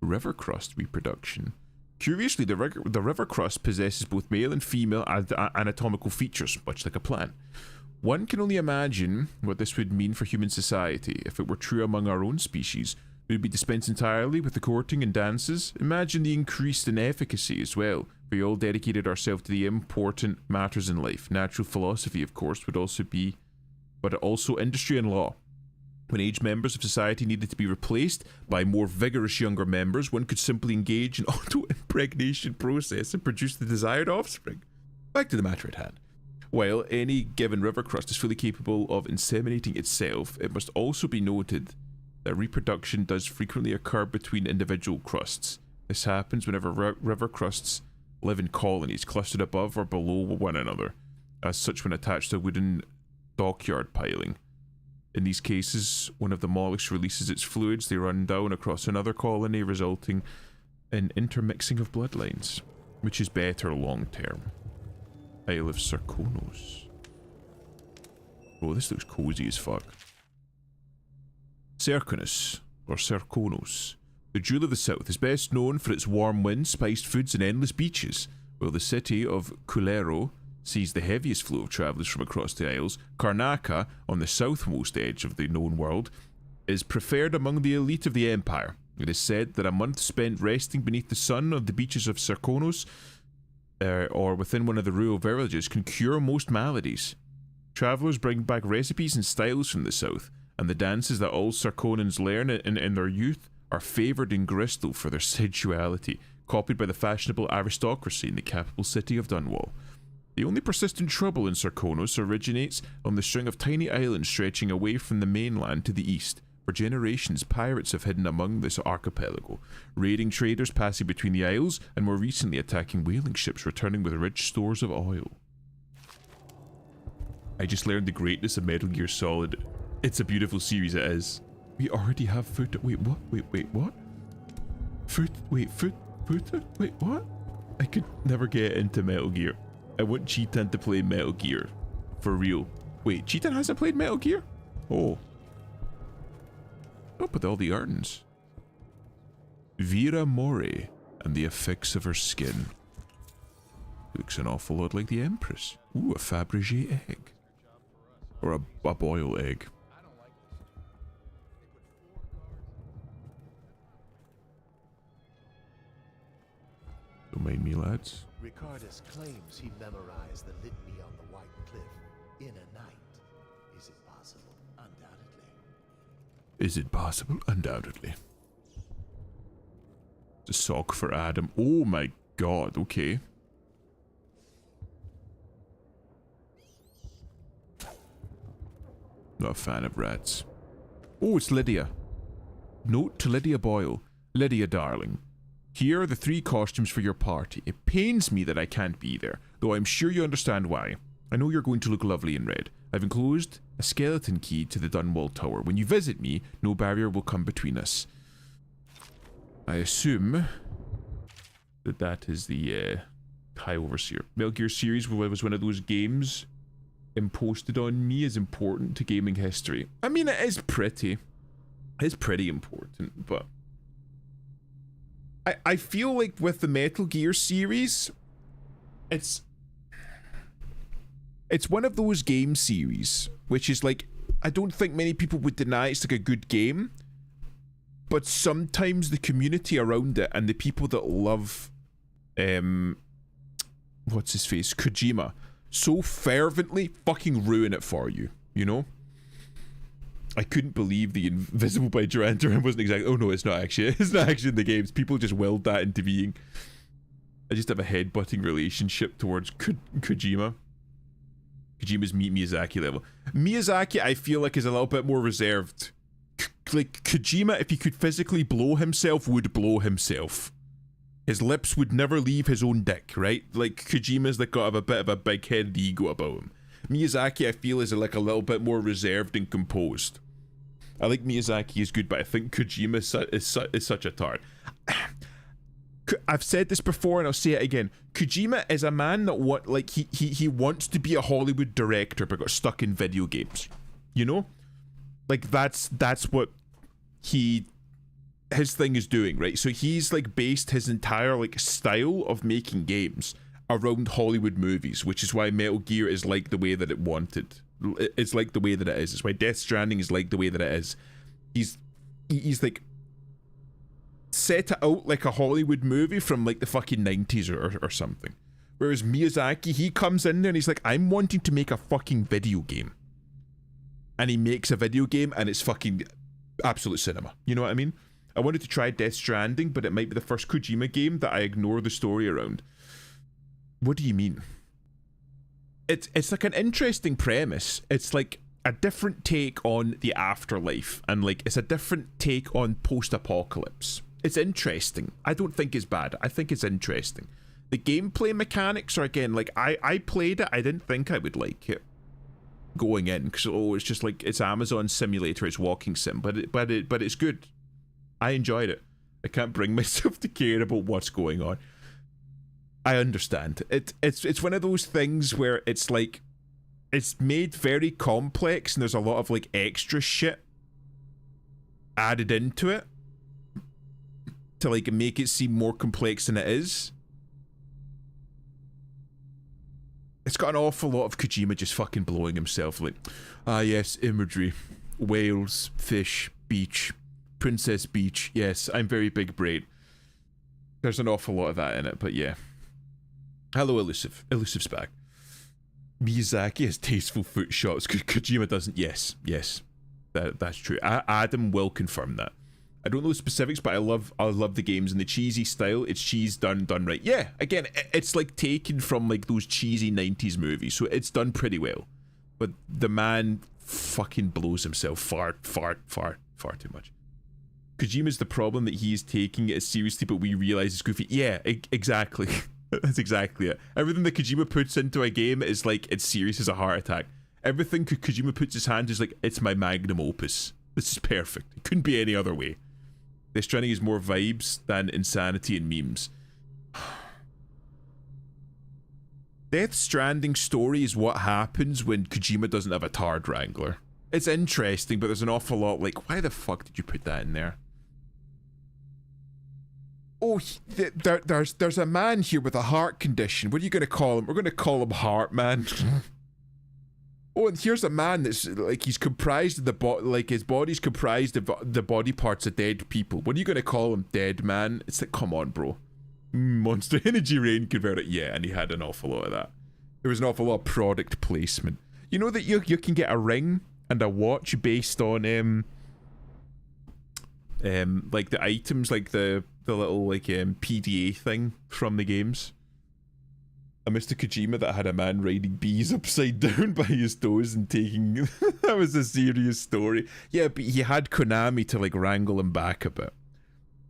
River crust reproduction. Curiously, the river crust possesses both male and female anatomical features, much like a plant. One can only imagine what this would mean for human society. If it were true among our own species, we would be dispensed entirely with the courting and dances. Imagine the increase in efficacy as well. We all dedicated ourselves to the important matters in life. Natural philosophy, of course, would also be, but also industry and law. When aged members of society needed to be replaced by more vigorous younger members, one could simply engage in auto-impregnation process and produce the desired offspring. Back to the matter at hand. While any given river crust is fully capable of inseminating itself, it must also be noted that reproduction does frequently occur between individual crusts. This happens whenever river crusts live in colonies clustered above or below one another, as such when attached to wooden dockyard piling. In these cases, one of the mollusks releases its fluids, they run down across another colony, resulting in intermixing of bloodlines, which is better long term. Isle of Sarkonos. Oh, this looks cozy as fuck. Serkonos, or Serkonos. The jewel of the south is best known for its warm winds, spiced foods, and endless beaches. While the city of Kulero sees the heaviest flow of travellers from across the isles, Karnaca, on the southmost edge of the known world, is preferred among the elite of the empire. It is said that a month spent resting beneath the sun on the beaches of Serkonos, or within one of the rural villages, can cure most maladies. Travellers bring back recipes and styles from the south, and the dances that all Sarkonans learn in their youth are favoured in Bristol for their sensuality, copied by the fashionable aristocracy in the capital city of Dunwall. The only persistent trouble in Sarkonos originates on the string of tiny islands stretching away from the mainland to the east. For generations, pirates have hidden among this archipelago, raiding traders passing between the isles, and more recently attacking whaling ships returning with rich stores of oil. I just learned the greatness of Metal Gear Solid. It's a beautiful series, it is. We already have foot. Wait, what? Wait, what? Foot. Wait, foot. Wait, what? I could never get into Metal Gear. I want Cheetan to play Metal Gear. For real. Wait, Cheetan hasn't played Metal Gear? Oh. Oh, but all the urns. Vera Mori and the effects of her skin. Looks an awful lot like the Empress. Ooh, a Fabergé egg. Or a boiled egg. Don't mind me, lads. Ricardus claims he memorized the litany on the White Cliff in a night. Is it possible? Undoubtedly. Is it possible? Undoubtedly. The sock for Adam. Oh my god, okay. Not a fan of rats. Oh, it's Lydia. Note to Lydia Boyle. Lydia, darling. Here are the 3 costumes for your party. It pains me that I can't be there, though I'm sure you understand why. I know you're going to look lovely in red. I've enclosed a skeleton key to the Dunwall Tower. When you visit me, no barrier will come between us. I assume that is the High Overseer. Metal Gear series was one of those games imposted on me as important to gaming history. I mean, it is pretty. It's pretty important, but I feel like with the Metal Gear series, it's one of those game series which is like, I don't think many people would deny it's like a good game, but sometimes the community around it and the people that love what's his face, Kojima, so fervently fucking ruin it for you, you know? I couldn't believe the Invisible by Duran Duran wasn't exactly. Oh no, it's not actually in the games. People just willed that into being. I just have a headbutting relationship towards Kojima. Kojima's Miyazaki level. Miyazaki, I feel like, is a little bit more reserved. Like Kojima, if he could physically blow himself, would blow himself. His lips would never leave his own dick, right? Like Kojima's like got a bit of a big-headed ego about him. Miyazaki, I feel, is like a little bit more reserved and composed. I like Miyazaki is good, but I think Kojima is such a tart. I've said this before and I'll say it again. Kojima is a man that he wants to be a Hollywood director but got stuck in video games. You know? Like that's what his thing is doing, right? So he's like based his entire like style of making games around Hollywood movies, which is why Metal Gear is like the way that it wanted. It's like the way that it is. It's why Death Stranding is like the way that it is. He's like set it out like a Hollywood movie from like the fucking 90s or something. Whereas Miyazaki, he comes in there and he's like, I'm wanting to make a fucking video game. And he makes a video game and it's fucking absolute cinema. You know what I mean? I wanted to try Death Stranding, but it might be the first Kojima game that I ignore the story around. What do you mean? It's like an interesting premise. It's like a different take on the afterlife, and like it's a different take on post-apocalypse. It's interesting. I don't think it's bad. I think it's interesting. The gameplay mechanics are, again, like I played it. I didn't think I would like it going in because it's just like it's Amazon Simulator, it's walking sim, but it's good. I enjoyed it. I can't bring myself to care about what's going on. I understand. It's one of those things where it's like it's made very complex and there's a lot of like extra shit added into it to like make it seem more complex than it is. It's got an awful lot of Kojima just fucking blowing himself like, ah yes, imagery, whales, fish, beach, Princess Beach, yes, I'm very big brain. There's an awful lot of that in it, but yeah. Hello, Elusive. Elusive's back. Miyazaki has tasteful foot shots. Kojima doesn't. Yes, that's true. Adam will confirm that. I don't know the specifics, but I love the games and the cheesy style. It's cheese done right. Yeah, again, it's like taken from like those cheesy 90s movies, so it's done pretty well. But the man fucking blows himself far too much. Kojima's the problem that he is taking it seriously, but we realize it's goofy. Yeah, exactly. That's exactly it. Everything that Kojima puts into a game is like it's serious as a heart attack. Everything Kojima puts his hand is like it's my magnum opus. This is perfect. It couldn't be any other way. This Stranding is more vibes than insanity and memes. Death Stranding story is what happens when Kojima doesn't have a Tard Wrangler. It's interesting, but there's an awful lot like, why the fuck did you put that in there? Oh, there's a man here with a heart condition. What are you going to call him? We're going to call him Heart Man. Oh, and here's a man that's like he's comprised of like his body's comprised of the body parts of dead people. What are you going to call him? Dead Man? It's like, come on, bro. Monster Energy Rain converted. Yeah, and he had an awful lot of that. There was an awful lot of product placement. You know that you can get a ring and a watch based on like the items, like the little like PDA thing from the games. A Mr. Kojima that had a man riding bees upside down by his toes and taking that was a serious story. Yeah, but he had Konami to like wrangle him back a bit.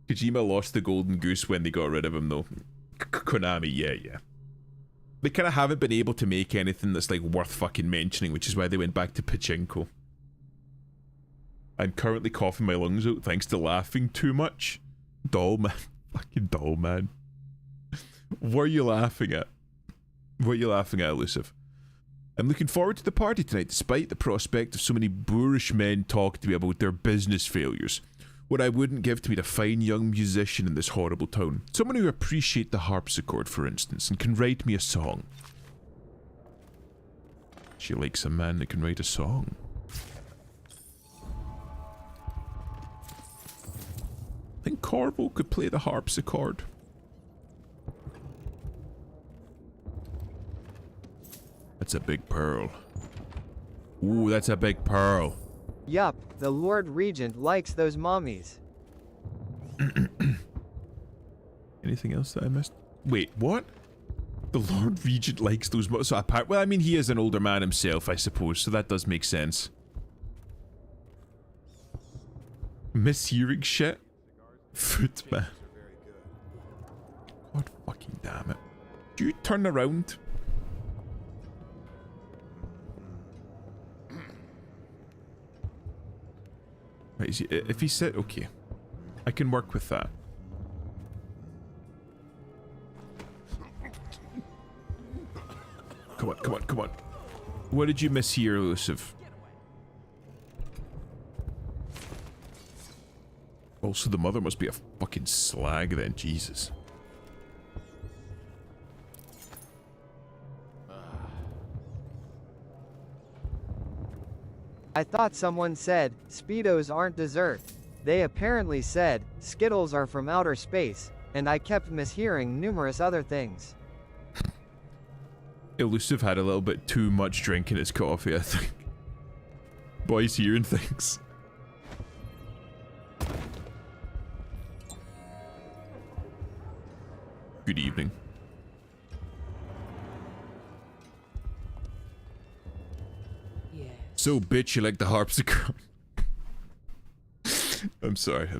Kojima lost the golden goose when they got rid of him though. Konami, yeah. They kind of haven't been able to make anything that's like worth fucking mentioning, which is why they went back to Pachinko. I'm currently coughing my lungs out thanks to laughing too much. Doll man. Fucking doll man. What are you laughing at? What are you laughing at, Elusive? I'm looking forward to the party tonight, despite the prospect of so many boorish men talking to me about their business failures. What I wouldn't give to meet a fine young musician in this horrible town. Someone who appreciates the harpsichord, for instance, and can write me a song. She likes a man that can write a song. I think Corvo could play the harpsichord. That's a big pearl. Ooh, that's a big pearl. Yup, the Lord Regent likes those mummies. Anything else that I missed? Wait, what? The Lord Regent likes those mummies. So well, I mean, he is an older man himself, I suppose, so that does make sense. Mishearing shit? Footman. God fucking damn it. Do you turn around? Right, is he, if he said, okay. I can work with that. Come on. What did you mishear, Elusive? Also, the mother must be a fucking slag then, Jesus. I thought someone said, Speedos aren't dessert. They apparently said, Skittles are from outer space, and I kept mishearing numerous other things. Elusive had a little bit too much drink in his coffee, I think. Boy's hearing things. Good evening. So bitch, you like the harpsichord. I'm sorry.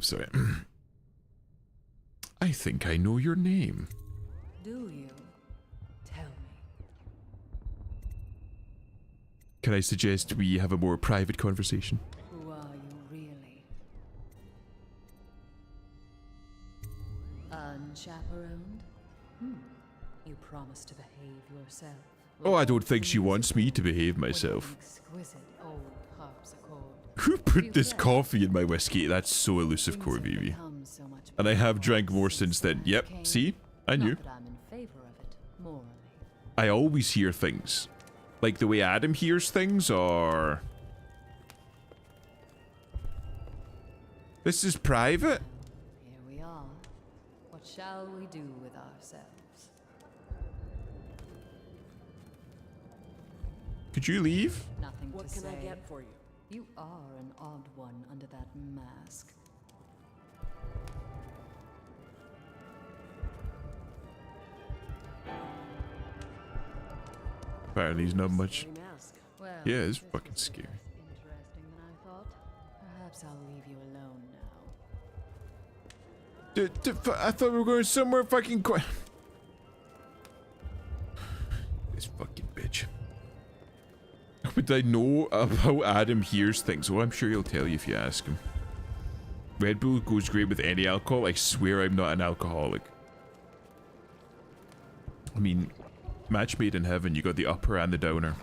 I think I know your name. Do you? Tell me. Can I suggest we have a more private conversation? Who are you really? Unchaperoned? You promised to behave yourself. Oh, I don't think she wants me to behave myself. Exquisite old harpsichord. Who put this coffee in my whiskey? That's so elusive, core baby. And I have drank more since then. Yep, see? I knew. Not that I'm in favor of it, morally. I always hear things. Like the way Adam hears things, or... This is private? Here we are. What shall we do with ourselves? Could you leave? Nothing What to can say. I get for you? You are an odd one under that mask. Apparently he's not much. Well, Yeah, it's this fucking was scary. less interesting than I thought. Perhaps I'll leave you alone now. I thought we were going somewhere fucking quiet. This fucking bitch. How would I know how Adam hears things? Oh, I'm sure he'll tell you if you ask him. Red Bull goes great with any alcohol. I swear I'm not an alcoholic. I mean, match made in heaven. You got the upper and the downer.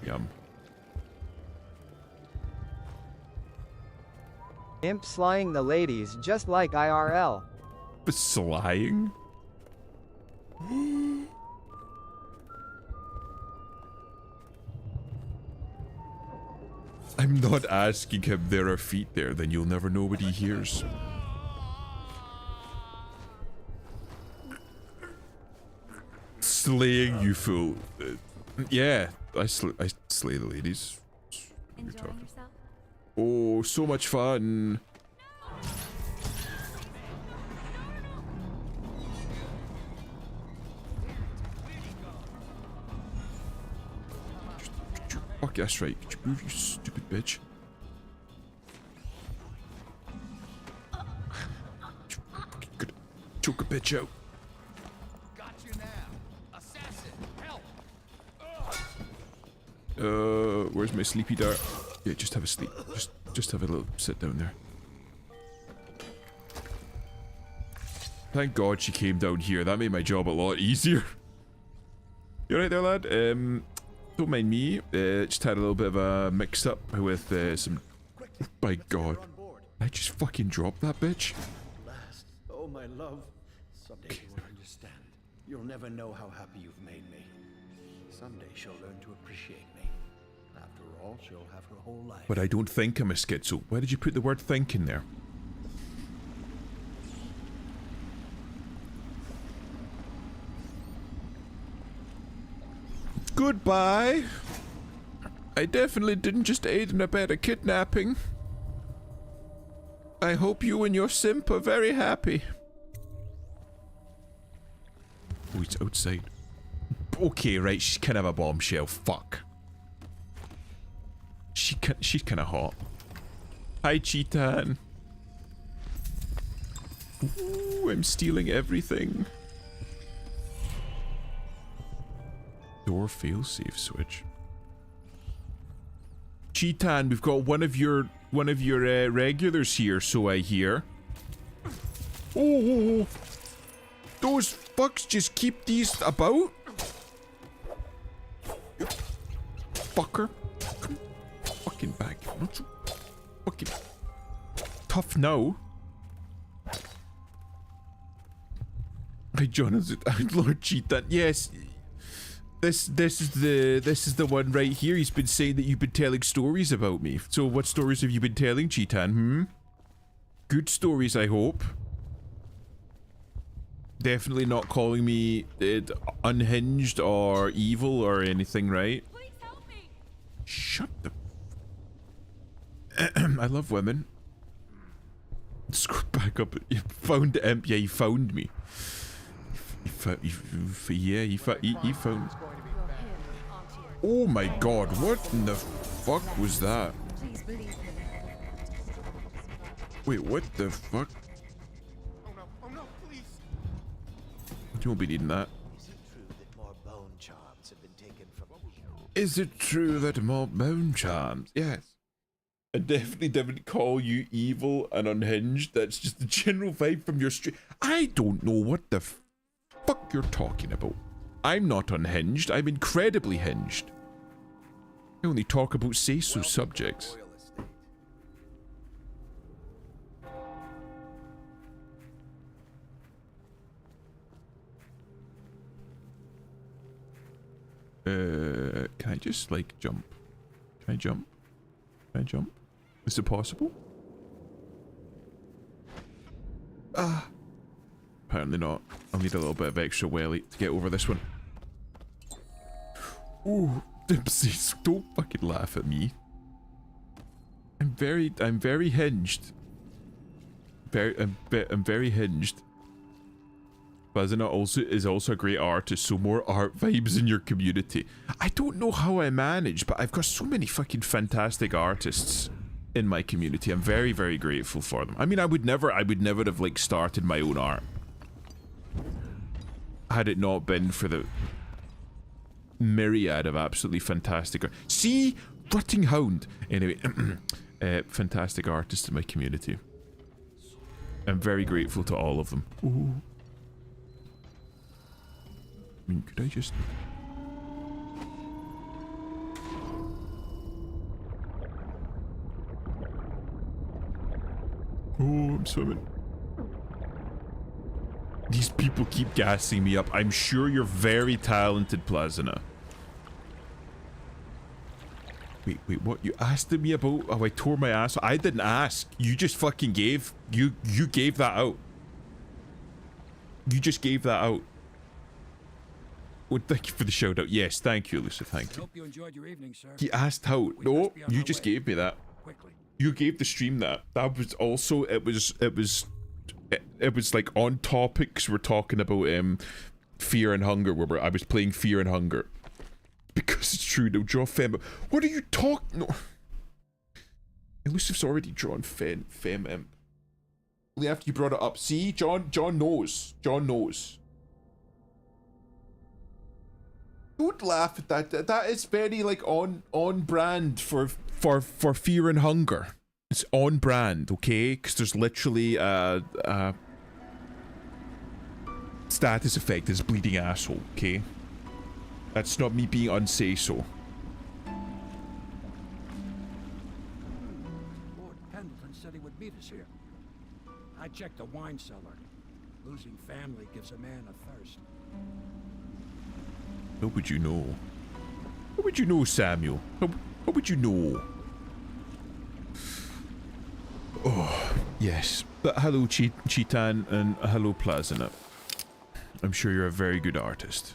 Yum. Imp slying the ladies just like IRL. But slying? I'm not asking him there are feet there, then you'll never know what he hears. Slaying you fool. Yeah, I slay the ladies. Enjoying yourself? Oh, so much fun. Fuck, that's right. Could you move, you stupid bitch? Good. Choke a bitch out. Got you now. Assassin, help! Where's my sleepy dart? Yeah, just have a sleep. Just have a little sit down there. Thank God she came down here. That made my job a lot easier. You alright there, lad? Don't mind me. Just had a little bit of a mix-up with some... By God. I just fucking dropped that bitch. Last. Oh, my love. Someday you will understand. You'll never know how happy you've made me. Someday she'll learn to appreciate me. After all, she'll have her whole life. But I don't think I'm a schizo. Why did you put the word think in there? Goodbye. I definitely didn't just aid and abet a kidnapping. I hope you and your simp are very happy. Oh, it's outside. Okay, right, she's kind of a bombshell. Fuck. She's kind of hot. Hi, Cheetan. Ooh, I'm stealing everything. Door failsafe switch. Cheetan, we've got one of your regulars here, so I hear. Oh, those fucks just keep these about. Fucker, come fucking back. Not so fucking tough now. Hi, Jonathan, Lord Cheetan. Yes. This is the one right here. He's been saying that you've been telling stories about me. So what stories have you been telling, Cheetan? Good stories, I hope. Definitely not calling me unhinged or evil or anything, right? Please help me. Shut the... I love women. Screw back up. You found Imp. Yeah, you found me. He found... Oh my god, what in the fuck was that? Please believe me. Wait, what the fuck? Oh no, please. You won't be needing that. Is it true that more bone charms have been taken from Is it true that more bone charms? Yes. I definitely didn't call you evil and unhinged. That's just the general vibe from your stream. I don't know what the fuck you're talking about. I'm not unhinged. I'm incredibly hinged. I only talk about say-so subjects. Can I just like jump? Can I jump? Can I jump? Is it possible? Ah. Apparently not. I'll need a little bit of extra welly to get over this one. Ooh, Dipsy, don't fucking laugh at me. I'm very hinged. I'm very hinged. Bazina is also a great artist, so more art vibes in your community. I don't know how I manage, but I've got so many fucking fantastic artists in my community. I'm very, very grateful for them. I mean, I would never have like started my own art had it not been for the myriad of absolutely fantastic art. See? Rutting Hound. Anyway, fantastic artists in my community. I'm very grateful to all of them. Ooh. I mean, could I just... Oh, I'm swimming. These people keep gassing me up. I'm sure you're very talented, Plazina. Wait, what? You asked me about how I tore my ass? I didn't ask. You just fucking gave... You gave that out. You just gave that out. Well, thank you for the shout out. Yes, thank you, Lucy. Thank you. Hope you enjoyed your evening, sir. He asked how. No, you just gave me that. Quickly. You gave the stream that. That was also, it was like on topics. We're talking about Fear and Hunger, where I was playing Fear and Hunger. Because it's true, no, draw fem. What are you talking? No. Elusive's already drawn fem imp. Only after you brought it up. See, John knows. John knows. Don't laugh at that. That is very like on brand for Fear and Hunger. It's on brand, okay? Because there's literally status effect is bleeding asshole, okay? That's not me being unsay-so. Lord Pendleton said he would meet us here. I checked the wine cellar. Losing family gives a man a thirst. How would you know? How would you know, Samuel? How would you know? Oh, yes. But hello, Chitan, and hello, Plazina. I'm sure you're a very good artist.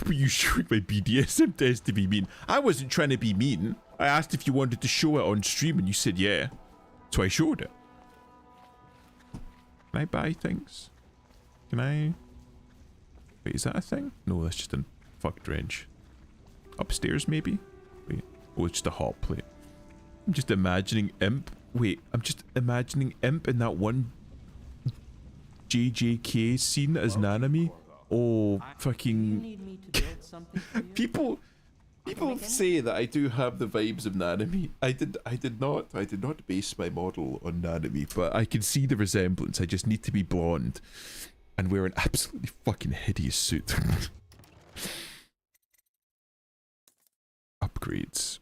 Were you showing my BDSM test to be mean? I wasn't trying to be mean. I asked if you wanted to show it on stream, and you said yeah. So I showed it. Can I buy things? Can I... Wait, is that a thing? No, that's just a fucked wrench. Upstairs, maybe? Wait. Oh, it's just a hot plate. I'm just imagining Imp. Wait, I'm just imagining Imp in that one JJK scene as Nanami. Oh, fucking... People say that I do have the vibes of Nanami. I did not base my model on Nanami, but I can see the resemblance. I just need to be blonde and wear an absolutely fucking hideous suit. Upgrades.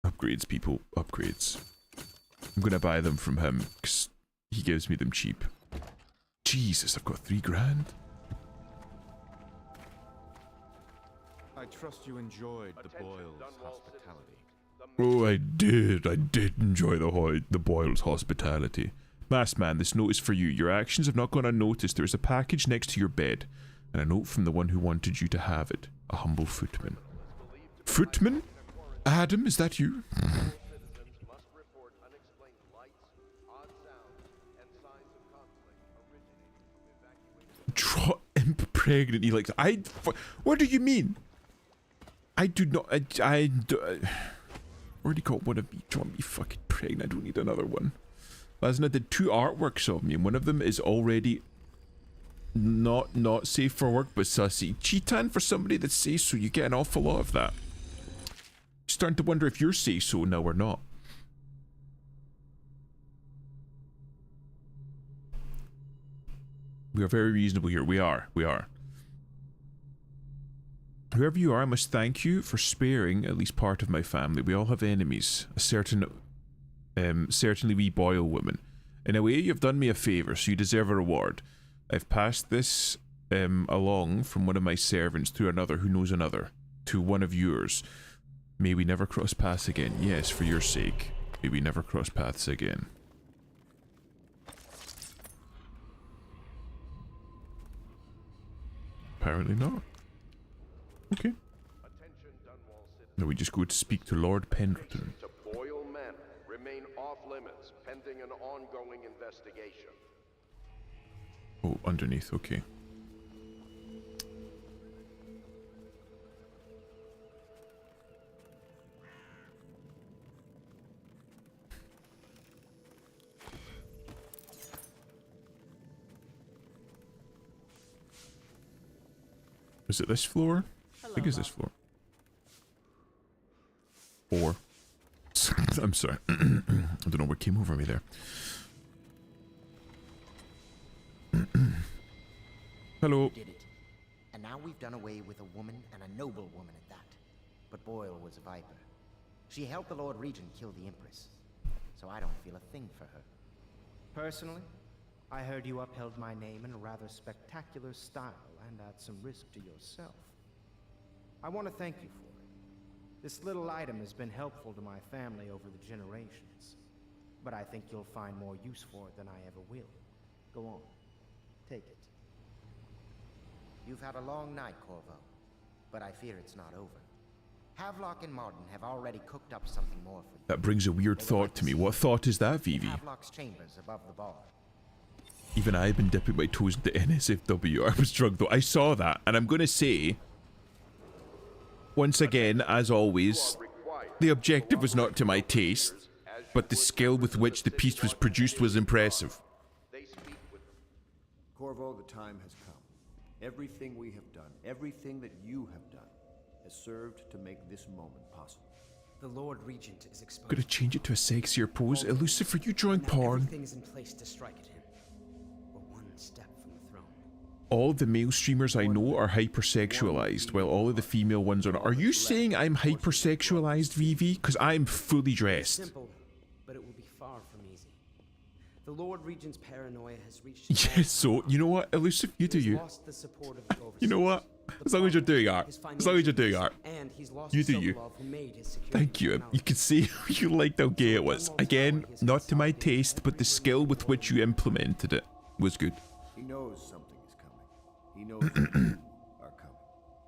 Upgrades, people. Upgrades. I'm gonna buy them from him, because he gives me them cheap. Jesus, I've got 3 grand. I trust you enjoyed the Boyles' hospitality. Oh, I did enjoy the Boyles' hospitality. Masked man, this note is for you. Your actions have not gone unnoticed. There is a package next to your bed, and a note from the one who wanted you to have it. A humble footman. Footman? Adam, is that you? Draw Imp pregnant. He like, what do you mean? I do not, already got one of each. Want me fucking pregnant? I don't need another one. Lasna did 2 artworks of me, and one of them is already not safe for work, but sussy. Cheating for somebody that says so, you get an awful lot of that. Starting to wonder if you're say so now or not. We are very reasonable here. We are. Whoever you are, I must thank you for sparing at least part of my family. We all have enemies. A certain, certainly we Boyle woman. In a way, you've done me a favour, so you deserve a reward. I've passed this along from one of my servants to another who knows another, to one of yours. May we never cross paths again. Yes, for your sake. May we never cross paths again. Apparently not. Okay. Now we just go to speak to Lord Pendleton. To Boyle Manor remain off limits pending an ongoing investigation. Oh, underneath, okay. Is it this floor? I think it's this floor. 4. I'm sorry. I don't know what came over me there. Hello. You did it. And now we've done away with a woman, and a noble woman at that. But Boyle was a viper. She helped the Lord Regent kill the Empress. So I don't feel a thing for her. Personally, I heard you upheld my name in a rather spectacular style and at some risk to yourself. I want to thank you for it. This little item has been helpful to my family over the generations, but I think you'll find more use for it than I ever will. Go on. Take it. You've had a long night, Corvo, but I fear it's not over. Havelock and Martin have already cooked up something more for you. That brings a weird thought to me. What thought is that, Vivi? Havelock's chambers above the bar. Even I've been dipping my toes into NSFW. I was drunk though. I saw that, and I'm gonna say, once again, as always, the objective was not to my taste, but the skill with which the piece was produced was impressive. Corvo, the time has come. Everything we have done, everything that you have done, has served to make this moment possible. The Lord Regent is exposed. Gonna change it to a sexier pose. Elusive, are you drawing porn? Everything is in place to strike at him. We're one step from the throne. All of the male streamers I know are hypersexualized, while all of the female ones are not. Are you saying I'm hypersexualized, Vivi? Because I'm fully dressed. Simple, but it will be far from easy. The Lord Regent's paranoia has reached. Yes, so you know what, Elusive, you do you. You know what? As long as you're doing art. As long as you're doing art. You do you. Thank you. You can see you liked how gay it was. Again, not to my taste, but the skill with which you implemented it was good. He knows something is coming. He knows you are coming.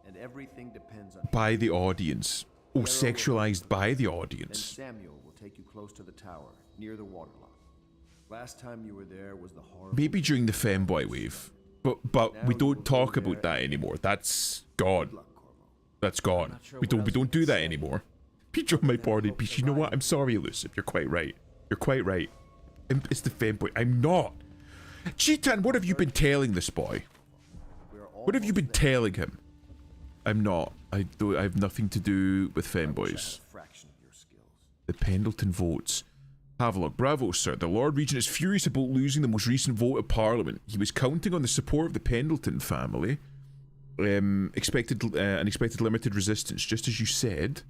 And everything depends on By the audience. Oh, sexualized by the Then audience. Samuel will take you close to the tower, near the waterlock. Last time you were there was the horror. Maybe during the femboy wave. But we don't talk about that anymore. That's gone. That's gone. We don't do that anymore. Peter on my party piece. You know what? I'm sorry, Elusive. You're quite right. You're quite right. It's the femboy. I'm not. Cheetan, what have you been telling this boy? What have you been telling him? I'm not. I have nothing to do with femboys. The Pendleton votes. Havelock, bravo, sir. The Lord Regent is furious about losing the most recent vote of Parliament. He was counting on the support of the Pendleton family. Expected limited resistance, just as you said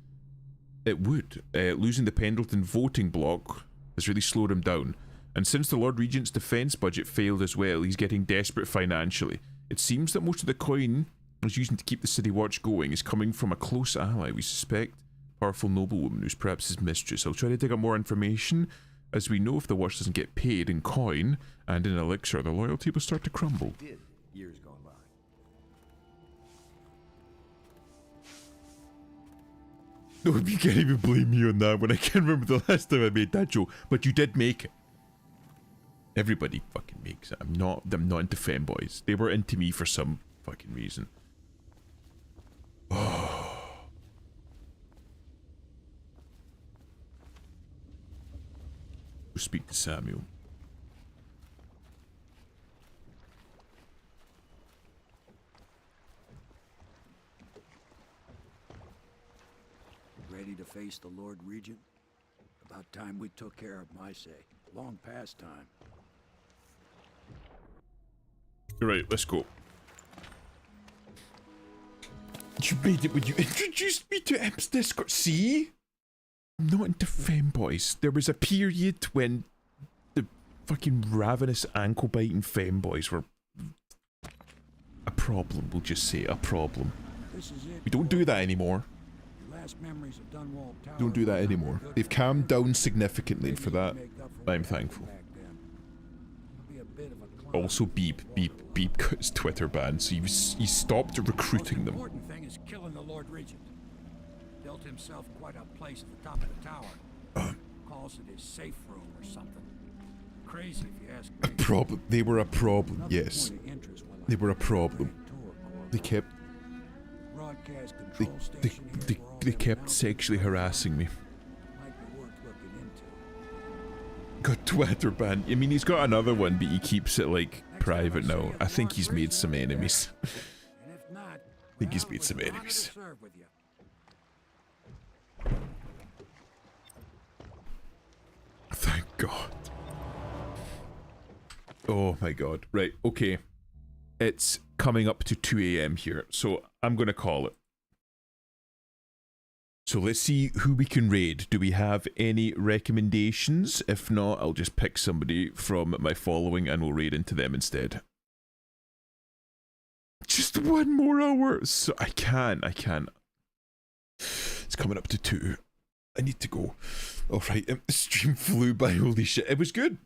it would. Losing the Pendleton voting bloc has really slowed him down. And since the Lord Regent's defence budget failed as well, he's getting desperate financially. It seems that most of the coin he's using to keep the City Watch going is coming from a close ally, we suspect. Powerful noblewoman who's perhaps his mistress. I'll try to dig up more information. As we know, if the watch doesn't get paid in coin and in elixir, the loyalty will start to crumble. Did years gone by. No, you can't even blame me on that when I can't remember the last time I made that joke. But you did make it. Everybody fucking makes it. I'm not into femboys. They were into me for some fucking reason. Oh. We'll speak to Samuel. Ready to face the Lord Regent? About time we took care of my say. Long past time. Right, let's go. You made it when you introduced me to Imp's Discord. See? I'm not into femboys. There was a period when the fucking ravenous ankle-biting femboys were a problem, we'll just say. A problem. This is it. We don't do that anymore. Your last memories of Dunwall Tower. Don't do that anymore. They've calmed down significantly, and for that, I'm thankful. Also, Beep got his Twitter banned, so he stopped recruiting them. The important thing is killing the Lord Regent. Built himself quite a place at the top of the tower. Calls it his safe room or something. Crazy if you ask me. A problem. They were a problem, yes. They were a problem. They kept... They kept sexually harassing me. Got Twitter banned. I mean, he's got another one, but he keeps it, like, private now. I think he's made some enemies. I think he's made some enemies. Thank God. Oh my God. Right, okay. It's coming up to 2 AM here, so I'm gonna call it. So let's see who we can raid. Do we have any recommendations? If not, I'll just pick somebody from my following and we'll raid into them instead. Just 1 more hour. So I can. It's coming up to 2. I need to go. Alright, the stream flew by. Holy shit. It was good.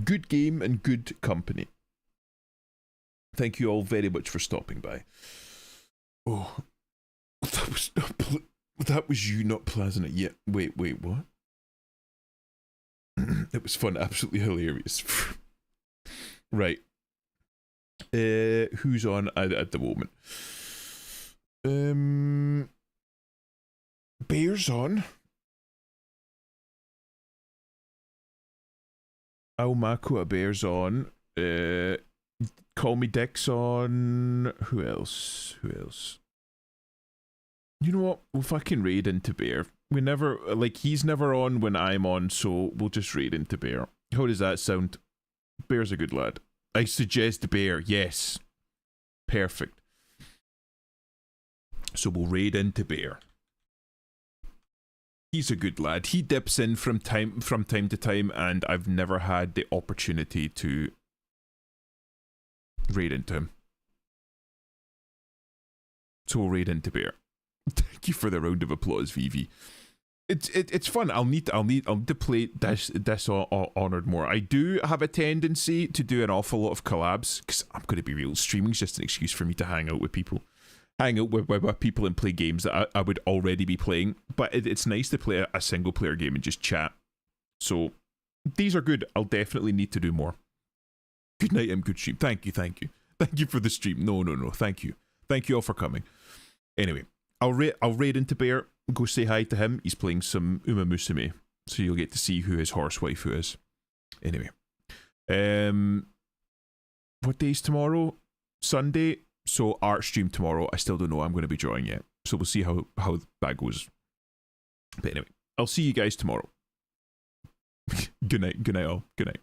Good game and good company. Thank you all very much for stopping by. Oh. That was you, not Plasma yet. Wait, what? It was fun, absolutely hilarious. Right. Who's on at the moment? Bear's on. Al Makua Bear's on. Call Me Dick's on. Who else? You know what? We'll fucking raid into Bear. We never, like, he's never on when I'm on, so we'll just raid into Bear. How does that sound? Bear's a good lad. I suggest Bear, yes. Perfect. So we'll raid into Bear. He's a good lad. He dips in from time to time, and I've never had the opportunity to raid into him. So we'll raid into Bear. Thank you for the round of applause, Vivi. It's fun. I'll need to play Dishonored more. I do have a tendency to do an awful lot of collabs because I'm going to be real. Streaming's just an excuse for me to hang out with people, with people and play games that I would already be playing. But it's nice to play a single player game and just chat. So these are good. I'll definitely need to do more. Good night, good stream. Thank you for the stream. No. Thank you all for coming. Anyway. I'll raid into Bear, go say hi to him. He's playing some Uma Musume, so you'll get to see who his horse waifu is. Anyway. What day is tomorrow? Sunday. So art stream tomorrow. I still don't know I'm going to be drawing yet. So we'll see how that goes. But anyway, I'll see you guys tomorrow. Good night all. Good night.